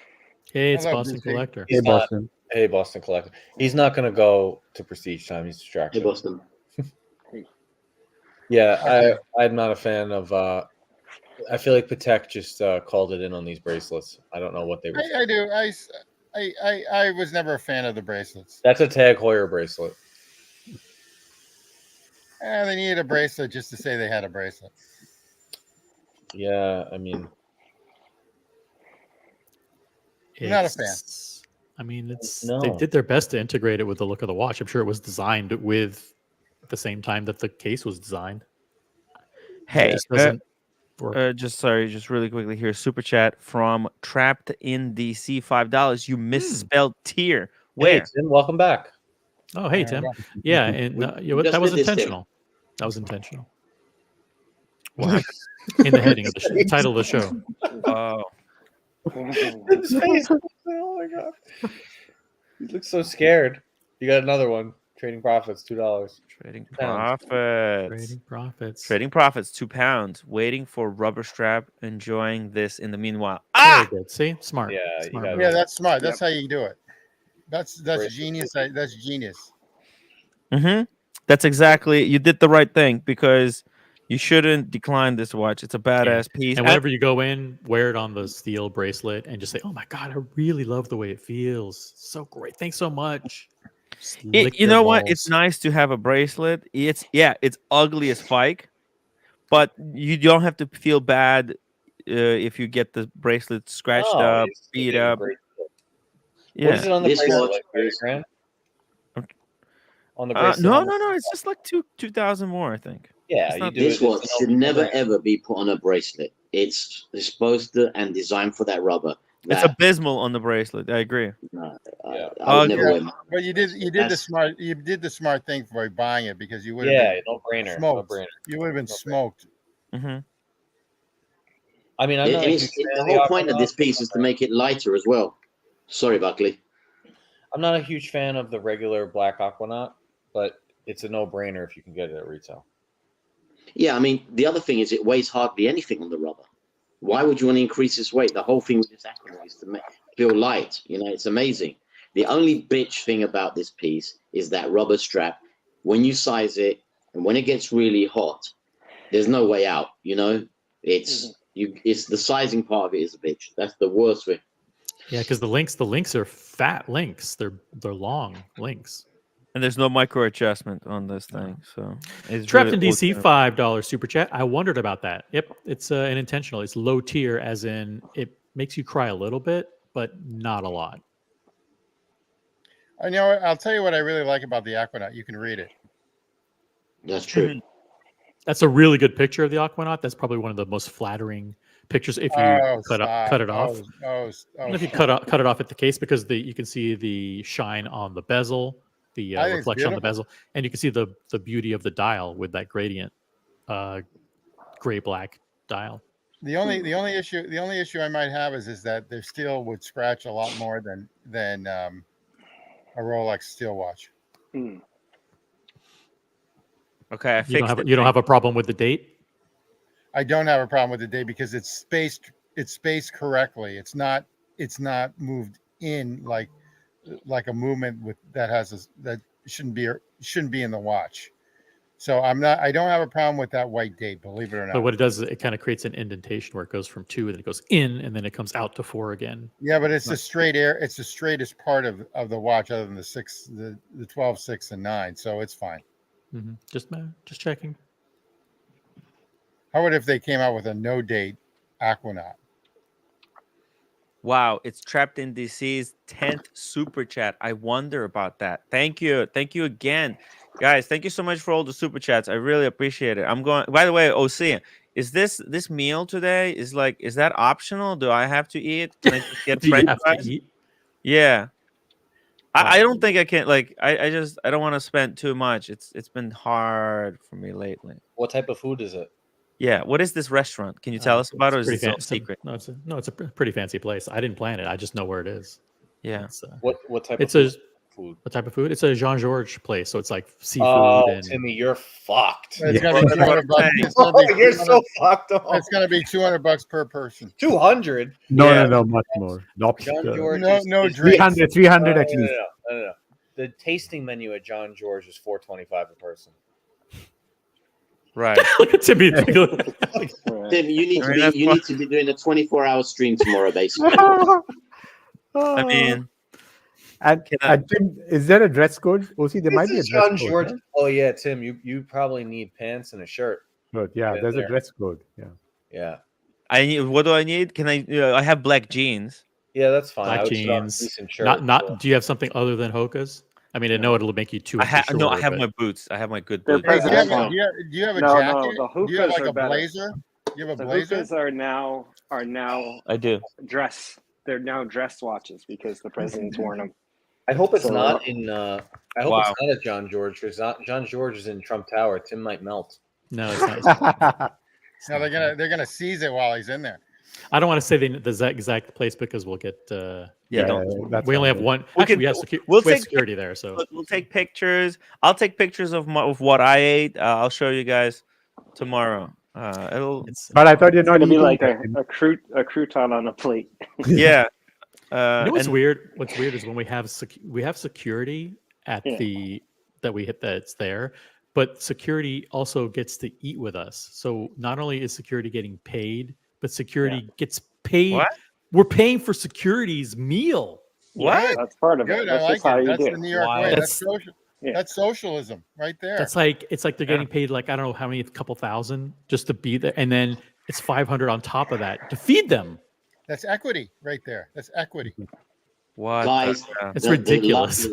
hey, it's Hello, Boston BC. Collector. Hey, Boston. Hey, Boston Collector. He's not going to go to Prestige Time. He's Hey, distracted. Boston. Yeah, I'm not a fan of. I feel like Patek just called it in on these bracelets. I don't know what they were. I do. I was never a fan of the bracelets. That's a Tag Heuer bracelet. They needed a bracelet just to say they had a bracelet. Yeah, I mean, Not a fan. I mean, they No. did their best to integrate it with the look of the watch. I'm sure it was designed with at the same time that the case was designed. Hey, It just doesn't work. just really quickly here. Super chat from Trapped in DC, $5. You misspelled tier. hey, Where? Tim, welcome back. Oh, hey, Tim. Yeah, and just that was did this, Tim. intentional. That was intentional. What? In the heading of the title of the show. Oh, His face. Oh my god. He looks so scared. You got another one. Trading Profits, $2. trading Pounds. profits. Trading profits. Trading profits, £2. Waiting for rubber strap. Enjoying this in the meanwhile. Very Ah, good. See, smart. Yeah, you Smart gotta- move. Yeah, that's smart. That's how you do it. That's Bracelet. genius. That's genius. That's exactly. You did the right thing, because you shouldn't decline this watch. It's a badass piece. And whenever you go in, wear it on the steel bracelet and just say, "Oh my god, I really love the way it feels. So great. Thanks so much." Just lick You their know what? It's balls. nice to have a bracelet. It's ugly as fike, but you don't have to feel bad if you get the bracelet scratched No, up, you still beat get your up. bracelet. What Yeah. is it on the This bracelet? watch Like 30 is- grand? Okay. On the bracelet? No, how no, much? no. It's just like 2,000 more, I think. Yeah, It's you not- do This it. watch It's should an never no-brainer. ever be put on a bracelet. It's supposed to and designed for that rubber. It's That, abysmal on the bracelet. I agree. no, Yeah. I would Okay. never wear mine. But you did the That's- smart thing by buying it because you would have Yeah, been no brainer. smoked. No brainer. You would have been No brainer. smoked. Hmm. I mean, I'm not a And huge it's, fan the of the whole point of Aquanaut. this piece is to make it lighter as well. Sorry, Buckley. I'm not a huge fan of the regular black Aquanaut, but it's a no-brainer if you can get it at retail. Yeah, I mean, the other thing is it weighs hardly anything on the rubber. Why would you want to increase its weight? The whole thing with this Aquanaut is to make feel light. You know, it's amazing. The only bitch thing about this piece is that rubber strap. When you size it and when it gets really hot, there's no way out. You know, it's it's the sizing part of it is a bitch. That's the worst thing. Yeah, because the links are fat links. They're long links. And there's no micro adjustment on this thing, so it's Trapped really in DC, ultimate. $5 super chat. I wondered about that. Yep, it's an intentional. It's low tier, as in it makes you cry a little bit, but not a lot. I know. I'll tell you what I really like about the Aquanaut. You can read it. That's true. That's a really good picture of the Aquanaut. That's probably one of the most flattering pictures if you cut it off. And if you cut it off at the case, because you can see the shine on the bezel, the I think it's reflection on the beautiful. bezel, and you can see the beauty of the dial with that gradient, gray black dial. The only issue I might have is that their steel would scratch a lot more than a Rolex steel watch. Hmm. Okay, I You don't fixed have it. you don't have a problem with the date. I don't have a problem with the day because it's spaced correctly. It's not moved in like a movement that shouldn't be in the watch. So I don't have a problem with that white date, believe it or not. But what it does is it kind of creates an indentation where it goes from 2 and then it goes in and then it comes out to 4 again. Yeah, but it's the straightest part of the watch other than the 12, 6, and 9. So it's fine. Just checking. How about if they came out with a no date Aquanaut? Wow, it's Trapped in DC's 10th super chat. I wonder about that. Thank you again, guys. Thank you so much for all the super chats. I really appreciate it. I'm going. By the way, OC, is this meal today? Is that optional? Do I have to eat? Can I just get Do you French have fries? to eat? Yeah. I don't think I can. I don't want to spend too much. It's been hard for me lately. What type of food is it? Yeah. What is this restaurant? Can you tell us about it? Or is it still a secret? No, it's a pretty fancy place. I didn't plan it. I just know where it is. Yeah. It's, What type it's of food? what type of food? It's a Jean Georges place, so it's like seafood. Oh, and Timmy, you're fucked. It's gonna be $200. It's gonna Oh, be you're 200 so fucked up. It's gonna be $200 per person. 200. No, much more. John George. No is- drinks. 300 at no, least. no. The tasting menu at John George is $4.25 a person. Right. Look at Timmy. Tim, you need to be doing a 24-hour stream tomorrow, basically. I mean, and Tim, is there a dress code? OC, there might be a This is dress John code. George. right? Oh yeah, Tim, you probably need pants and a shirt. But yeah, there's there. a dress code. Yeah. Yeah, I need. What do I need? Can I? I have black jeans. yeah, that's fine. I Black would put on a jeans. decent shirt. Not. Do you have something other than Hoka's? I mean, I know it'll make you too. I have shorter, I have but- my boots. I have my good They're boots. Hey, do President you have a No, jacket? the Do you have hookahs like are a better. blazer? You have a The blazer? hookahs are now I do. dress. They're now dress watches because the president's worn them. I hope it's So- not in. I hope Wow. it's not at John George because John George is in Trump Tower. Tim might melt. No, it's not. No, they're gonna seize it while he's in there. I don't want to say the exact place because we'll get. Yeah, don't. that's We only fine. have one. We Actually, can- we have, we'll we have take security there. So We'll take pictures. I'll take pictures of what I ate. I'll show you guys tomorrow. it's. But I thought you're not It'll be eating like that. a crouton on a plate. Yeah. You know what's and- weird? What's weird is when we have security at Yeah. that's there, but security also gets to eat with us. So not only is security getting paid, but security gets paid. What? We're paying for security's meal. What? That's part of Good, it. I That's like just how it. you That's do the it. New York Wow. way. That's- Yeah. That's socialism right there. It's like they're getting paid like I don't know how many, a couple thousand just to be there, and then it's 500 on top of that to feed them. That's equity right there. That's equity. What? Guys, It's ridiculous.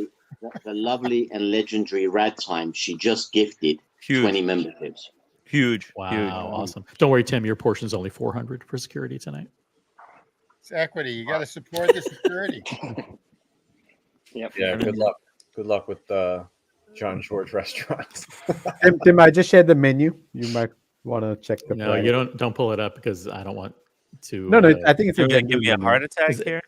The lovely and legendary Ragtime, she just gifted Huge. 20 memberships. Huge. Wow, Huge. awesome. Don't worry, Tim, your portion's only 400 for security tonight. It's equity. You got to support the security. Yep. Yeah, good luck. Good luck with John George restaurants. Tim, I just shared the menu. You might want to check the No, price. you don't pull it up because I don't want to. No, I think it's a You're gonna general give me a menu. heart attack Is it- here.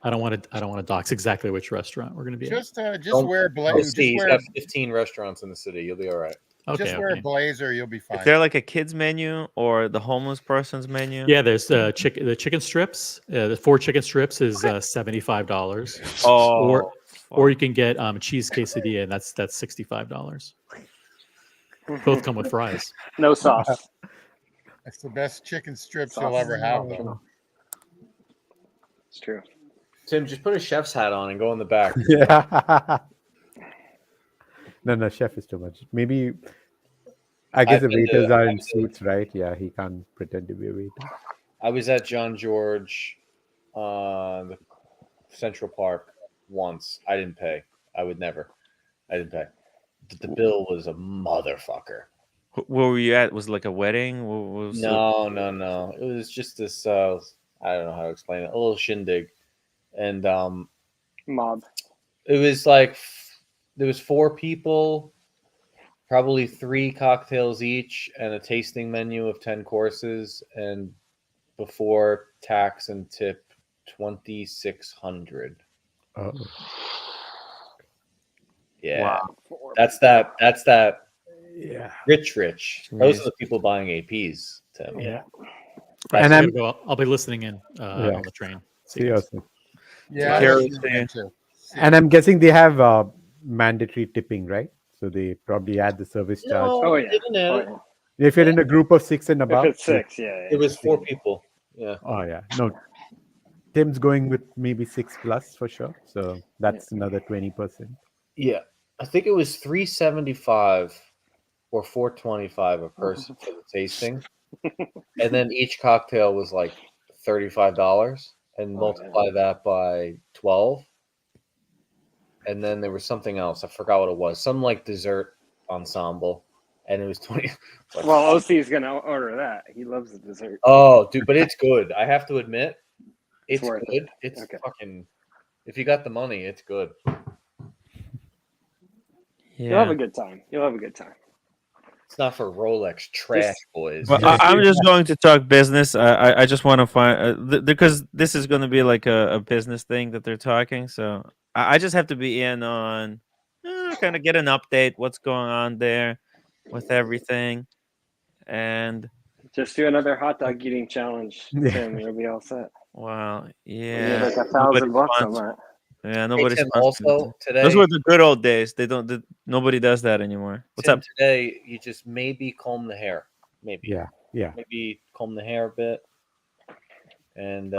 I don't want to dox exactly which restaurant we're going to be at. Just Don't- wear a You'll blazer. see, he's got 15 restaurants in the city. You'll be all right. Okay, Just wear okay. a blazer. You'll be Is fine. there like a kids menu or the homeless person's menu? Yeah, there's the chicken strips. The 4 chicken strips is $75. Oh. Or you can get cheese quesadilla, and that's $65. Both come with fries. No sauce. That's the best chicken strips you'll ever have. Though. It's true. Tim, just put a chef's hat on and go in the back. Yeah. No, chef is too much. Maybe I guess the I've been to- waiters are in I've been- suits, right? Yeah, he can't pretend to be a waiter. I was at John George the Central Park once. I didn't pay. I would never. I didn't pay. The bill was a motherfucker. Where were you at? Was it like a wedding? What was No. It was just this. I don't know how to explain it. A little shindig, and Mob. it was like there was 4 people, probably 3 cocktails each, and a tasting menu of 10 courses, and before tax and tip, 2,600. Oh. Yeah, Wow. that's that. Yeah. Rich. Those are the people buying APs. Tim. Yeah. And And I'll be listening in Yeah. on the train. Seriously. Yeah, Care I of see that too. And I'm guessing they have mandatory tipping, right? So they probably add the service charge. Oh, yeah. they didn't add Oh, it. yeah. If you're in a group of 6 and above. If it's 6, yeah. It was 4 people. Yeah. Oh yeah. No. Tim's going with maybe 6+ for sure. So that's another 20%. Yeah. I think it was $375 or $425 a person for the tasting. And then each cocktail was like $35 and multiply that by 12. And then there was something else. I forgot what it was. Some like dessert ensemble. And it was 20. Like, Well, OC's going to order that. He loves the dessert. oh, dude, but it's good. I have to admit, it's worth good. it. It's Okay. fucking. If you got the money, it's good. You'll have Yeah. a good time. You'll have a good time. It's not for Rolex trash boys. Well, I'm just going to talk business. I just want to find because this is going to be like a business thing that they're talking. So I just have to be in on kind of get an update, what's going on there with everything, and Just do another hot dog eating challenge, Yeah. Tim. You'll be all set. wow, You yeah, get like nobody $1,000 on sponsors- that. yeah, Hey, nobody's Tim, sponsoring also it. today, Those were the good old days. Nobody does that anymore. What's Tim, up? today, you just maybe comb the hair. Maybe. Yeah. Maybe comb the hair a bit. And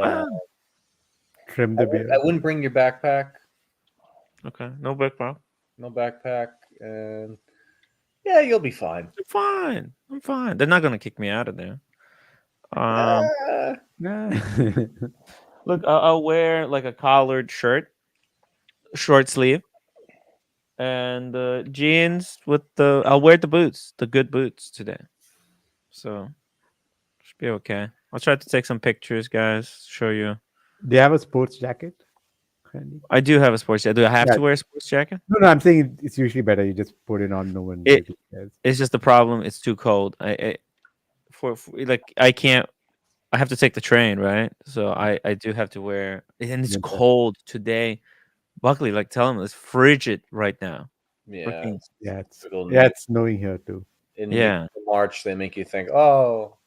Trim the beard. I wouldn't bring your backpack. Okay, no big problem. No backpack. And yeah, you'll be fine. I'm fine. They're not gonna kick me out of there. Nah. Look, I'll wear like a collared shirt, short sleeve, and jeans with the. I'll wear the boots, the good boots today. So should be okay. I'll try to take some pictures, guys. Show you. Do you have a sports jacket? Handy? I do have a sports jacket. Do I have Yeah. to wear a sports jacket? No, I'm saying it's usually better. You just put it on. No one It- really cares. It's just the problem. It's too cold. For like I can't. I have to take the train, right? So I do have to wear, and it's Yeah. cold today. Buckley, like, tell him it's frigid right now. Yeah. Freaking- Yeah, it's It'll- it's snowing here too. In Yeah. March, they make you think, oh,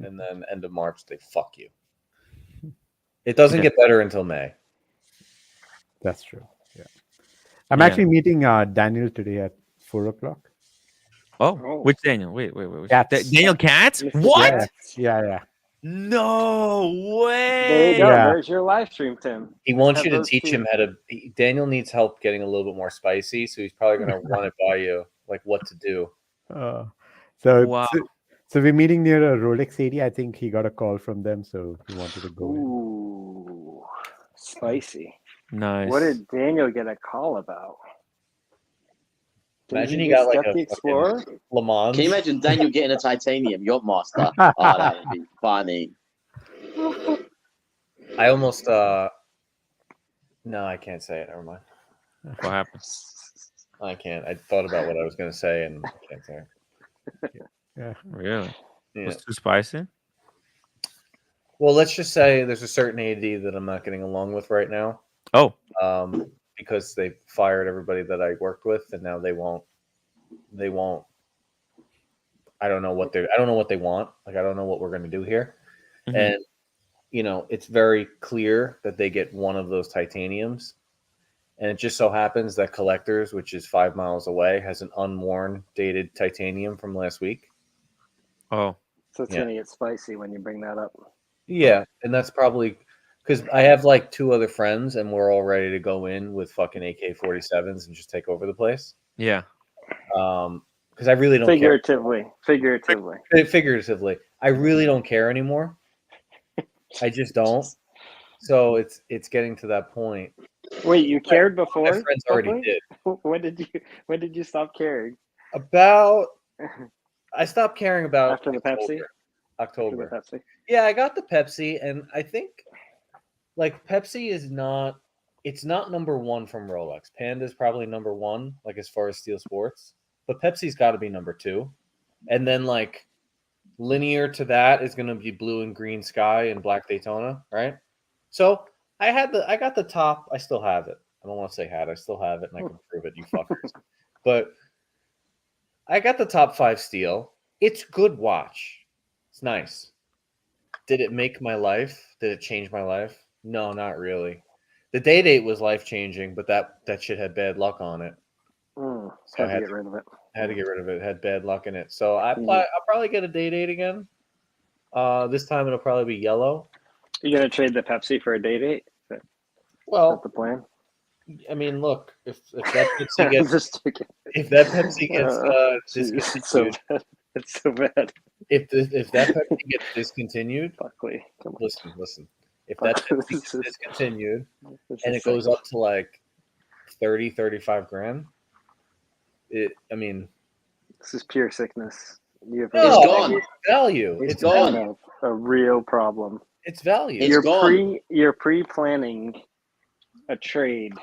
and then end of March, they fuck you. It doesn't Yeah. get better until May. That's true. Yeah. I'm Yeah. actually meeting Daniel today at 4:00. Oh, Oh. which Daniel? Wait. Which? Katz. Daniel Katz? Mr. What? Yeah. No There you way. go. Yeah. There's your live stream, Tim. He wants Have you to those teach two. him how to. Daniel needs help getting a little bit more spicy, so he's probably going to run it by you, like what to do. So Wow. So we're meeting near a Rolex 80. I think he got a call from them, so he wanted to go in. Ooh, spicy. Nice. What did Daniel get a call about? Didn't Imagine he just got like get a the Explorer. fucking Le Mans. Can you imagine Daniel getting a titanium yachtmaster? Oh, that would be funny. I almost no, I can't say it. Never mind. What happened? I can't. I thought about what I was gonna say and I can't say it. Yeah. Really? Yeah. Was too spicy? Well, let's just say there's a certain AD that I'm not getting along with right now. Oh, Because they fired everybody that I worked with, and now they won't. I don't know what they want. Like, I don't know what we're gonna do here. Mhm. And it's very clear that they get one of those titaniums. And it just so happens that Collectors, which is 5 miles away, has an unworn dated titanium from last week. oh, So it's Yeah. gonna get spicy when you bring that up. Yeah, and that's probably because I have like 2 other friends, and we're all ready to go in with fucking AK-47s and just take over the place. yeah. Because I really don't Figuratively. care. Figuratively, I really don't care anymore. I just don't. So it's getting to that point. Wait, you cared before? My friends already Hopefully? did. When did you stop caring? I stopped caring about After the Pepsi? October. After the Pepsi? Yeah, I got the Pepsi, and I think like Pepsi is not. It's not number one from Rolex. Panda's probably number one, like as far as steel sports, but Pepsi's got to be number 2, and then like linear to that is going to be blue and green sky and black Daytona, right? So I got the top. I still have it. I don't want to say had. I still have it, and I can prove it. You fuckers. But I got the top 5 steel. It's good watch. It's nice. Did it make my life? Did it change my life? No, not really. The date was life changing, but that shit had bad luck on it. So I had to get rid of it. Had to get rid of it. It had bad luck in it. So I'll probably get a date again. This time it'll probably be yellow. You gonna trade the Pepsi for a date? Is Well, that the plan? I mean, look, if that Pepsi gets Just joking. if that Pepsi gets Jeez, it's so discontinued, bad. It's so bad. if that Pepsi gets discontinued, Buckley, come on. listen. If that Pepsi gets discontinued and it goes up to like 30, 35 grand, This is pure sickness. It's gone. Value. It's It's gone. value. A real problem. It's value. It's gone. You're pre-planning a trade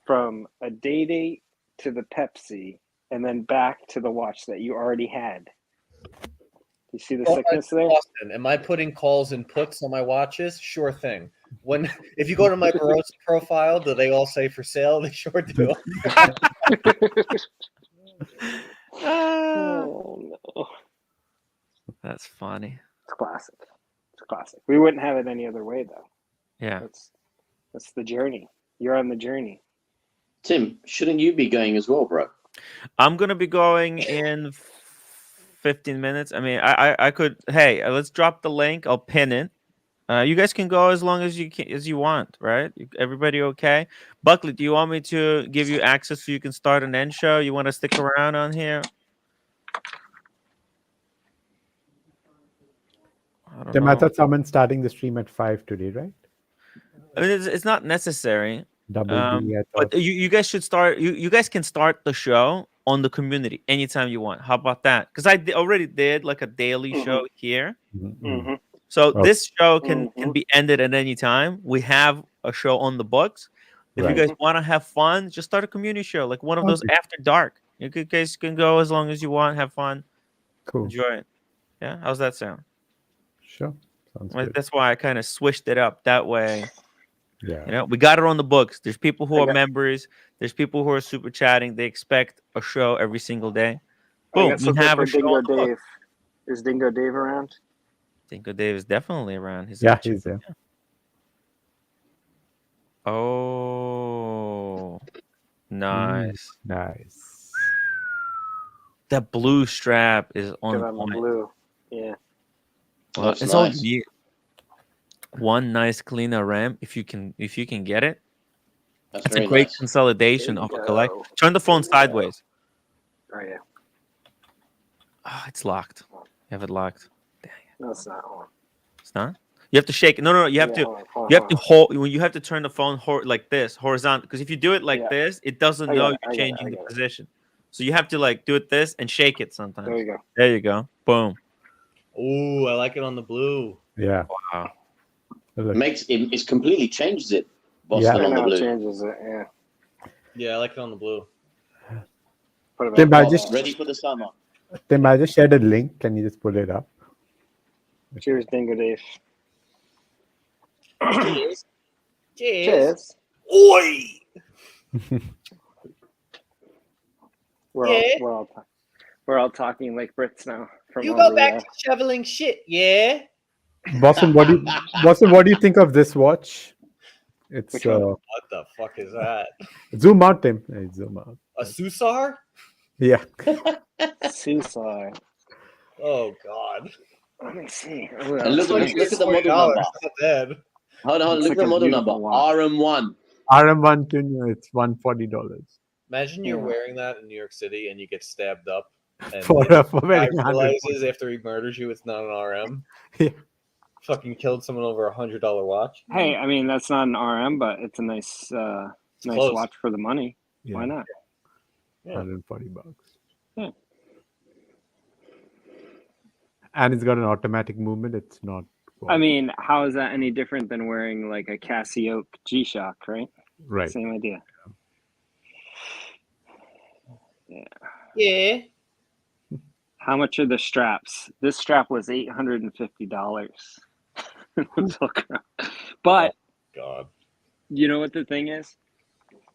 from a date to the Pepsi and then back to the watch that you already had. You see the sickness there? Austin, am I putting calls and puts on my watches? Sure thing. If you go to my Barossa profile, do they all say for sale? They sure do. Oh no. That's funny. It's classic. It's classic. We wouldn't have it any other way though. Yeah. That's the journey. You're on the journey. Tim, shouldn't you be going as well, bro? I'm gonna be going in 15 minutes. I could. Hey, let's drop the link. I'll pin it. You guys can go as long as you want, right? Everybody okay? Buckley, do you want me to give you access so you can start an end show? You want to stick around on here? Tim, I thought someone's starting the stream at 5 today, right? It's not necessary. Double D, I But thought. you guys should start. You guys can start the show on the community anytime you want. How about that? Because I already did like a daily show here. Mhm. So Oh. this show can be ended at any time. We have a show on the books. If Right. you guys want to have fun, just start a community show, like one of those after dark. You guys can go as long as you want, have fun, Cool. enjoy it. Yeah, how's that sound? Sure. Sounds good. That's why I kind of switched it up that way. Yeah. We got it on the books. There's people who are members. There's people who are super chatting. They expect a show every single day. Boom, we have a show Dingo on the books. Dave. Is Dingo Dave around? Dingo Dave is definitely around. He's He's there. Oh, nice. Nice. That blue strap is Get on on the point. blue. Yeah. Well, That's it's all nice. you need. One nice cleaner ram, if you can get it. That's It's a very great nice. consolidation There of you a collection. go. Turn the phone There you go. sideways. Oh yeah. Oh, it's locked. have it locked. No, it's not on. It's not. You have to shake it. No. You have Yeah, to. hold on, You have to hold when you have to turn the phone like this, horizontal. Because if you do it like Yeah. this, it doesn't I know got you're it, changing I the got it. position. So you have to like do it this and shake it sometimes. There you go. There you go. Boom. Ooh, I like it on the blue. Yeah. Wow. Look. It completely changes it. Yeah. Boston I on the know it blue. changes it. Yeah. Yeah, I like it on the blue. Put it Tim, back. I just Ready for the summer. shared a link. Can you just pull it up? Cheers, Dingo Dave. Cheers. Cheers. Oi! We're all talking like Brits now. From You all go the, back to shoveling shit, yeah? Boston, what do you think of this watch? It's Which one? What the fuck is that? zoom out, Tim. Hey, zoom out. A Susar? Yeah. Seaside. Oh god. Let me see. And look at the model number. Dead. Hold on. Looks Look like at the a model number. beautiful watch. RM1. RM1 Junior, it's $140 Imagine you're Yeah. wearing that in New York City and you get stabbed up. And for the wearing guy 100. realizes after he murders you, it's not an RM. Yeah. Fucking killed someone over $100 watch. Hey, I mean that's not an RM, but it's a nice, nice close. watch for the money. Yeah, Why not? Yeah. $140. Yeah. And it's got an automatic movement. It's not. I mean, how is that any different than wearing like a Casio G-Shock, right? right. Same idea. Yeah. How much are the straps? This strap was $850. But God. you know what the thing is?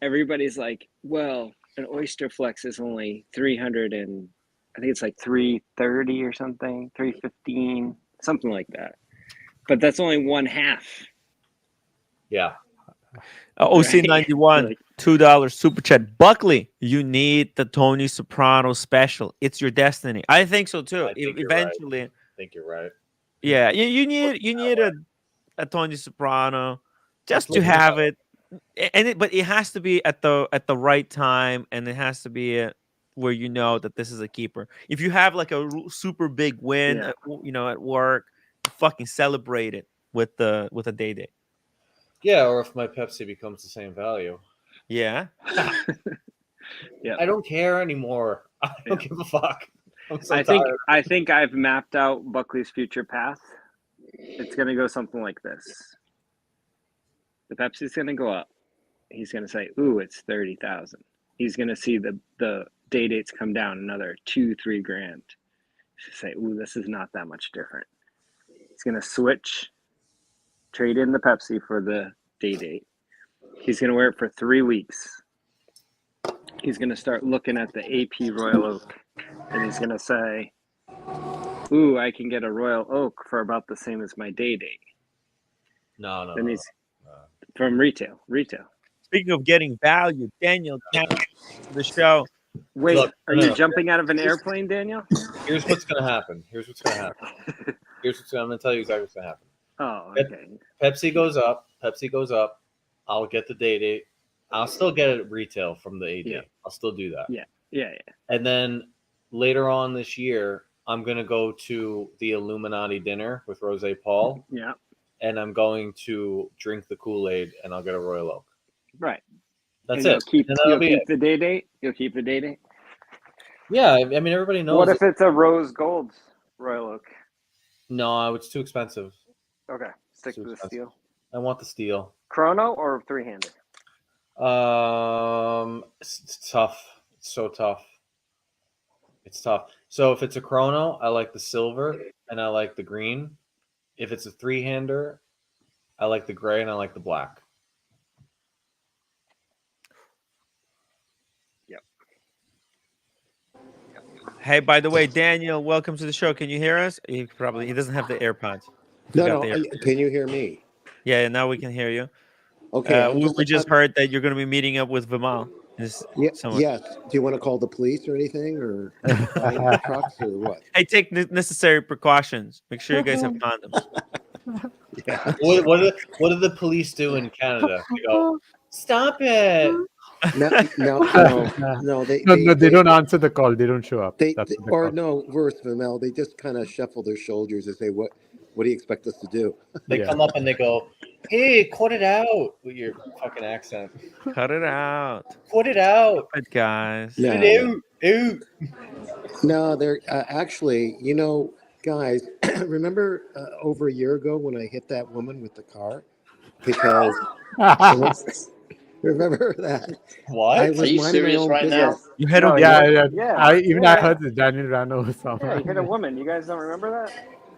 Everybody's like, well, an Oyster Flex is only 300 and I think it's like 330 or something, 315, something like that. But that's only one half. Yeah. OC91, Like, $2 super chat. Buckley, you need the Tony Soprano special. It's your destiny. I think so too. I think you're Eventually, I think you're right. yeah. You need a Tony Soprano just to Looking have at it, but it has to be at the right time, and it has to be where you know that this is a keeper. If you have like a super big win, Yeah. at work, fucking celebrate it with a day. Yeah, or if my Pepsi becomes the same value. Yeah. Yeah. I don't care anymore. I don't give a fuck. I'm so I think I've mapped out Buckley's future path. It's gonna go something like this. The Pepsi's gonna go up. He's gonna say, "Ooh, it's 30,000." He's gonna see the day dates come down another 2-3 grand. He's gonna say, "Ooh, this is not that much different." He's gonna switch, trade in the Pepsi for the day date. He's gonna wear it for 3 weeks. He's gonna start looking at the AP Royal Oak, and he's gonna say, "Ooh, I can get a Royal Oak for about the same as my day date." No. Then he's from retail. Speaking of getting value, Daniel, to the show. Wait, Look, are you jumping out of an airplane, Daniel? Here's what's gonna happen. I'm gonna tell you exactly what's gonna happen. Oh, okay. Pepsi goes up. I'll get the day date. I'll still get it at retail from the AD. Yeah. I'll still do that. Yeah. And then later on this year, I'm gonna go to the Illuminati dinner with Rose Paul. Yeah. And I'm going to drink the Kool-Aid, and I'll get a Royal Oak. Right. That's and it. You'll And that'll be keep the day date. You'll keep the day date. Yeah, I mean everybody knows. What if it's a rose gold Royal Oak? No, it's too expensive. Okay, stick Too to the expensive. steel. I want the steel. Chrono or 3-handed? It's tough. It's so tough. It's tough. So if it's a chrono, I like the silver and I like the green. If it's a 3-hander, I like the gray and I like the black. Hey, by the way, Daniel, welcome to the show. Can you hear us? He doesn't have the AirPods. No. Can you hear me? Yeah, now we can hear you. Okay. We just heard that you're going to be meeting up with Vimal. Yes. Do you want to call the police or anything, or trucks, or what? Hey, take necessary precautions. Make sure you guys have condoms. Yeah. What do the police do in Canada? They go, stop it. No, they don't answer the call. They don't show up. They, That's they what the or call. no, worse, Mel. They just kind of shuffle their shoulders and say, "What do you expect us to do?" They Yeah. come up and they go, "Hey, cut it out with your fucking accent. Cut it out. Cut it out. Stop it, guys. No, Cut it out. no, they're actually, guys. Remember over a year ago when I hit that woman with the car because remember that What? I Are was you minding my serious own right business. now? You hit No, him. Yeah. I Yeah. heard this. Daniel ran over Yeah, someone. he hit a woman. You guys don't remember that?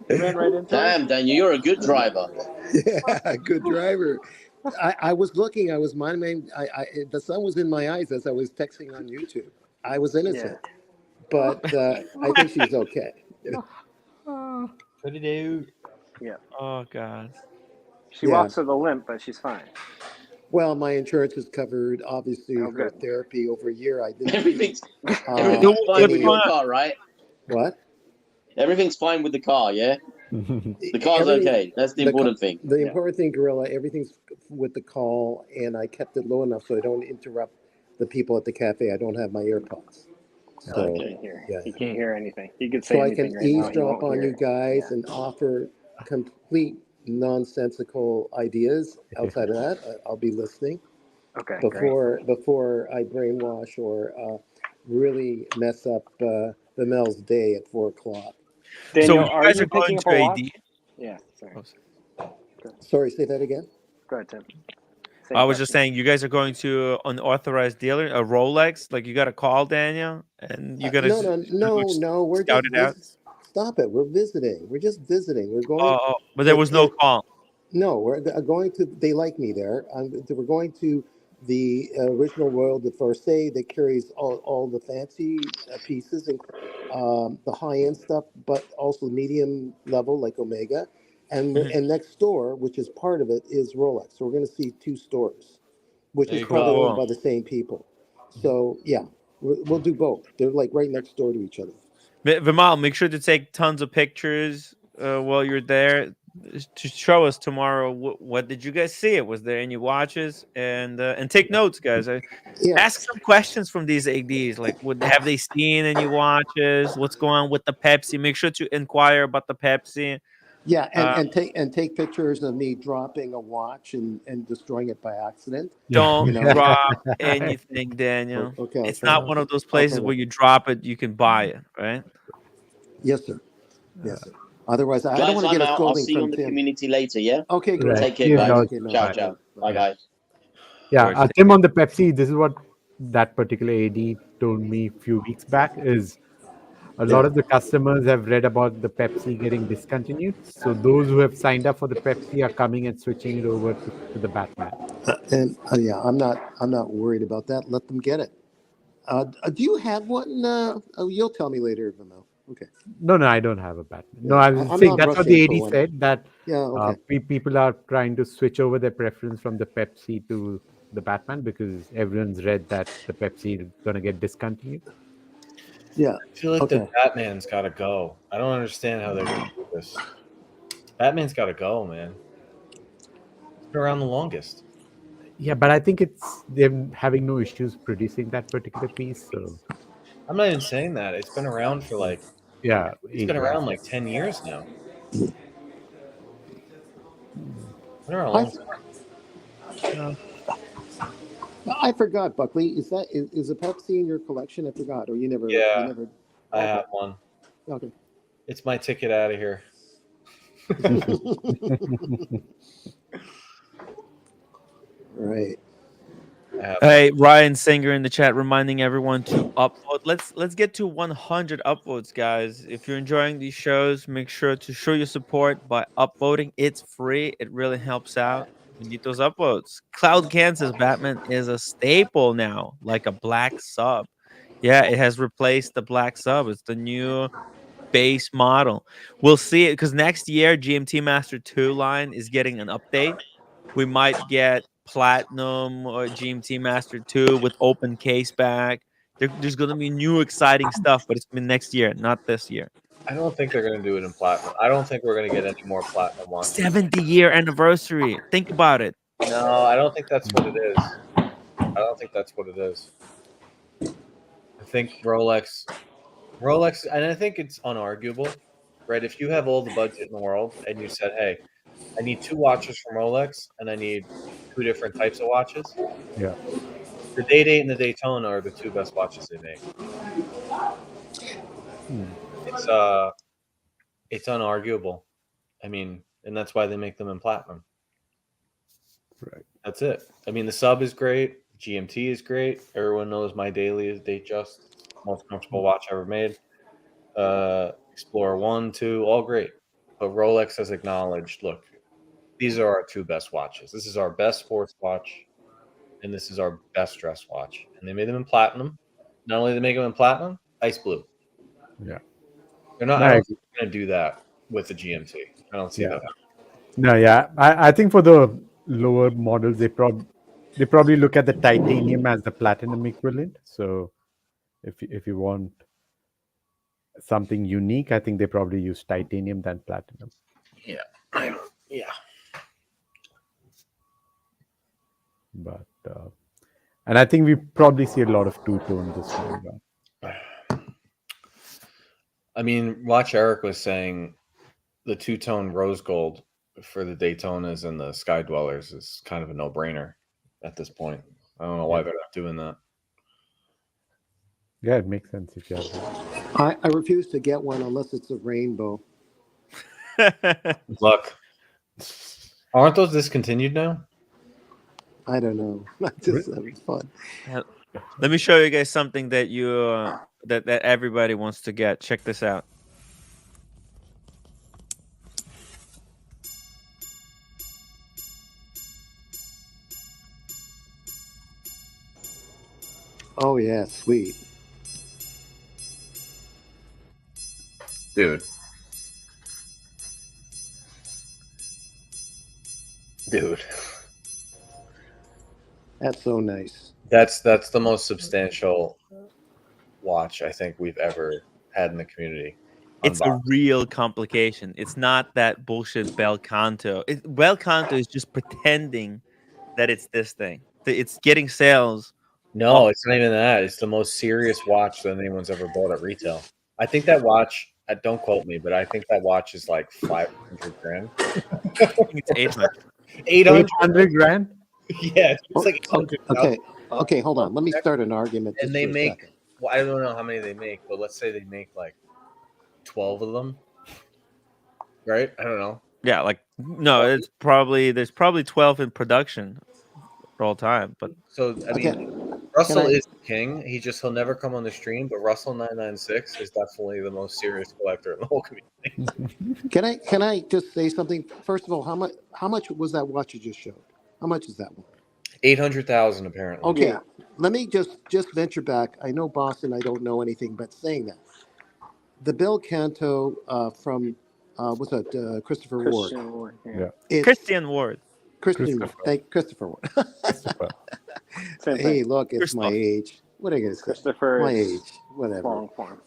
He ran right into her. Damn, Daniel, you're a good driver. Yeah, good driver. I was looking. I was minding. The sun was in my eyes as I was texting on YouTube. I was innocent, but I think she's okay. Cut it out. Oh God. She walks with a limp, but she's fine. Well, my insurance is covered. Obviously, Oh, her good. therapy over a year. I didn't. Everything's Uh, everything's fine with any- your car, right? What? Everything's fine with the car, yeah? The car's Everything- okay. That's the important thing. The important thing, Gorilla, everything's with the call, and I kept it low enough so I don't interrupt the people at the cafe. I don't have my AirPods. So, Okay. He can't hear anything. He could say so I anything can right now. He eavesdrop won't on hear you it. guys Yeah. and offer complete nonsensical ideas. Outside of that, I'll be listening Okay, before I brainwash or really mess up the Mel's day at 4:00. Daniel, you are guys you are going picking up to a AD? watch? Yeah, sorry. Sorry, say that again. Go ahead, Tim. Same I was just question. saying, you guys are going to an authorized dealer, a Rolex. Like you got to call Daniel, and you got to No. We're scout just it out. stop it. We're visiting. We're just visiting. We're going. Oh, but there was no call. No, we're going to. They like me there. We're going to the original Royal de Force that carries all the fancy pieces and the high end stuff, but also medium level like Omega. And and next door, which is part of it, is Rolex. So we're going to see two stores, which There is you probably go. owned by the same people. So yeah, we'll do both. They're like right next door to each other. Vimal, make sure to take tons of pictures while you're there to show us tomorrow. What did you guys see? Was there any watches? And take notes, guys. Yeah. Ask some questions from these ADs. Like, have they seen any watches? What's going on with the Pepsi? Make sure to inquire about the Pepsi. Yeah, and take pictures of me dropping a watch and destroying it by accident. Don't You know? drop anything, Daniel. Okay. It's not one of those places where you drop it, you can buy it, right? Yes, sir. Yes, sir. Otherwise, I Guys, don't want to I'm get a out. I'll scolding see you on from the Tim. community later, yeah? Okay, great. Take care, Yeah, guys. no, Okay, no, Ciao, bye. ciao. Bye. Bye, guys. Yeah, Tim, on the Pepsi, this is what that particular AD told me a few weeks back is a lot of the customers have read about the Pepsi getting discontinued. So those who have signed up for the Pepsi are coming and switching it over to the Batman. And yeah, I'm not worried about that. Let them get it. Do you have one? You'll tell me later, Vimel. Okay. No, I don't have a Batman. No, Yeah, I was I'm saying not that's what rushing the for AD one. said, that Yeah. Okay. people are trying to switch over their preference from the Pepsi to the Batman because everyone's read that the Pepsi is going to get discontinued. Yeah. I feel like Okay. the Batman's got to go. I don't understand how they're going to do this. Batman's got to go, man. It's been around the longest. Yeah, but I think it's them having no issues producing that particular piece. So I'm not even saying that. It's been around for like, yeah, it's been around like 10 years now. Been around a long time. I forgot, Buckley. Is a Pepsi in your collection? I forgot, or you never? Yeah. You never. I have one. Okay. It's my ticket out of here. Right. Hey, Ryan Singer in the chat reminding everyone to upvote. Let's get to 100 upvotes, guys. If you're enjoying these shows, make sure to show your support by upvoting. It's free. It really helps out. We need those upvotes. Cloud Can says Batman is a staple now, like a black sub. Yeah, it has replaced the black sub. It's the new base model. We'll see it because next year GMT Master 2 line is getting an update. We might get Platinum or GMT Master 2 with open case back. There's going to be new exciting stuff, but it's been next year, not this year. I don't think they're going to do it in platinum. I don't think we're going to get any more platinum ones. 70-year anniversary. Think about it. No, I don't think that's what it is. I don't think that's what it is. I think Rolex, and I think it's unarguable, right? If you have all the budget in the world and you said, hey, I need 2 watches from Rolex and I need 2 different types of watches. Yeah. The Day-Date and the Daytona are the 2 best watches they make. It's unarguable. I mean, and that's why they make them in platinum. Right. That's it. I mean, the sub is great. GMT is great. Everyone knows my daily is Datejust. Most comfortable watch ever made. Explorer 1, 2, all great. But Rolex has acknowledged, look, these are our 2 best watches. This is our best sports watch, and this is our best dress watch. And they made them in platinum. Not only do they make them in platinum, ice blue. Yeah. They're not I going to do that with the GMT. I don't see that. No, yeah. I think for the lower models, they probably look at the titanium as the platinum equivalent. So if you want something unique, I think they probably use titanium than platinum. Yeah. Yeah. But and I think we probably see a lot of two-tone this time. I mean, Watch Eric was saying the two-tone rose gold for the Daytonas and the Sky Dwellers is kind of a no-brainer at this point. I don't know why they're not doing that. Yeah, it makes sense if you have that. I refuse to get one unless it's a rainbow. Look, aren't those discontinued now? I don't know. Just that was fun. Let me show you guys something that you that everybody wants to get. Check this out. Oh yeah, sweet. Dude. That's so nice. That's the most substantial watch I think we've ever had in the community. It's a real complication. It's not that bullshit Bicanto. Bicanto is just pretending that it's this thing. It's getting sales. No, it's not even that. It's the most serious watch that anyone's ever bought at retail. I think that watch, don't quote me, but I think that watch is like 500 grand. I think it's 800. 800 grand? Yeah, it's like 800,000. Okay, hold on. Let me start an argument. And they make, well, I don't know how many they make, but let's say they make like 12 of them, right? I don't know. Yeah, like no, there's probably 12 in production for all time. But so I mean, Russell is the king. He'll never come on the stream, but Russell 996 is definitely the most serious collector in the whole community. Can I just say something? First of all, how much was that watch you just showed? How much is that one? 800,000 apparently. Okay, yeah. Let me just venture back. I know Boston. I don't know anything, but saying that the Bicanto from what's that? Christopher Ward. Christian Ward. Christopher Ward. Hey, look, it's my age. What are you going to say? Christopher, my age. Whatever. Long form.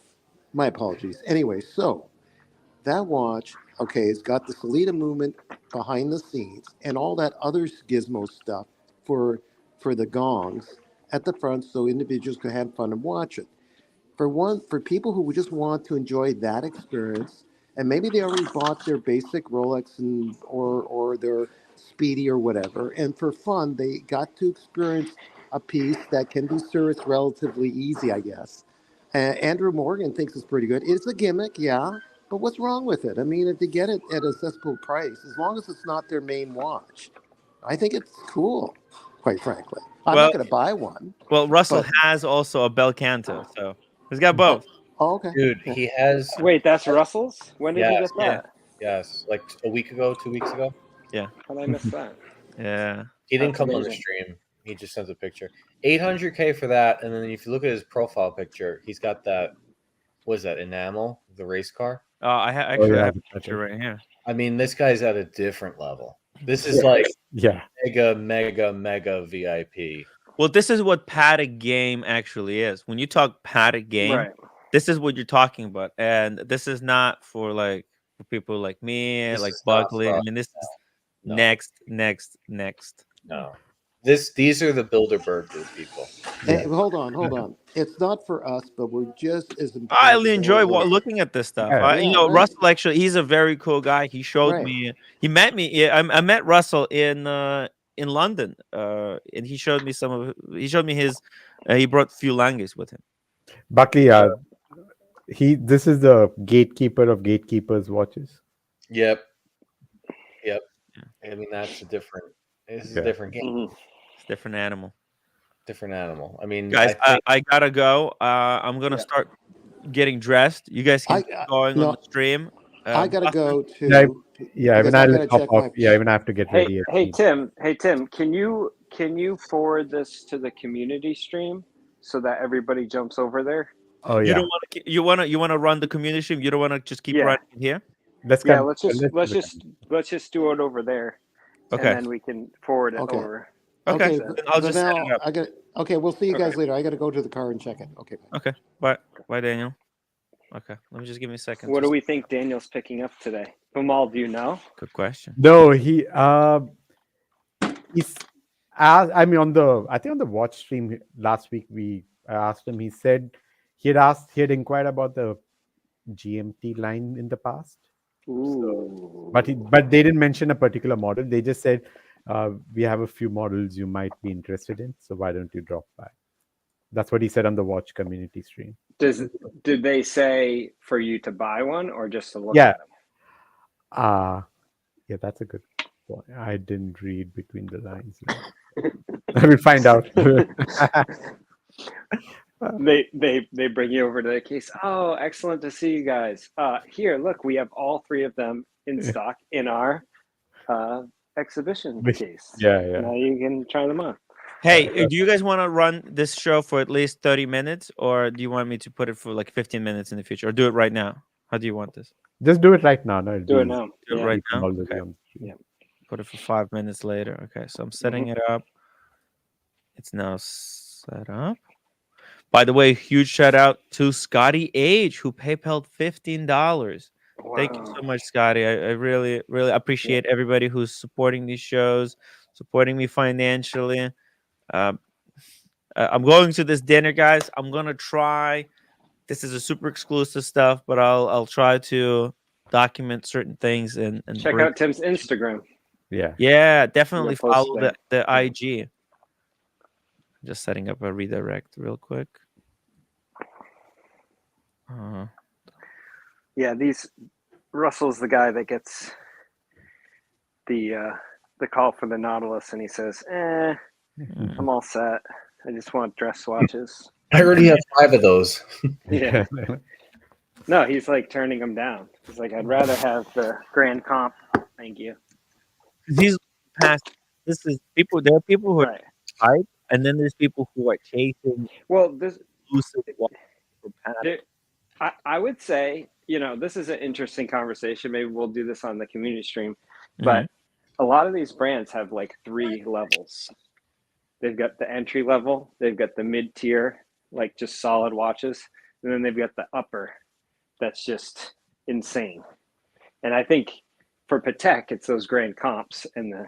My apologies. Anyway, so that watch, okay, it's got the Salida movement behind the scenes and all that other gizmo stuff for the gongs at the front, so individuals can have fun and watch it. For people who just want to enjoy that experience, and maybe they already bought their basic Rolex or their Speedy or whatever, and for fun, they got to experience a piece that can be serviced relatively easy, I guess. Andrew Morgan thinks it's pretty good. It's a gimmick, yeah, but what's wrong with it? I mean, if they get it at a accessible price, as long as it's not their main watch, I think it's cool, quite frankly. I'm not going to buy one. Well, Russell has also a Bicanto, so he's got both. Oh, okay. Dude, he has... Wait, that's Russell's? When did he get that? Yes, like a week ago, 2 weeks ago. Yeah. How did I miss that? Yeah. He didn't come on the stream. He just sent a picture. 800K for that, and then if you look at his profile picture, he's got that, what is that, enamel, the race car? Oh, I have a picture right here. I mean, this guy's at a different level. This is like mega VIP. Well, this is what Patek game actually is. When you talk Patek game, this is what you're talking about. And this is not for people like me, like Buckley. I mean, this is next. No. These are the Bilderberger people. Yeah. Hold on. It's not for us, but we're just as important. I really as enjoy anyone else. looking at this stuff. Yeah. You Yeah, know, right. Russell actually, he's a very cool guy. He showed Right. me. He met me. Yeah, I met Russell in London, and he showed me some of. He showed me his. He brought few languages with him. Buckley, this is the gatekeeper of gatekeepers watches. Yep. I mean, that's a different. This is a different game, Mhm. It's a different animal. different animal. I mean, Guys, I think, I gotta go. I'm gonna Yeah. start getting dressed. You guys can keep going on the stream. I gotta Boston, go too. Yeah, because even I I'll gotta hop check off. my. Yeah, even I have to get ready. Hey Tim, can you forward this to the community stream so that everybody jumps over there? Oh You yeah. don't want to. You want to run the community stream. You don't want to just keep Yeah. running it here. Let's Yeah, come- let's just do it over there, Okay. and then we can forward it Okay. over. Okay. but- Then I'll but just set now it up. I got. Okay, we'll see you guys Okay. later. I got to go to the car and check it. Okay. Bye. Okay. Bye, Daniel. Okay. Let me just give me a second. What do Just- we think Daniel's picking up today? Humal, do you know? Good question. No, he's I mean on the watch stream last week I asked him. He said he had inquired about the GMT line in the past, Ooh. but they didn't mention a particular model. They just said we have a few models you might be interested in, so why don't you drop by? That's what he said on the watch community stream. Did they say for you to buy one or just to look Yeah. at them? Yeah, that's a good point. I didn't read between the lines. I will find out. They bring you over to the case. Oh, excellent to see you guys. Here, look, we have all three of them in stock in our exhibition case. Yeah. Now you can try them on. Hey, do you guys want to run this show for at least 30 minutes, or do you want me to put it for like 15 minutes in the future, or do it right now? How do you want this? Just do it right now. No, Do it now. Do it Yeah. right now. Already Okay. on the stream. Yeah. Put it for 5 minutes later. Okay, so I'm setting it up. It's now set up. By the way, huge shout out to Scotty H, who PayPal'd $15. Thank you so Wow. much, Scotty. I really, really appreciate everybody who's supporting these shows, supporting me financially. I'm going to this dinner, guys. I'm gonna try. This is a super exclusive stuff, but I'll try to document certain things and Check bring- out Tim's Instagram. Yeah. Yeah, definitely post follow there. the IG. Just setting up a redirect real quick. Yeah, Russell's the guy that gets the call for the Nautilus, and he says, I'm all set. I just want dress watches. I already have 5 of those. Yeah. No, he's like turning them down. He's like, I'd rather have the Grand Comp. Thank you. These past, this is people. There are people who are Right. hype, and then there's people who are chasing Well, this exclusive watches for Patek. I would say, this is an interesting conversation. Maybe we'll do this on the community stream. Mm-hmm. But a lot of these brands have like 3 levels. They've got the entry level, they've got the mid tier, like just solid watches, and then they've got the upper that's just insane. And I think for Patek, it's those Grand Comps and the,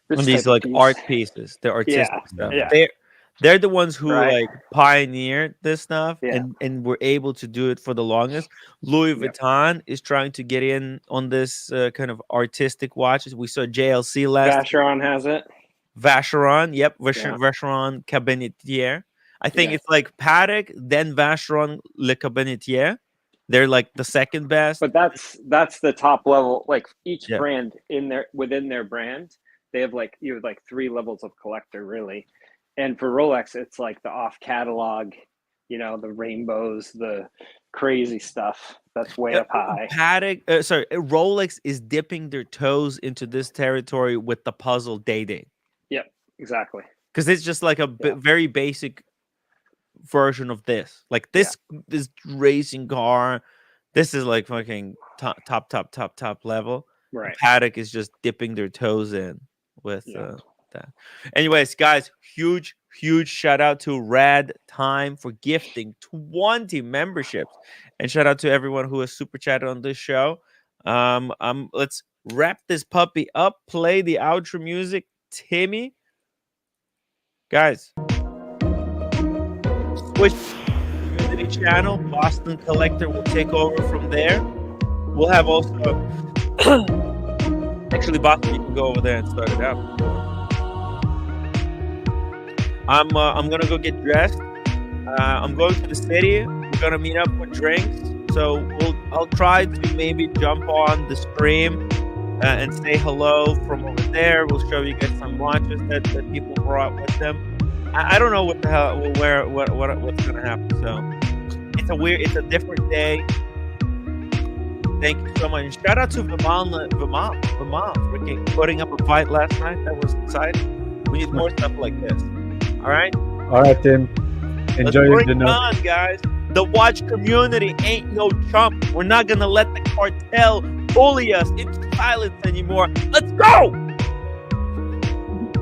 this And these type of like piece. art pieces, they're artistic stuff. yeah. They're the ones who Right. like pioneered this stuff Yeah. and were able to do it for the longest. Louis Vuitton is trying to get in on this kind of artistic watches. We saw JLC last. Vacheron has it. Vacheron, yep, Yeah. Vacheron Cabinetier. I think Yeah. it's like Patek, then Vacheron Le Cabinetier. They're like the second best. But that's the top level. Like each Yeah. brand within their brand, they have like 3 levels of collector really. And for Rolex, it's like the off catalog, the rainbows, the crazy stuff that's way up high. Patek, Rolex is dipping their toes into this territory with the puzzle Day. Yep, exactly. Because it's just like a very basic version of this. Like this racing car, this is like fucking top level. Right. Patek is just dipping their toes in with Yeah. that. Anyways, guys, huge shout out to Rad Time for gifting 20 memberships, and shout out to everyone who has super chatted on this show. Let's wrap this puppy up, play the outro music. Timmy, guys, switch community channel. Boston Collector will take over from there. We'll have also actually Boston, you can go over there and start it out. I'm gonna go get dressed. I'm going to the city. We're gonna meet up for drinks. So I'll try to maybe jump on the stream and say hello from over there. We'll show you guys some watches that people brought with them. I don't know what the hell, what's gonna happen. So it's a different day. Thank you so much. Shout out to Vermont for putting up a fight last night. That was exciting. We need more stuff like this. All right. All right, Tim. Enjoy your dinner. On, guys. The watch community ain't no chump. We're not gonna let the cartel bully us into silence anymore. Let's go!